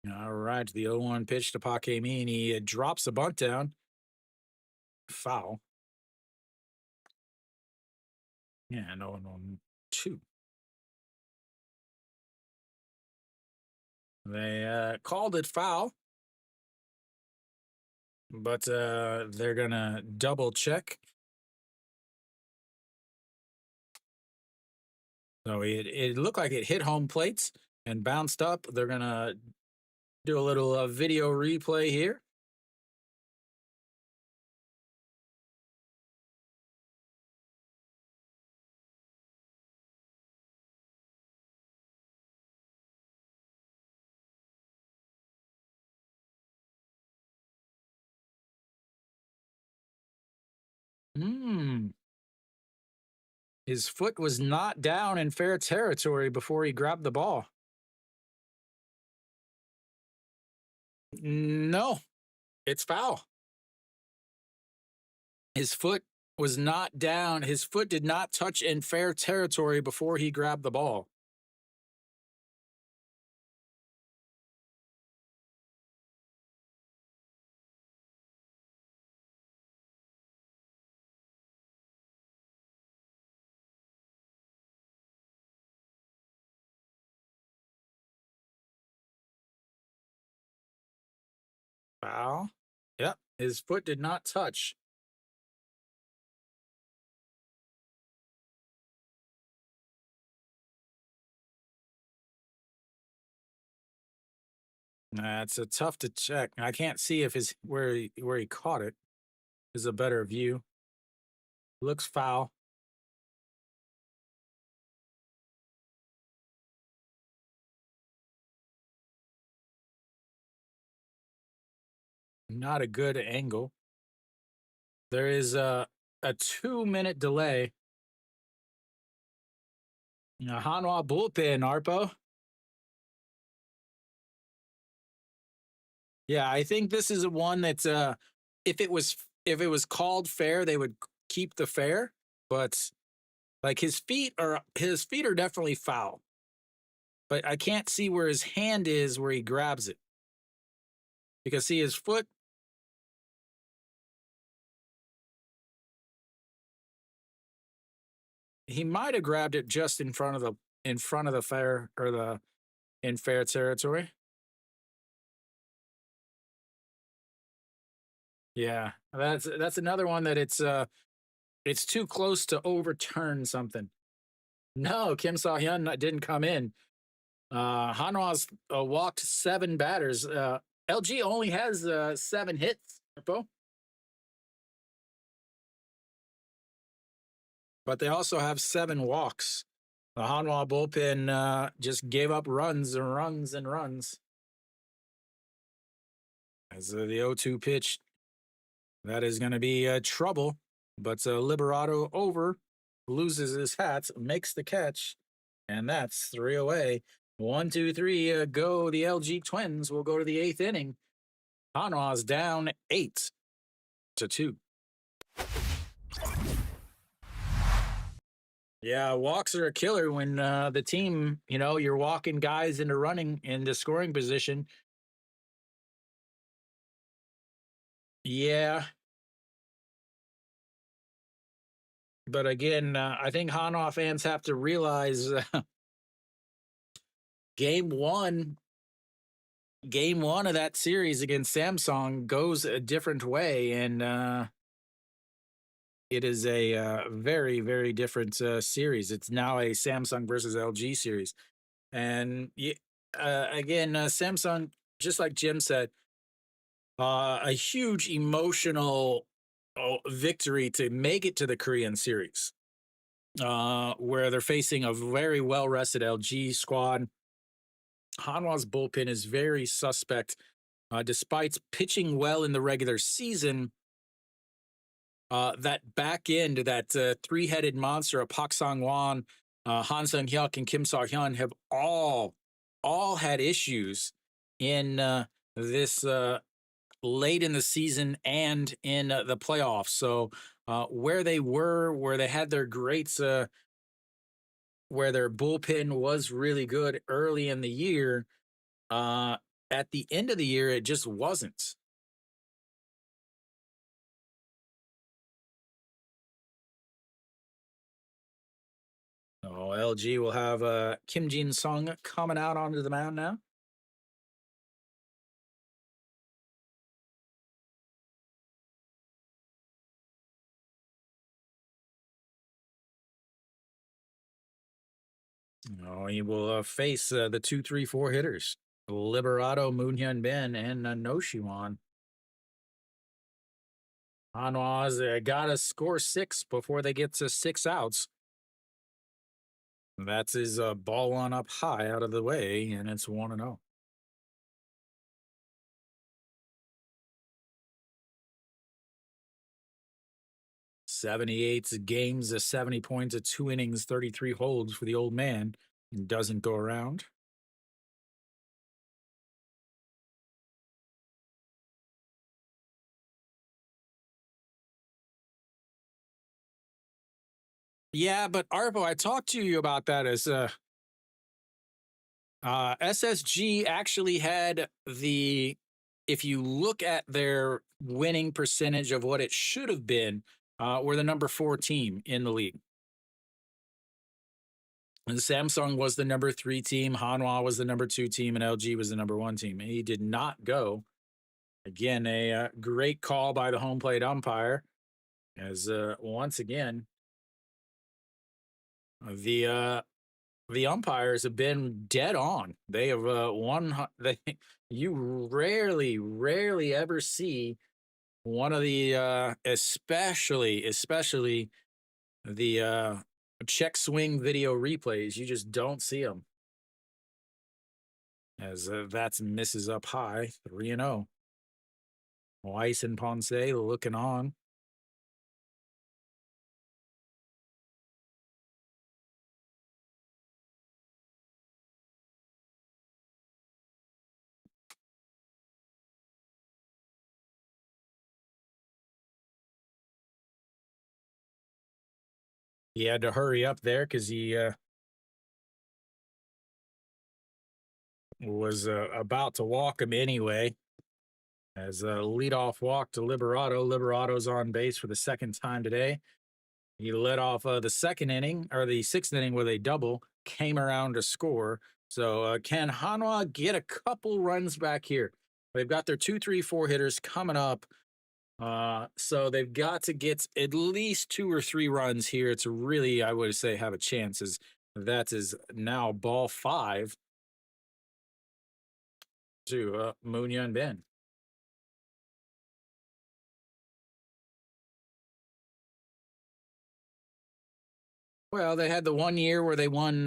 All right, the 0-1 pitch to Pakemi, and he drops the bunt down. Foul. Yeah, no 1-2. They called it foul, but they're gonna double check. So it looked like it hit home plates and bounced up. They're gonna do a little video replay here. Hmm. His foot was not down in fair territory before he grabbed the ball. No, it's foul. His foot was not down. His foot did not touch in fair territory before he grabbed the ball. Foul. Yep, his foot did not touch. That's a tough to check. I can't see if his where he caught it is a better view. Looks foul. Not a good angle. There is a 2-minute delay. Hanwha bullpen, Arpo. Yeah, I think this is one that's if it was called fair, they would keep the fair, but like his feet are definitely foul. But I can't see where his hand is where he grabs it. Because see his foot. He might have grabbed it just in front of the fair or the in fair territory. Yeah, that's another one that it's too close to overturn something. No, Kim Saw Hyun didn't come in. Hanwha's walked 7 batters. LG only has 7 hits. Harpo. But they also have 7 walks. The Hanwha bullpen just gave up runs and runs and runs. As the 0-2 pitch, that is going to be trouble. But Liberato over, loses his hat, makes the catch, and that's 3 away. 1, 2, 3, go. The LG Twins will go to the 8th inning. Hanwha's down 8-2. Yeah, walks are a killer when the team, you're walking guys into running into scoring position. Yeah, but again, I think Hanwha fans have to realize game one, game one of that series against Samsung goes a different way, and it is a very, very different series. It's now a Samsung versus LG series, and again, Samsung, just like Jim said, a huge emotional victory to make it to the Korean series, where they're facing a very well rested LG squad. Hanwha's bullpen is very suspect. Despite pitching well in the regular season, that back end, that three-headed monster of Pak Sang-won, Han Sung-hyuk, and Kim Saw-hyun have all had issues in this late in the season and in the playoffs. So where they had their greats, where their bullpen was really good early in the year, at the end of the year, it just wasn't. Oh, LG will have Kim Jin Sung coming out onto the mound now. Oh, he will face the 2, 3, 4 hitters: Liberato, Moonhyun Ben, and No Shiwan. Hanwha's got to score 6 before they get to 6 outs. That's his ball on up high out of the way, and it's 1-0. 78 games, 70 points, 2 innings, 33 holds for the old man. Doesn't go around. Yeah, but Arpo, I talked to you about that as SSG actually had the, if you look at their winning percentage of what it should have been, we're the number 4 team in the league. And Samsung was the number 3 team, Hanwha was the number 2 team, and LG was the number 1 team. He did not go. Again, a great call by the home plate umpire, as once again the umpires have been dead on. They have won. You rarely ever see one of the especially the check swing video replays. You just don't see them, as that's misses up high, 3-0. Weiss and Ponce looking on. He had to hurry up there because he was about to walk him anyway. As a leadoff walk to Liberato. Liberato's on base for the 2nd time today. He led off the 2nd inning, or the 6th inning, with a double, came around to score. So can Hanwha get a couple runs back here? They've got their 2, 3, 4 hitters coming up. So they've got to get at least 2 or 3 runs here to really, I would say, have a chance. As that is now ball 5 to Moonhyun Ben. Well, they had the 1 year where they won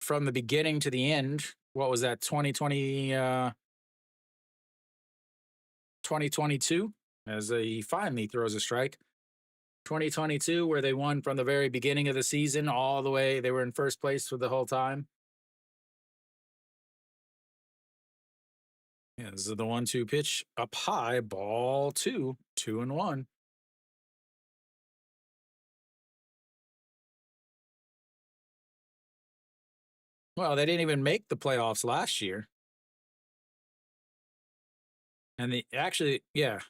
from the beginning to the end. What was that? 2020, 2022, as he finally throws a strike. 2022, where they won from the very beginning of the season all the way. They were in first place for the whole time. Yeah, this is the 1-2 pitch up high, ball two, 2-1. Well, they didn't even make the playoffs last year. And the actually, yeah,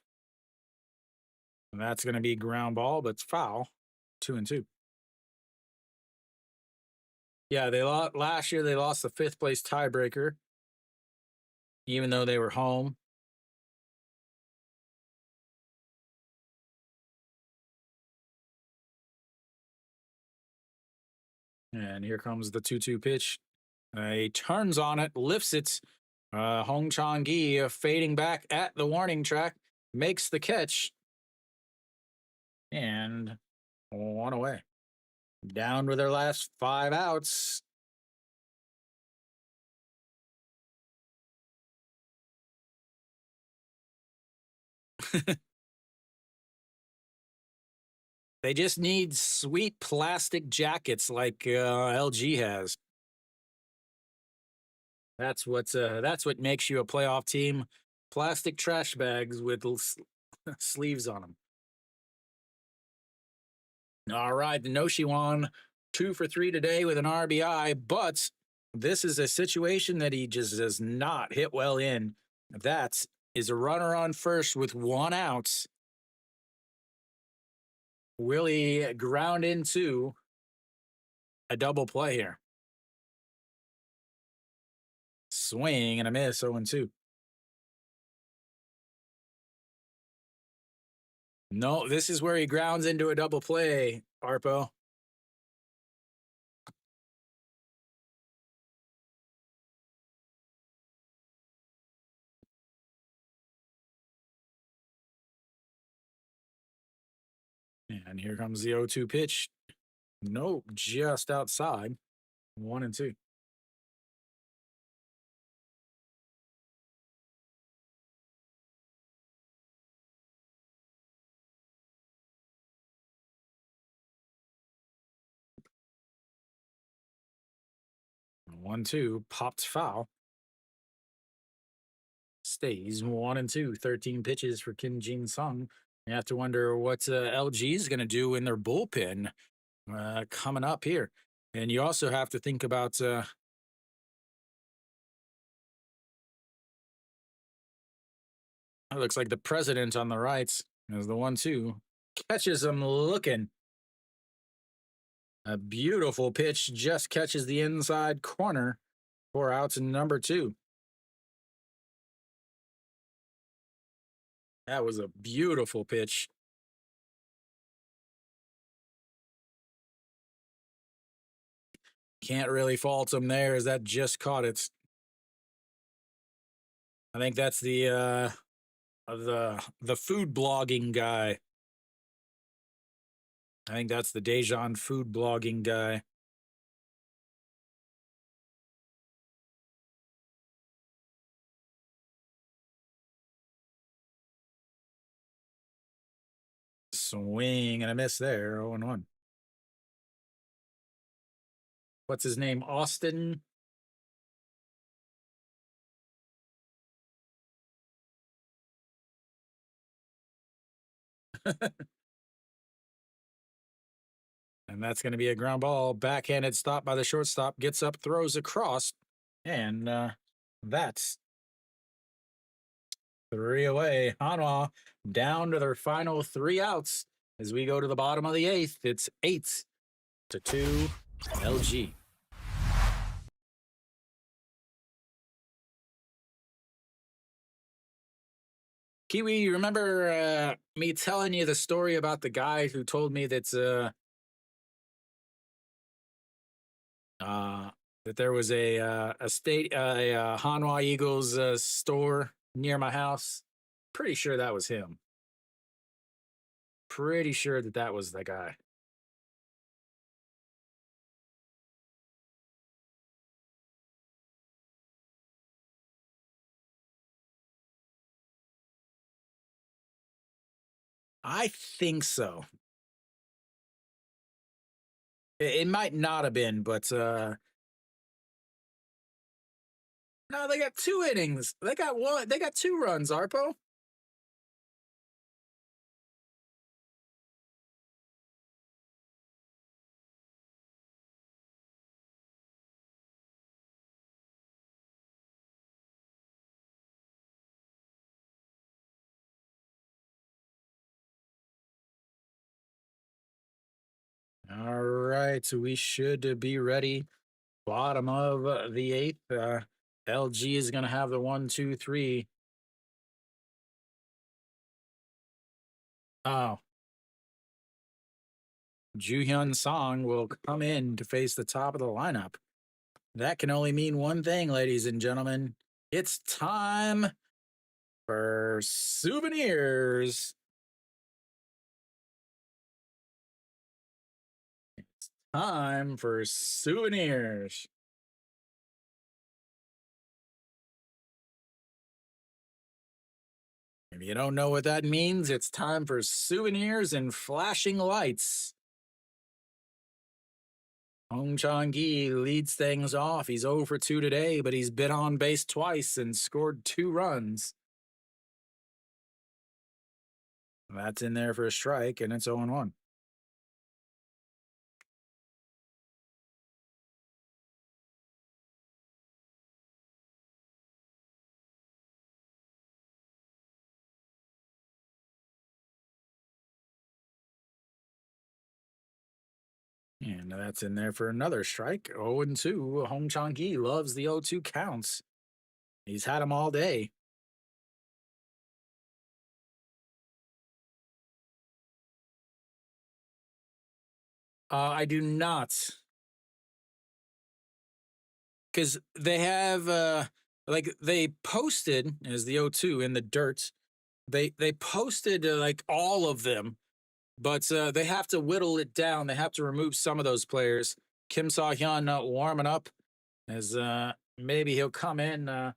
that's going to be ground ball, but it's foul. 2-2. Yeah, they lost last year. They lost the fifth place tiebreaker, even though they were home. And here comes the 2-2 pitch. He turns on it, lifts it. Hong Chong Gi fading back at the warning track, makes the catch, and one away. Down with their last 5 outs. They just need sweet plastic jackets like LG has. That's what makes you a playoff team. Plastic trash bags with sleeves on them. All right, the Noshiwan 2 for 3 today with an RBI, but this is a situation that he just does not hit well in. That is a runner on first with 1 out. Will he ground into a double play here? Swing and a miss, 0-2. No, this is where he grounds into a double play, Arpo. And here comes the 0-2 pitch. Nope, just outside. 1-2. One, two, popped foul. Stays 1-2. 13 pitches for Kim Jin Sung. You have to wonder what LG is going to do in their bullpen coming up here. And you also have to think about it looks like the president on the right is the 1-2. Catches him looking. A beautiful pitch just catches the inside corner. 4 outs in number 2. That was a beautiful pitch. Can't really fault him there as that just caught it. I think that's the food blogging guy. I think that's the Dejan food blogging guy. Swing and a miss there. 0-1. What's his name? Austin? And that's going to be a ground ball. Backhanded stop by the shortstop. Gets up, throws across. And that's 3 away. Hanwha down to their final 3 outs as we go to the bottom of the 8th. It's 8-2 LG. Kiwi, you remember me telling you the story about the guy who told me that there was a Hanwha Eagles store near my house? Pretty sure that was him. Pretty sure that was the guy. I think so. It might not have been, but no, they got 2 innings. They got one. They got 2 runs. Arpo. All right, so we should be ready. Bottom of the eighth. LG is going to have the 1, 2, 3. Oh, Hyun Song will come in to face the top of the lineup. That can only mean one thing, ladies and gentlemen. It's time for souvenirs. Time for souvenirs. If you don't know what that means, it's time for souvenirs and flashing lights. Hong Chang Gi leads things off. He's 0 for 2 today, but he's been on base twice and scored 2 runs. That's in there for a strike, and it's 0-1. And that's in there for another strike. 0-2. Hong Chang Gi loves the 0-2 counts. He's had them all day. I do not, because they have like they posted as the 0-2 in the dirt. They posted like all of them, but they have to whittle it down. They have to remove some of those players. Kim Saw Hyun warming up as maybe he'll come in.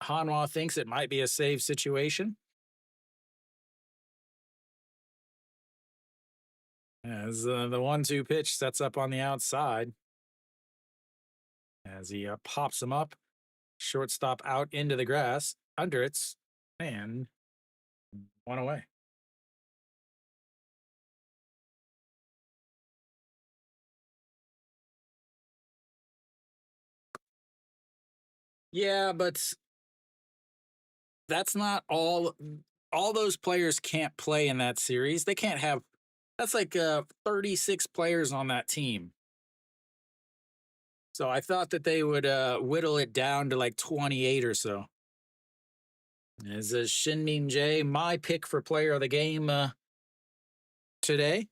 Hanwha thinks it might be a save situation. As the 1-2 pitch sets up on the outside. As he pops him up, shortstop out into the grass, under it, and 1 away. Yeah, but that's not all. All those players can't play in that series. They can't have. That's like 36 players on that team. So I thought that they would whittle it down to like 28 or so. As a Shin Min Jae, my pick for player of the game today.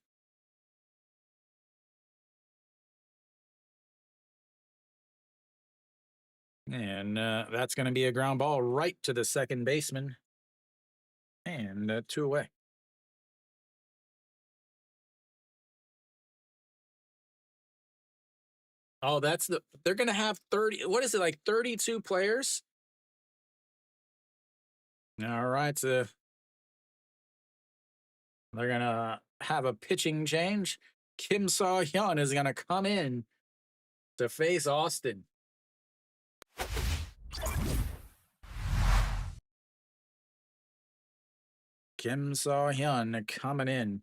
And that's going to be a ground ball right to the second baseman. And 2 away. Oh, they're going to have 30. What is it, like 32 players? All right. They're going to have a pitching change. Kim Saw Hyun is going to come in to face Austin. Kim Saw Hyun coming in.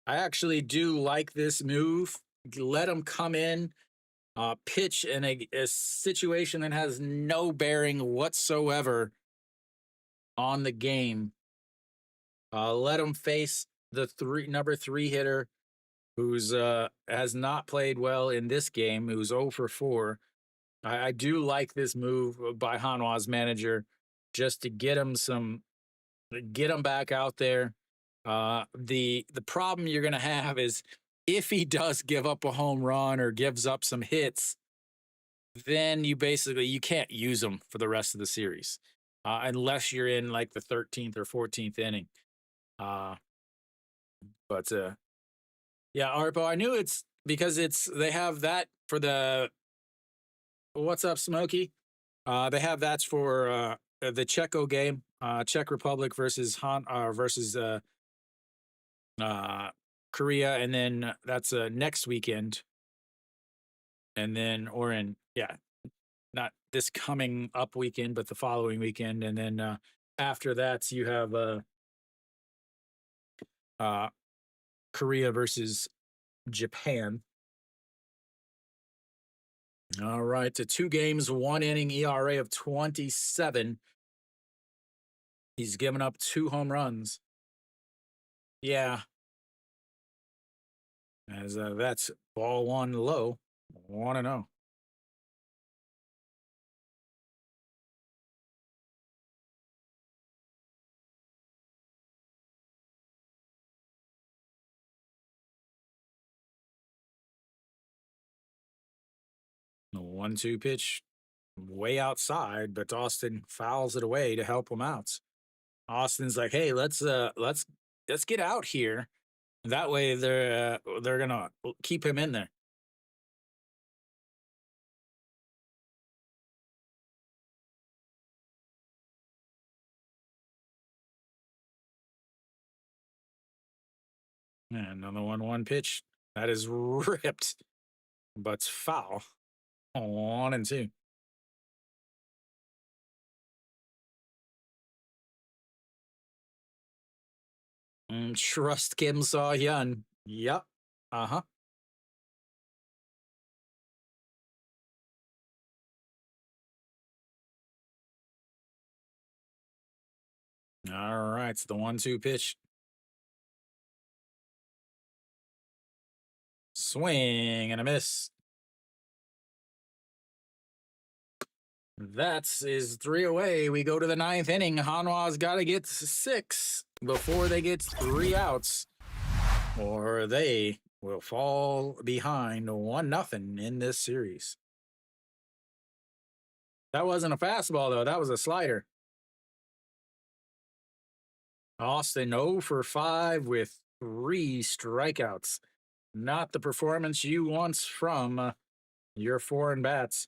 I actually do like this move. Let him come in, pitch in a situation that has no bearing whatsoever on the game. Let him face the number 3 hitter who's has not played well in this game, who's 0 for 4. I do like this move by Hanwha's manager just to get him back out there. The problem you're gonna have is if he does give up a home run or gives up some hits, then you can't use him for the rest of the series, unless you're in like the 13th or 14th inning. But yeah, Arpo, I knew it's because they have that for the what's up, Smokey. They have that's for the Czechco game, Czech Republic versus uh, Korea, and then that's next weekend, and then or in yeah, not this coming up weekend, but the following weekend, and then after that you have uh, Korea versus Japan. All right, to 2 games, 1 inning ERA of 27. He's given up 2 home runs. Yeah, as that's ball one low, 1-0. The 1-2 pitch way outside, but Austin fouls it away to help him out. Austin's like, "Hey, let's get out here. That way they're gonna keep him in there." And another 1-1 pitch that is ripped, but foul. 1-2. Trust Kim Saw Hyun. Yep. Uh huh. All right. So the 1-2 pitch. Swing and a miss. That's is three away. We go to the ninth inning. Hanwha's got to get 6 before they get 3 outs, or they will fall behind 1-0 in this series. That wasn't a fastball, though. That was a slider. Austin 0 for 5 with 3 strikeouts. Not the performance you want from your foreign bats.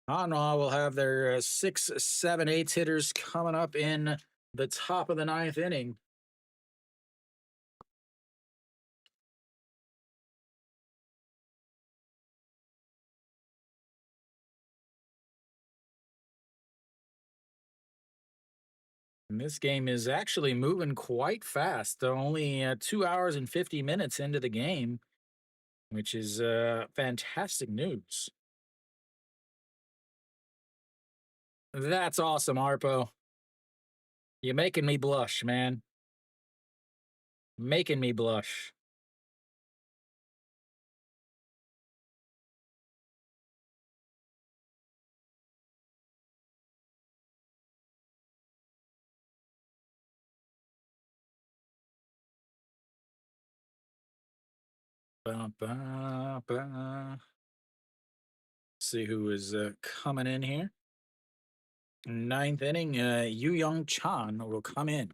Hanwha will have their 6, 7, 8 hitters coming up in the top of the ninth inning. And this game is actually moving quite fast. Only 2 hours and 50 minutes into the game, which is fantastic news. That's awesome, Arpo. You're making me blush, man. Making me blush. Ba, ba, ba. See who is coming in here. Ninth inning, Yu Young Chan will come in.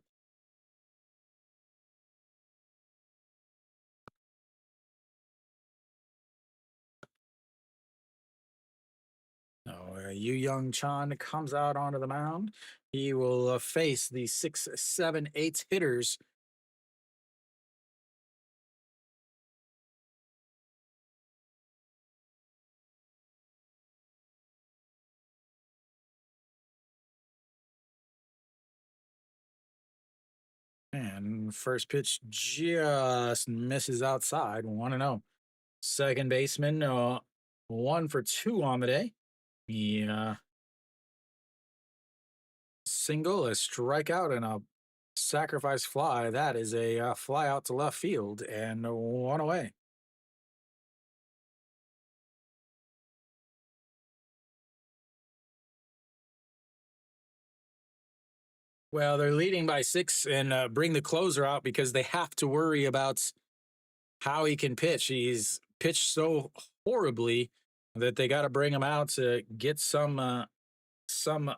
Yu Young Chan comes out onto the mound. He will face the 6, 7, 8 hitters. And first pitch just misses outside, 1-0. Second baseman, 1 for 2 on the day. He single, a strikeout, and a sacrifice fly. That is a fly out to left field and 1 away. Well, they're leading by 6 and bring the closer out because they have to worry about how he can pitch. He's pitched so horribly that they got to bring him out to get some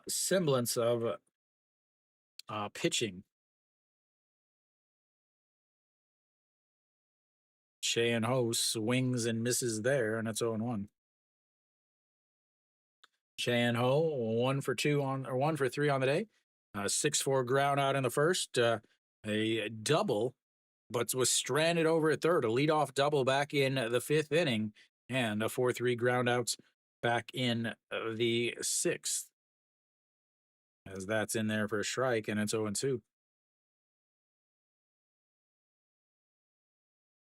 semblance of pitching. Cheyenne Ho swings and misses there, and it's 0-1. Cheyenne Ho 1 for 2 on or 1 for 3 on the day. 6-4 ground out in the first, a double, but was stranded over at third, a leadoff double back in the fifth inning, and a 4-3 ground outs back in the sixth. As that's in there for a strike, and it's 0-2.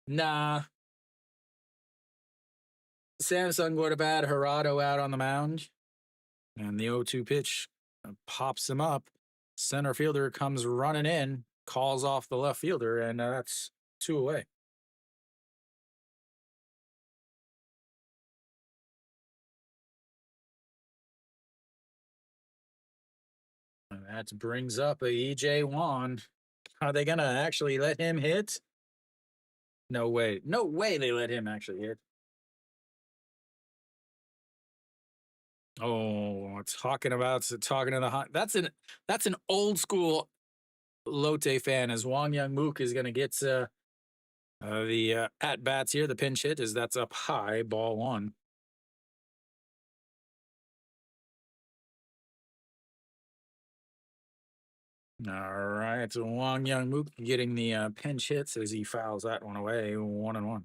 Nah, Samsung would have had Gerardo out on the mound, and the 0-2 pitch pops him up. Center fielder comes running in, calls off the left fielder, and that's 2 away. And that brings up a EJ Wan. Are they going to actually let him hit? No way. No way they let him actually hit. Oh, talking to the that's an old school Lotte fan, as Wang Young Mook is going to get the at bats here. The pinch hit is that's up high, ball one. All right, so Wang Young Mook getting the pinch hits as he fouls that one away, 1-1.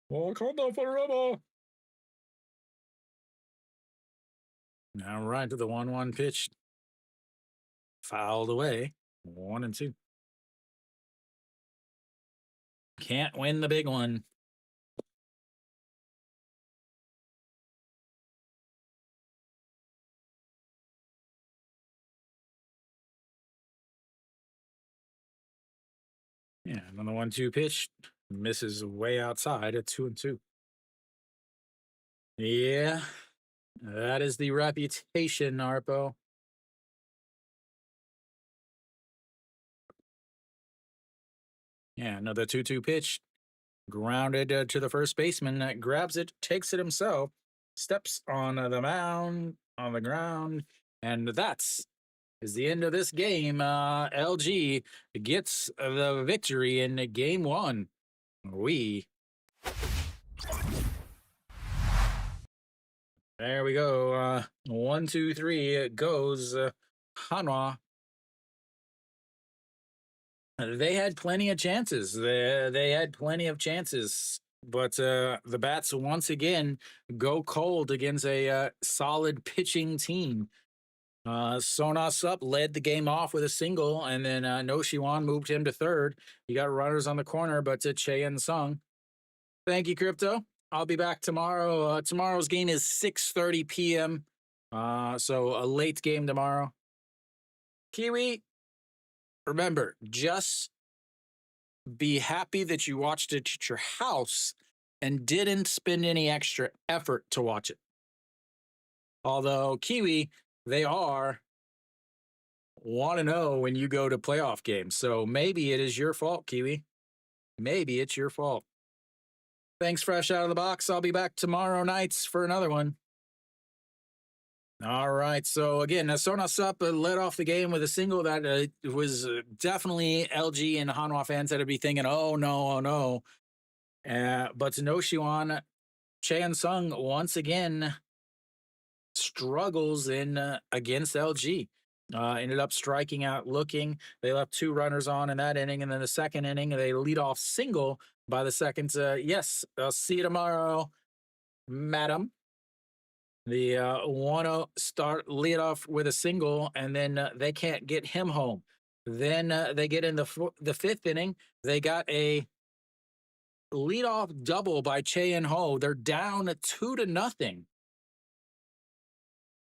Well, come on for rubber. Now right to the 1-1 pitch, fouled away, 1-2. Can't win the big one. Yeah, and then the 1-2 pitch misses way outside at 2-2. Yeah, that is the reputation, Arpo. Yeah, another 2-2 pitch, grounded to the first baseman, grabs it, takes it himself, steps on the mound, on the ground, and that's is the end of this game. LG gets the victory in game one. There we go. 1, 2, 3. It goes. Hanwha. They had plenty of chances. They had plenty of chances, but the bats once again go cold against a solid pitching team. Sona Sup led the game off with a single, and then No Shiwan moved him to third. You got runners on the corner, but Che and Sung. Thank you, Crypto. I'll be back tomorrow. Tomorrow's game is 6:30 p.m. So a late game tomorrow. Kiwi, remember, just be happy that you watched it at your house and didn't spend any extra effort to watch it. Although Kiwi, they are 1-0 when you go to playoff games. So maybe it is your fault, Kiwi. Maybe it's your fault. Thanks, fresh out of the box. I'll be back tomorrow nights for another one. All right. So again, Sona Sup led off the game with a single that was definitely LG and Hanwha fans that would be thinking, oh no, oh no. But No Shiwan, Chan Sung once again struggles in against LG. Ended up striking out looking. They left 2 runners on in that inning. And then the second inning, they lead off single by the second. Yes, I'll see you tomorrow, madam. The 1-0 start lead off with a single, and then they can't get him home. Then they get in the fifth inning. They got a leadoff double by Che and Ho. They're down 2-0,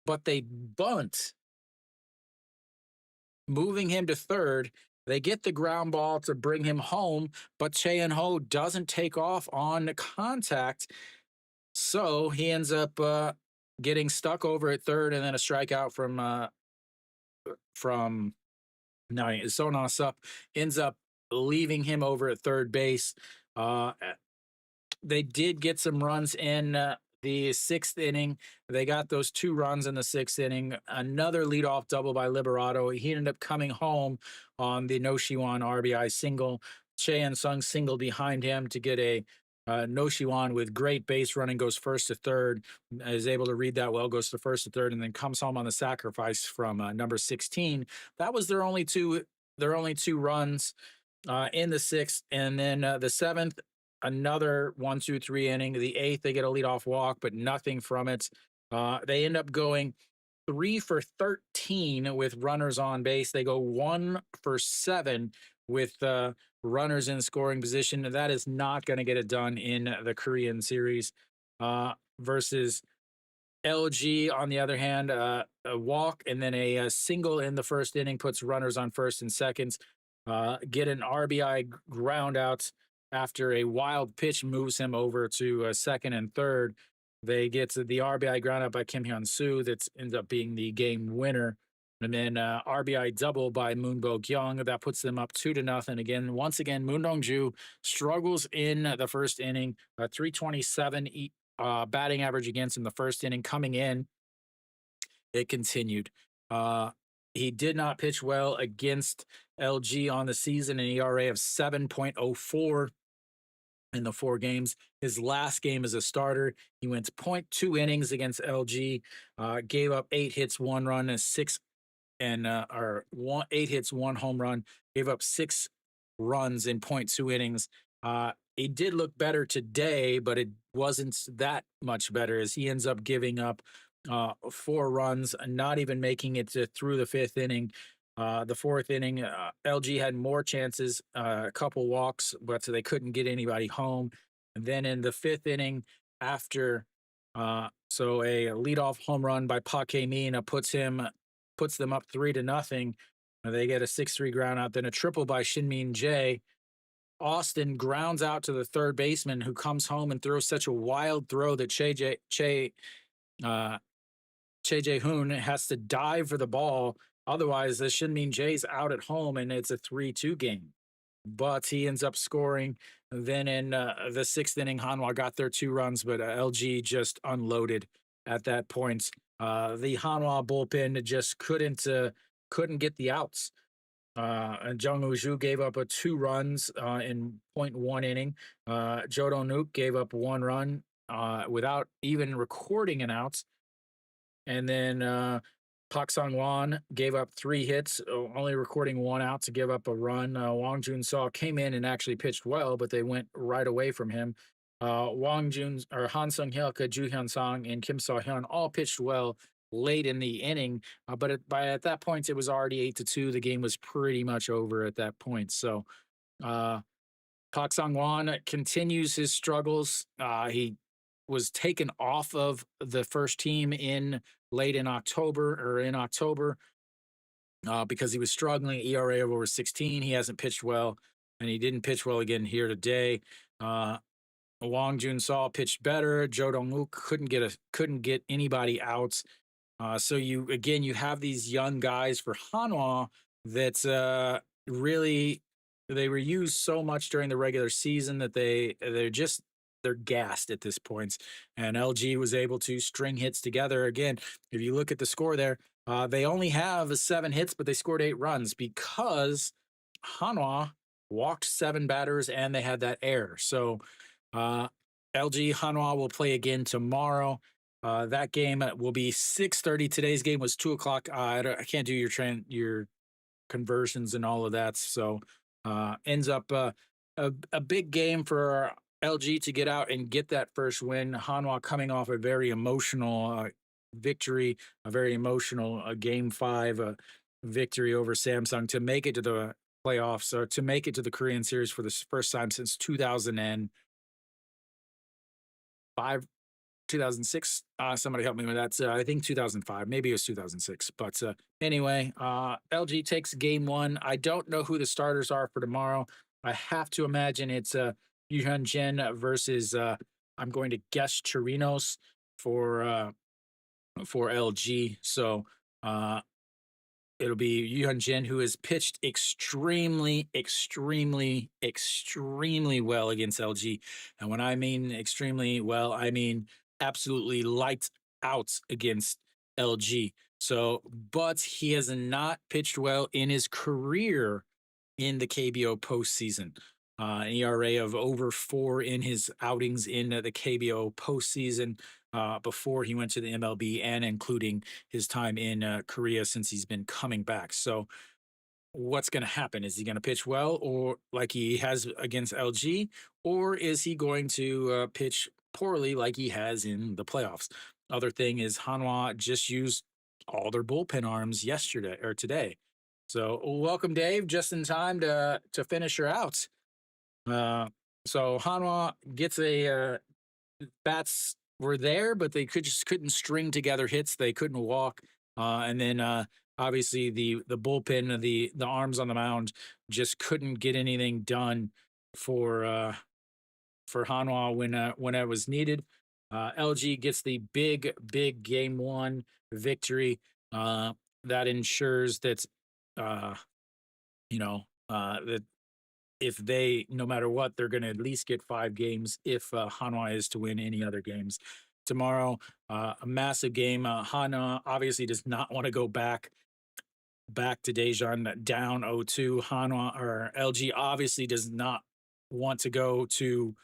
but they bunt, moving him to third. They get the ground ball to bring him home, but Che and Ho doesn't take off on contact, so he ends up getting stuck over at third, and then a strikeout from no, Sona Sup ends up leaving him over at third base. They did get some runs in the sixth inning. They got those 2 runs in the sixth inning. Another leadoff double by Liberato. He ended up coming home on the No Shiwan RBI single. Che and Sung single behind him to get a No Shiwan with great base running goes first to third, is able to read that well, goes to first to third, and then comes home on the sacrifice from number 16. That was their only two runs in the sixth, and then the seventh, another 1, 2, 3 inning. The eighth, they get a leadoff walk, but nothing from it. They end up going 3 for 13 with runners on base. They go 1 for 7 with runners in scoring position. That is not going to get it done in the Korean series versus LG. On the other hand, a walk and then a single in the first inning puts runners on first and seconds. Get an RBI ground out after a wild pitch moves him over to second and third. They get to the RBI ground out by Kim Hyun Soo that ends up being the game winner. And then RBI double by Moon Bo Kyung. That puts them up 2-0. Again, once again, Moon Dong Ju struggles in the first inning. 327 batting average against in the first inning. Coming in, it continued. He did not pitch well against LG on the season, an ERA of 7.04 in the 4 games. His last game as a starter, he went 0.2 innings against LG, gave up 8 hits, 1 run, and 8 hits, 1 home run, gave up 6 runs in 0.2 innings. He did look better today, but it wasn't that much better as he ends up giving up 4 runs, not even making it through the 5th inning. The 4th inning, LG had more chances, a couple walks, but they couldn't get anybody home. And then in the 5th inning, after so a leadoff home run by Park Hae-min puts them up 3-0. They get a 6-3 ground out, then a triple by Shin-min Jae. Austin grounds out to the third baseman who comes home and throws such a wild throw that Che Jae-hoon has to dive for the ball. Otherwise, the Shin-min Jae's out at home and it's a 3-2 game. But he ends up scoring. Then in the 6th inning, Hanwha got their 2 runs, but LG just unloaded at that point. The Hanwha bullpen just couldn't get the outs. And Jung Woo-ju gave up 2 runs in 0.1 inning. Jo Do-nook gave up 1 run without even recording an out. And then Park Sang-won gave up 3 hits, only recording 1 out to give up a run. Wang Jun-seo came in and actually pitched well, but they went right away from him. Han Sung-hyuk, Ju Hyun-sang, and Kim So-hyun all pitched well late in the inning, but at that point it was already 8-2. The game was pretty much over at that point. So Park Sang-won continues his struggles. He was taken off of the first team in October because he was struggling. ERA of over 16. He hasn't pitched well, and he didn't pitch well again here today. Wang Jun-seo pitched better. Jo Dong-wook couldn't get anybody out. So you have these young guys for Hanwha that really they were used so much during the regular season that they're gassed at this point. And LG was able to string hits together. Again, if you look at the score there, they only have 7 hits, but they scored 8 runs because Hanwha walked 7 batters and they had that error. So LG Hanwha will play again tomorrow. That game will be 6:30. Today's game was 2 o'clock. I can't do your conversions and all of that. So ends up a big game for LG to get out and get that first win. Hanwha coming off a very emotional victory, a very emotional Game 5 victory over Samsung to make it to the playoffs, or to make it to the Korean series for the first time since 2005, 2006. Somebody help me with that. I think 2005, maybe it was 2006. But anyway, LG takes game 1. I don't know who the starters are for tomorrow. I have to imagine it's Yu Hyun Jin versus I'm going to guess Chirinos for LG. So it'll be Yu Hyun Jin, who has pitched extremely, extremely, extremely well against LG. And when I mean extremely well, I mean absolutely lights out against LG. So, but he has not pitched well in his career in the KBO postseason. an ERA of over 4 in his outings in the KBO postseason before he went to the MLB, and including his time in Korea since he's been coming back. So what's going to happen? Is he going to pitch well, or like he has against LG, or is he going to pitch poorly like he has in the playoffs? Other thing is Hanwha just used all their bullpen arms yesterday or today. So welcome, Dave, just in time to finish her out. Uh, so Hanwha gets a bats were there, but they just couldn't string together hits. They couldn't walk, and then obviously the bullpen, the arms on the mound just couldn't get anything done for for Hanwha when it was needed. LG gets the big game one victory that ensures that uh, that if they, no matter what, they're going to at least get 5 games if Hanwha is to win any other games tomorrow. A massive game. Hanwha obviously does not want to go back to Daejeon down 0-2. Hanwha or LG obviously does not want to go to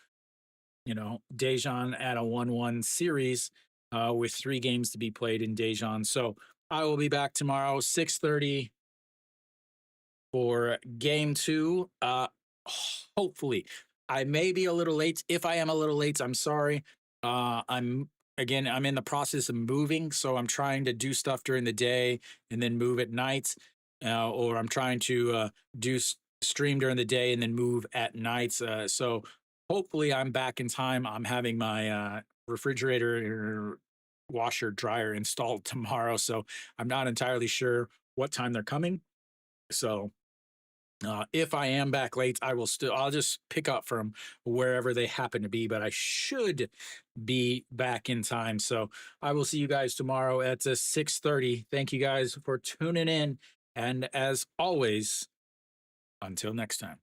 Daejeon at a 1-1 series with 3 games to be played in Daejeon. So I will be back tomorrow 6:30 for game two. Hopefully, I may be a little late. If I am a little late, I'm sorry. I'm in the process of moving, so I'm trying to do stuff during the day and then move at night, or I'm trying to stream during the day and then move at nights. So hopefully, I'm back in time. I'm having my refrigerator, washer, dryer installed tomorrow, so I'm not entirely sure what time they're coming. So if I am back late, I'll just pick up from wherever they happen to be, but I should be back in time. So I will see you guys tomorrow at 6:30. Thank you guys for tuning in. And as always, until next time.